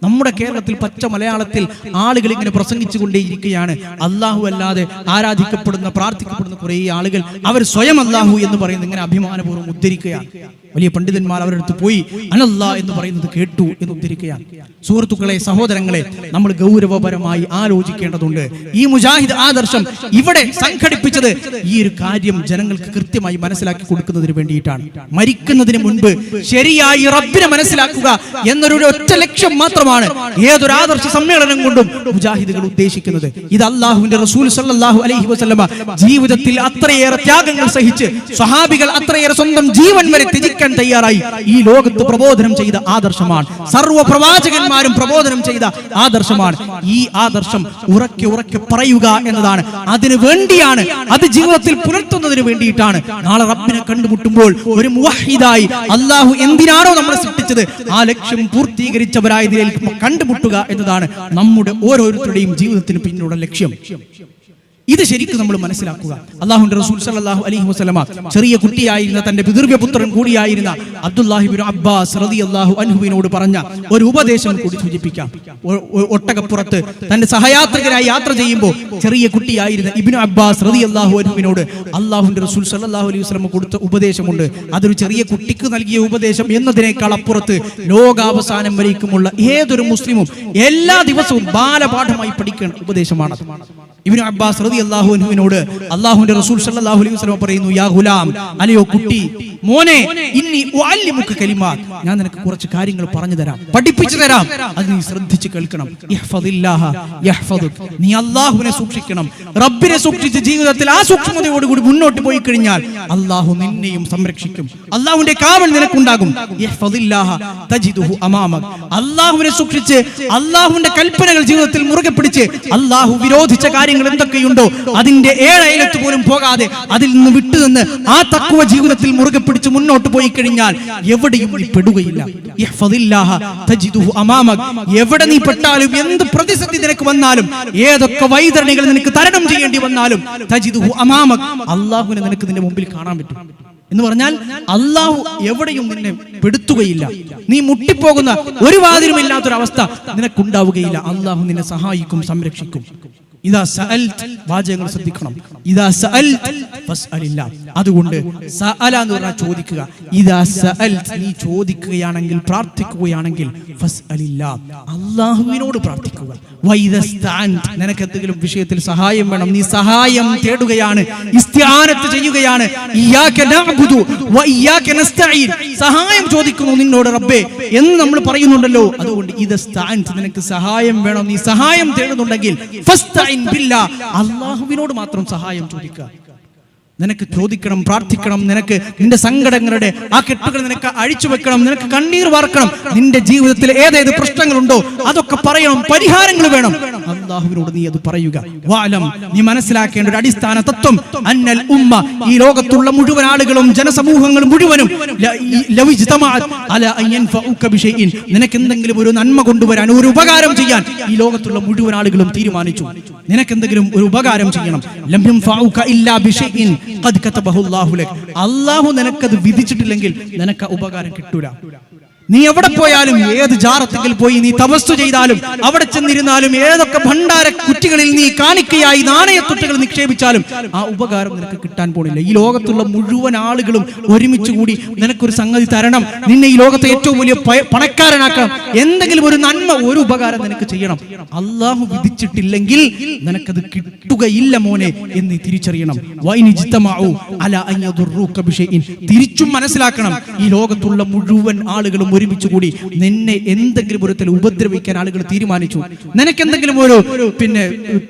നമ്മുടെ കേരളത്തിൽ പച്ച മലയാളത്തിൽ ആളുകൾ ഇങ്ങനെ പ്രസംഗിച്ചു കൊണ്ടേയിരിക്കുകയാണ്. അല്ലാഹു അല്ലാതെ ആരാധിക്കപ്പെടുന്ന, പ്രാർത്ഥിക്കപ്പെടുന്ന കുറേ ആളുകൾ അവർ സ്വയം അല്ലാഹു എന്ന് പറയുന്നത് ഇങ്ങനെ അഭിമാനപൂർവ്വം ഉദ്ധരിക്കുകയാണ്. വലിയ പണ്ഡിതന്മാർ അവരുടെ അടുത്ത് പോയി അനല്ലാ എന്ന് പറയുന്നത് കേട്ടു എന്ന് ഉദ്ധരിക്കുകയാണ്. സുഹൃത്തുക്കളെ, സഹോദരങ്ങളെ, നമ്മൾ ഗൗരവപരമായി ആലോചിക്കേണ്ടതുണ്ട്. ഈ മുജാഹിദ് ആദർശം ഇവിടെ സംഘടിപ്പിച്ചത് ഈ ഒരു കാര്യം ജനങ്ങൾക്ക് കൃത്യമായി മനസ്സിലാക്കി കൊടുക്കുന്നതിന് വേണ്ടിയിട്ടാണ്. മരിക്കുന്നതിന് മുൻപ് ശരിയായി റബ്ബിനെ മനസ്സിലാക്കുക എന്നൊരു ഒറ്റ ലക്ഷ്യം മാത്രമാണ് ഏതൊരു ആദർശ സമ്മേളനം കൊണ്ടും മുജാഹിദുകൾ ഉദ്ദേശിക്കുന്നത്. ഇത് അല്ലാഹുവിന്റെ റസൂൽ സല്ലല്ലാഹു അലൈഹി വസല്ലമ ജീവിതത്തിൽ അത്രയേറെ ത്യാഗങ്ങൾ സഹിച്ച്, സ്വഹാബികൾ അത്രയേറെ സ്വന്തം ജീവൻ വരെ ത്യജിക്കാൻ തയ്യാറായി ഈ ലോകത്ത് പ്രബോധനം ചെയ്ത ആദർശമാണ്. സർവ്വ പ്രവാചകന്മാരും പ്രബോധനം ചെയ്ത ആദർശമാണ്. ഈ ആദർശം ഉറക്കെ ഉറക്കെ പറയുക എന്നതാണ്. അതിനു വേണ്ടിയാണ്, അത് ജീവിതത്തിൽ പുലർത്തുന്നതിന് വേണ്ടിയിട്ടാണ് നാളെ റബ്ബിനെ കണ്ടുമുട്ടുമ്പോൾ ഒരു മുവഹിദായി അല്ലാഹു എന്തിനാണോ നമ്മളെ സൃഷ്ടിച്ചത് ആ ലക്ഷ്യം പൂർത്തീകരിച്ചവരായതിലേക്ക് കണ്ടുമുട്ടുക എന്നതാണ് നമ്മുടെ ഓരോരുത്തരുടെയും ജീവിതത്തിന് പിന്നിലുള്ള ലക്ഷ്യം. ഇത് ശരിക്കും നമ്മൾ മനസ്സിലാക്കുക. അല്ലാഹുവിന്റെ റസൂൽ സല്ലല്ലാഹു അലൈഹി വസല്ലമ ചെറിയ കുട്ടിയായിരുന്ന തന്റെ പിതൃവ്യപുത്രൻ കൂടിയായിരുന്ന അബ്ദുല്ലാഹി ഇബ്നു അബ്ബാസ് റളിയല്ലാഹു അൻഹുവിനോട് പറഞ്ഞ ഒരു ഉപദേശം കൂടി സൂചിപ്പിക്കാം. ഒട്ടകപ്പുറത്ത് തന്റെ സഹയാത്രികനായി യാത്ര ചെയ്യുമ്പോൾ ചെറിയ കുട്ടിയായിരുന്ന ഇബ്നു അബ്ബാസ് റളിയല്ലാഹു അൻഹുവിനോട് അല്ലാഹുവിന്റെ റസൂൽ സല്ലല്ലാഹു അലൈഹി വസല്ലമ കൊടുത്ത ഉപദേശമുണ്ട്. അതൊരു ചെറിയ കുട്ടിക്ക് നൽകിയ ഉപദേശം എന്നതിനേക്കാൾ അപ്പുറത്ത് ലോകാവസാനം വരേക്കുമുള്ള ഏതൊരു മുസ്ലിമും എല്ലാ ദിവസവും ബാലപാഠമായി പഠിക്കേണ്ട ഉപദേശമാണ്. ഇബ്നു അബ്ബാസ് റളിയല്ലാഹു അൻഹുവിനോട് അല്ലാഹുവിന്റെ റസൂൽ സല്ലല്ലാഹു അലൈഹി വസല്ലം പറയുന്നു, യാ ഗുലാം, അല്ലയോ കുട്ടി, മോനെ, ഇന്നി ഉഅല്ലിമുക കലിമാത്ത്, ഞാൻ നിനക്ക് കുറച്ച് കാര്യങ്ങൾ പറഞ്ഞു തരാം, പഠിപ്പിച്ചു തരാം. അത് നീ ശ്രദ്ധിച്ച് കേൾക്കണം. ഇഹ്ഫദില്ലാഹ യഹ്ഫദുക, നീ അല്ലാഹുവിനെ സൂക്ഷിക്കണം. റബ്ബിനെ സൂക്ഷിച്ച് ജീവിതത്തിൽ ആ സൂക്ഷ്മതയോടുകൂടി മുന്നോട്ട് പോയി കഴിഞ്ഞാൽ അല്ലാഹു നിന്നെയും സംരക്ഷിക്കും. അല്ലാഹുവിന്റെ കാവൽ നിനക്കുണ്ടാകും. ഇഹ്ഫദില്ലാഹ തജിദുഹു അമാമക, അല്ലാഹുവിനെ സൂക്ഷിച്ച് അല്ലാഹുവിന്റെ കൽപ്പനകൾ ജീവിതത്തിൽ മുറുകെ പിടിച്ച് അല്ലാഹു വിരോധിച്ച കാര്യങ്ങൾ എന്തൊക്കെയുണ്ടോ അതിന്റെ ഏഴയലത്ത് പോലും പോകാതെ അതിൽ നിന്ന് വിട്ടുനിന്ന് ആ തഖ്വ ജീവിതത്തിൽ മുറുകെ പിടിച്ച് മുന്നോട്ട് പോയി കഴിഞ്ഞാൽ എവിടെയും നീ പെടുകയില്ല. ഇഹ്ഫദില്ലാഹ തജിദുഹു അമാമക, എവിടെ നീ പെട്ടാലും, എന്ത് പ്രതിസന്ധി നിനക്ക് വന്നാലും, ഏതൊക്കെ വൈതരണികൾ നിനക്ക് തരണം ചെയ്യേണ്ടി വന്നാലും, തജിദുഹു അമാമക, അല്ലാഹുവിനെ നിനക്ക് നിന്റെ മുമ്പിൽ കാണാൻ പറ്റും. എന്ന് പറഞ്ഞാൽ അല്ലാഹു എവിടെയും നിന്നെ പെടുത്തുകയില്ല. നീ മുട്ടിപ്പോകുന്ന ഒരു വാതിലുമില്ലാത്തൊരവസ്ഥ നിനക്കുണ്ടാവുകയില്ല. അല്ലാഹു നിന്നെ സഹായിക്കും, സംരക്ഷിക്കും. ഇദാ സഅൽത, വാചകങ്ങൾ ശ്രദ്ധിക്കണം. ഇദാ സഅൽത ഫസ്അലില്ലാ, അതുകൊണ്ട് സഅല എന്ന് പറഞ്ഞാൽ ചോദിക്കുക. ഇദാ സഅൽത, നീ ചോദിക്കുകയാണെങ്കിൽ, പ്രാർത്ഥിക്കുകയാണെങ്കിൽ, ഫസ്അലില്ലാ, അല്ലാഹുവിനോട് പ്രാർത്ഥിക്കുക. വഇദസ്തഅൻത, നിനക്ക് എന്തെങ്കിലും വിഷയത്തിൽ സഹായം വേണം, നീ സഹായം തേടുകയാണ്, ഇസ്തിആനത്ത് ചെയ്യുകയാണ്, ഇയ്യാക നഅ്ബുദു വ ഇയ്യാക നസ്തഈൻ, സഹായം ചോദിക്കുന്നു നിന്നോട് റബ്ബേ എന്ന് നമ്മൾ പറയുന്നുണ്ടല്ലോ. അതുകൊണ്ട് ഇദസ്തഅൻത, നിനക്ക് സഹായം വേണം, നീ സഹായം തേടുന്നുണ്ടെങ്കിൽ ഫസ്തഈൻ ബില്ലാ, അല്ലാഹുവിനോട് മാത്രം സഹായം ചോദിക്കുക. നിനക്ക് ചോദിക്കണം, പ്രാർത്ഥിക്കണം. നിനക്ക് നിന്റെ സങ്കടങ്ങളുടെ ആ കെട്ടുകൾ നിനക്ക് അഴിച്ചു വെക്കണം. നിനക്ക് കണ്ണീർ വാർക്കണം. നിന്റെ ജീവിതത്തിൽ ഏതേത് പ്രശ്നങ്ങളുണ്ടോ അതൊക്കെ പറയണം, പരിഹാരങ്ങൾ വേണം. അല്ലാഹുവിനോട് നീ അത് പറയുക. വഅലം, നീ മനസ്സിലാക്കേണ്ട ഒരു അടിസ്ഥാന തത്വം, അന്നൽ ഉമ്മ, ഈ ലോകത്തുള്ള മുഴുവൻ ആളുകളും ജനസമൂഹങ്ങളും മുഴുവനും നിനക്ക് എന്തെങ്കിലും ഒരു നന്മ കൊണ്ടുവരാൻ, ഒരു ഉപകാരം ചെയ്യാൻ ഈ ലോകത്തുള്ള മുഴുവൻ ആളുകളും തീരുമാനിച്ചു. നിനക്ക് എന്തെങ്കിലും ഒരു ഉപകാരം ചെയ്യണം, ലം യൻഫഉക ഇല്ലാ ബിശൈഇൻ ഖദ് കതബഹു അല്ലാഹു ലക, അല്ലാഹു നിനക്കത് വിധിച്ചിട്ടില്ലെങ്കിൽ നിനക്ക് ഉപകാരം കിട്ടൂല. നീ എവിടെ പോയാലും, ഏത് ജാറത്തിൽ പോയി നീ തപസ്സു ചെയ്താലും, അവിടെ ചെന്നിരുന്നാലും, ഏതൊക്കെ ഭണ്ഡാര കുറ്റികളിൽ നീ കാണിക്കയായി നാണയത്തുട്ടുകൾ നിക്ഷേപിച്ചാലും ആ ഉപകാരം നിനക്ക് കിട്ടാൻ പോണില്ല. ഈ ലോകത്തുള്ള മുഴുവൻ ആളുകളും ഒരുമിച്ച് കൂടി നിനക്കൊരു സംഗതി തരണം, നിന്നെ ഈ ലോകത്തെ ഏറ്റവും വലിയ പണക്കാരനാക്കണം, എന്തെങ്കിലും ഒരു നന്മ, ഒരു ഉപകാരം നിനക്ക് ചെയ്യണം. അല്ലാഹു വിധിച്ചിട്ടില്ലെങ്കിൽ നിനക്കത് കിട്ടുകയില്ല മോനെ എന്ന് തിരിച്ചറിയണം. തിരിച്ചും മനസ്സിലാക്കണം, ഈ ലോകത്തുള്ള മുഴുവൻ ആളുകളും ഒരുമിച്ച് കൂടി നിന്നെ എന്തെങ്കിലും ഒരു തരത്തിൽ ഉപദ്രവിക്കാൻ ആളുകൾ തീരുമാനിച്ചു, നിനക്കെന്തെങ്കിലും ഒരു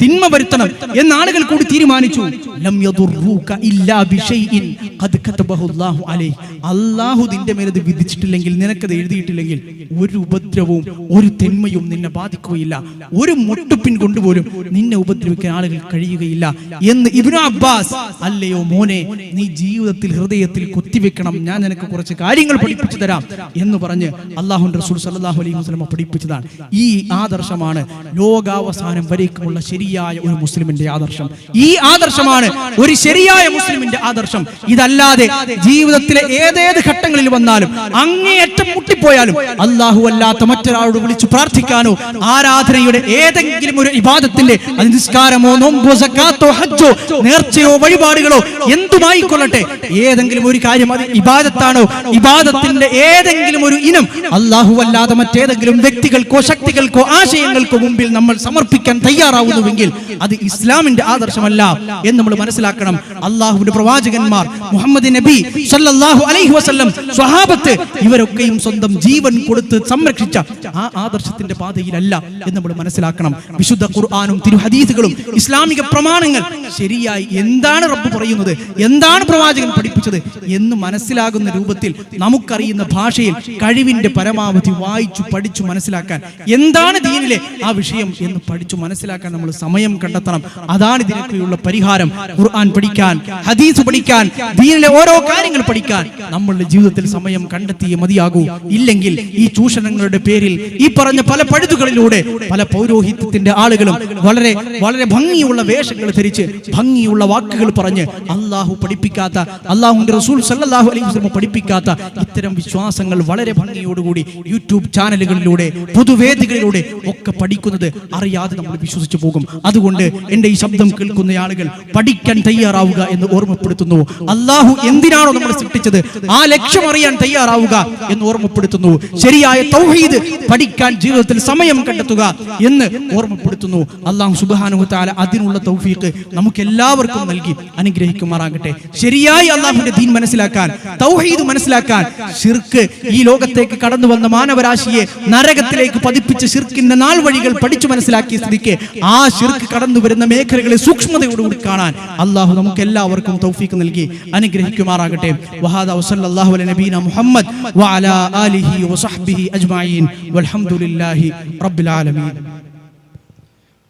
തിന്മ വരുത്തണം എന്ന് ആളുകൾ കൂടി തീരുമാനിച്ചു, ലം യദുറൂക ഇല്ലാ ബിശൈഇൻ ഖദ് കതബഹു അല്ലാഹു അലൈഹി, അല്ലാഹു നിന്റെ മേൽ അത് വിധിച്ചിട്ടില്ലെങ്കിൽ, നിനക്കത് എഴുതിയിട്ടില്ലെങ്കിൽ ഒരു ഉപദ്രവവും ഒരു തിന്മയും നിന്നെ ബാധിക്കുകയില്ല, ഒരു മുട്ടുപിൻ കൊണ്ടുപോലും നിന്നെ ഉപദ്രവിക്കാൻ ആളുകൾ കഴിയുകയില്ല എന്ന് ഇബ്നു അബ്ബാസ്, അല്ലയോ മോനെ നീ ജീവിതത്തിൽ ഹൃദയത്തിൽ കുത്തിവെക്കണം, ഞാൻ നിനക്ക് കുറച്ച് കാര്യങ്ങൾ പഠിപ്പിച്ചു തരാം എന്ന് പറഞ്ഞ് അല്ലാഹുവിന്റെ റസൂൽ സല്ലല്ലാഹു അലൈഹി വസല്ലം പഠിപ്പിച്ചതാണ്. ഈ ആദർശമാണ് ലോകാവസാനം വരേക്കുമുള്ള ശരിയായ ഒരു മുസ്ലിമിന്റെ ആദർശം. ഈ ആദർശമാണ് ഒരു ശരിയായ മുസ്ലിമിന്റെ ആദർശം. ഇതല്ലാതെ ജീവിതത്തിലെ ഏതേത് ഘട്ടങ്ങളിൽ വന്നാലും അങ്ങേയറ്റം മുട്ടിപ്പോയാലും അല്ലാഹു അല്ലാത്ത മറ്റൊരാളോട് വിളിച്ചു പ്രാർത്ഥിക്കാനോ ആരാധനയുടെ ഏതെങ്കിലും ഒരു ഇബാദത്തിന്റെ നിസ്കാരമോ നോമ്പോ സക്കാത്തോ ഹജ്ജോ നേർച്ചയോ വഴിപാടുകളോ എന്തുമായിക്കൊള്ളട്ടെ, ഏതെങ്കിലും ഒരു കാര്യം അത് ഇബാദത്താണോ, ഇബാദത്തിന്റെ ഏതെങ്കിലും ഒരു ഇനം അല്ലാഹു അല്ലാതെ മറ്റേതെങ്കിലും വ്യക്തികൾക്കോ ശക്തികൾക്കോ ആശയങ്ങൾക്കോ മുമ്പിൽ നമ്മൾ സമർപ്പിക്കാൻ തയ്യാറാവുന്നുവെങ്കിൽ അത് ഇസ്ലാമിന്റെ ആദർശമല്ല എന്ന് നമ്മൾ മനസ്സിലാക്കണം. അല്ലാഹുവിന്റെ പ്രവാചകന്മാർ, മുഹമ്മദ് നബി സല്ലല്ലാഹു അലൈഹി വസല്ലം, സ്വഹാബത്ത്, ഇവരൊക്കെയും സ്വന്തം ജീവൻ കൊടുത്ത് സംരക്ഷിച്ച ആ ആദർശത്തിന്റെ പാതയിലല്ല എന്ന് നമ്മൾ മനസ്സിലാക്കണം. വിശുദ്ധ ഖുർആനും തിരുഹദീസുകളും ഇസ്ലാമിക പ്രമാണങ്ങൾ ശരിയായി എന്താണ് റബ്ബ് പറയുന്നത്, എന്താണ് പ്രവാചകൻ പഠിപ്പിച്ചത് എന്ന് മനസ്സിലാകുന്ന രൂപത്തിൽ നമുക്കറിയുന്ന ഭാഷയിൽ കഴിവിന്റെ പരമാവധി വായിച്ചു പഠിച്ചു മനസ്സിലാക്കാൻ, എന്താണ് ദീനിലെ ആ വിഷയം എന്ന് പഠിച്ചു മനസ്സിലാക്കാൻ നമ്മൾ സമയം കണ്ടെത്തണം. അതാണ് ഇതിനൊക്കെയുള്ള പരിഹാരം. ഖുർആൻ പഠിക്കാൻ, ഹദീസ് പഠിക്കാൻ, ദീനിലെ ഓരോ കാര്യങ്ങൾ പഠിക്കാൻ നമ്മളുടെ ജീവിതത്തിൽ സമയം കണ്ടെത്തിയേ മതിയാകൂ. ഇല്ലെങ്കിൽ ഈ ചൂഷണങ്ങളുടെ പേരിൽ ഈ പറഞ്ഞ പല പഴുതുകളിലൂടെ പല പൗരോഹിത്യത്തിന്റെ ആളുകളും വളരെ വളരെ ഭംഗിയുള്ള വേഷങ്ങൾ ധരിച്ച് ഭംഗിയുള്ള വാക്കുകൾ പറഞ്ഞ് അല്ലാഹു പഠിപ്പിക്കാത്ത, അല്ലാഹുവിന്റെ റസൂൽ സല്ലല്ലാഹു അലൈഹി വസല്ലം പഠിപ്പിക്കാത്ത ഇത്തരം വിശ്വാസങ്ങൾ വളരെ ഭംഗിയോടുകൂടി യൂട്യൂബ് ചാനലുകളിലൂടെ പൊതുവേദികളിലൂടെ ഒക്കെ പഠിക്കുന്നത് അറിയാതെ നമ്മൾ വിശ്വസിച്ചു പോകും. അതുകൊണ്ട് എന്റെ ഈ ശബ്ദം കേൾക്കുന്ന ആളുകൾ പഠിക്കാൻ തയ്യാറാവുക എന്ന് ഓർമ്മപ്പെടുത്തുന്നു. അല്ലാഹു എന്തിനാണോ നമ്മൾ സൃഷ്ടിച്ചത് ആ ലക്ഷ്യം അറിയാൻ തയ്യാറാവുക എന്ന് ഓർമ്മപ്പെടുത്തുന്നു. ശരിയായ തൗഹീദ് പഠിക്കാൻ ജീവിതത്തിൽ സമയം കണ്ടെത്തുക എന്ന് ഓർമ്മപ്പെടുത്തുന്നു. അല്ലാഹു സുബ്ഹാനഹു വ തആല അതിനുള്ള തൗഫീഖ് നമുക്ക് എല്ലാവർക്കും നൽകി അനുഗ്രഹിക്കുമാറാകട്ടെ. ശരിയായി അല്ലാഹുവിന്റെ ദീൻ മനസ്സിലാക്കാൻ, തൗഹീദ് മനസ്സിലാക്കാൻ, ശിർക്ക് ഈ ലോകത്തേക്ക് കടന്നു വന്ന മാനവരാശിയെ നരകത്തിലേക്ക് പതിപ്പിച്ച ശിർക്കിന്റെ നാൾ വഴികൾ പഠിച്ചു മനസ്സിലാക്കിയ സ്ഥിതിക്ക് ആ ശിർക്ക് കടന്നു വരുന്ന മേഖലകളെ സൂക്ഷ്മതയോടുകൂടി കാണാൻ അല്ലാഹു നമുക്ക് എല്ലാവർക്കും തൗഫീഖ് നൽകി അനുഗ്രഹിക്കുമാറാകട്ടെ. വഹാദാ വസല്ലല്ലാഹു അലാ നബീന മുഹമ്മദ് വഅലാ ആലിഹി വസഹ്ബിഹി അജ്മഈൻ വൽഹംദുലില്ലാഹി റബ്ബിൽ ആലമീൻ.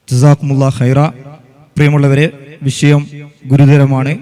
ജസാക്കുമുല്ലാഹ് ഖൈറ. പ്രിയമുള്ളവരെ, വിഷയം ഗുരുതരമാണ്.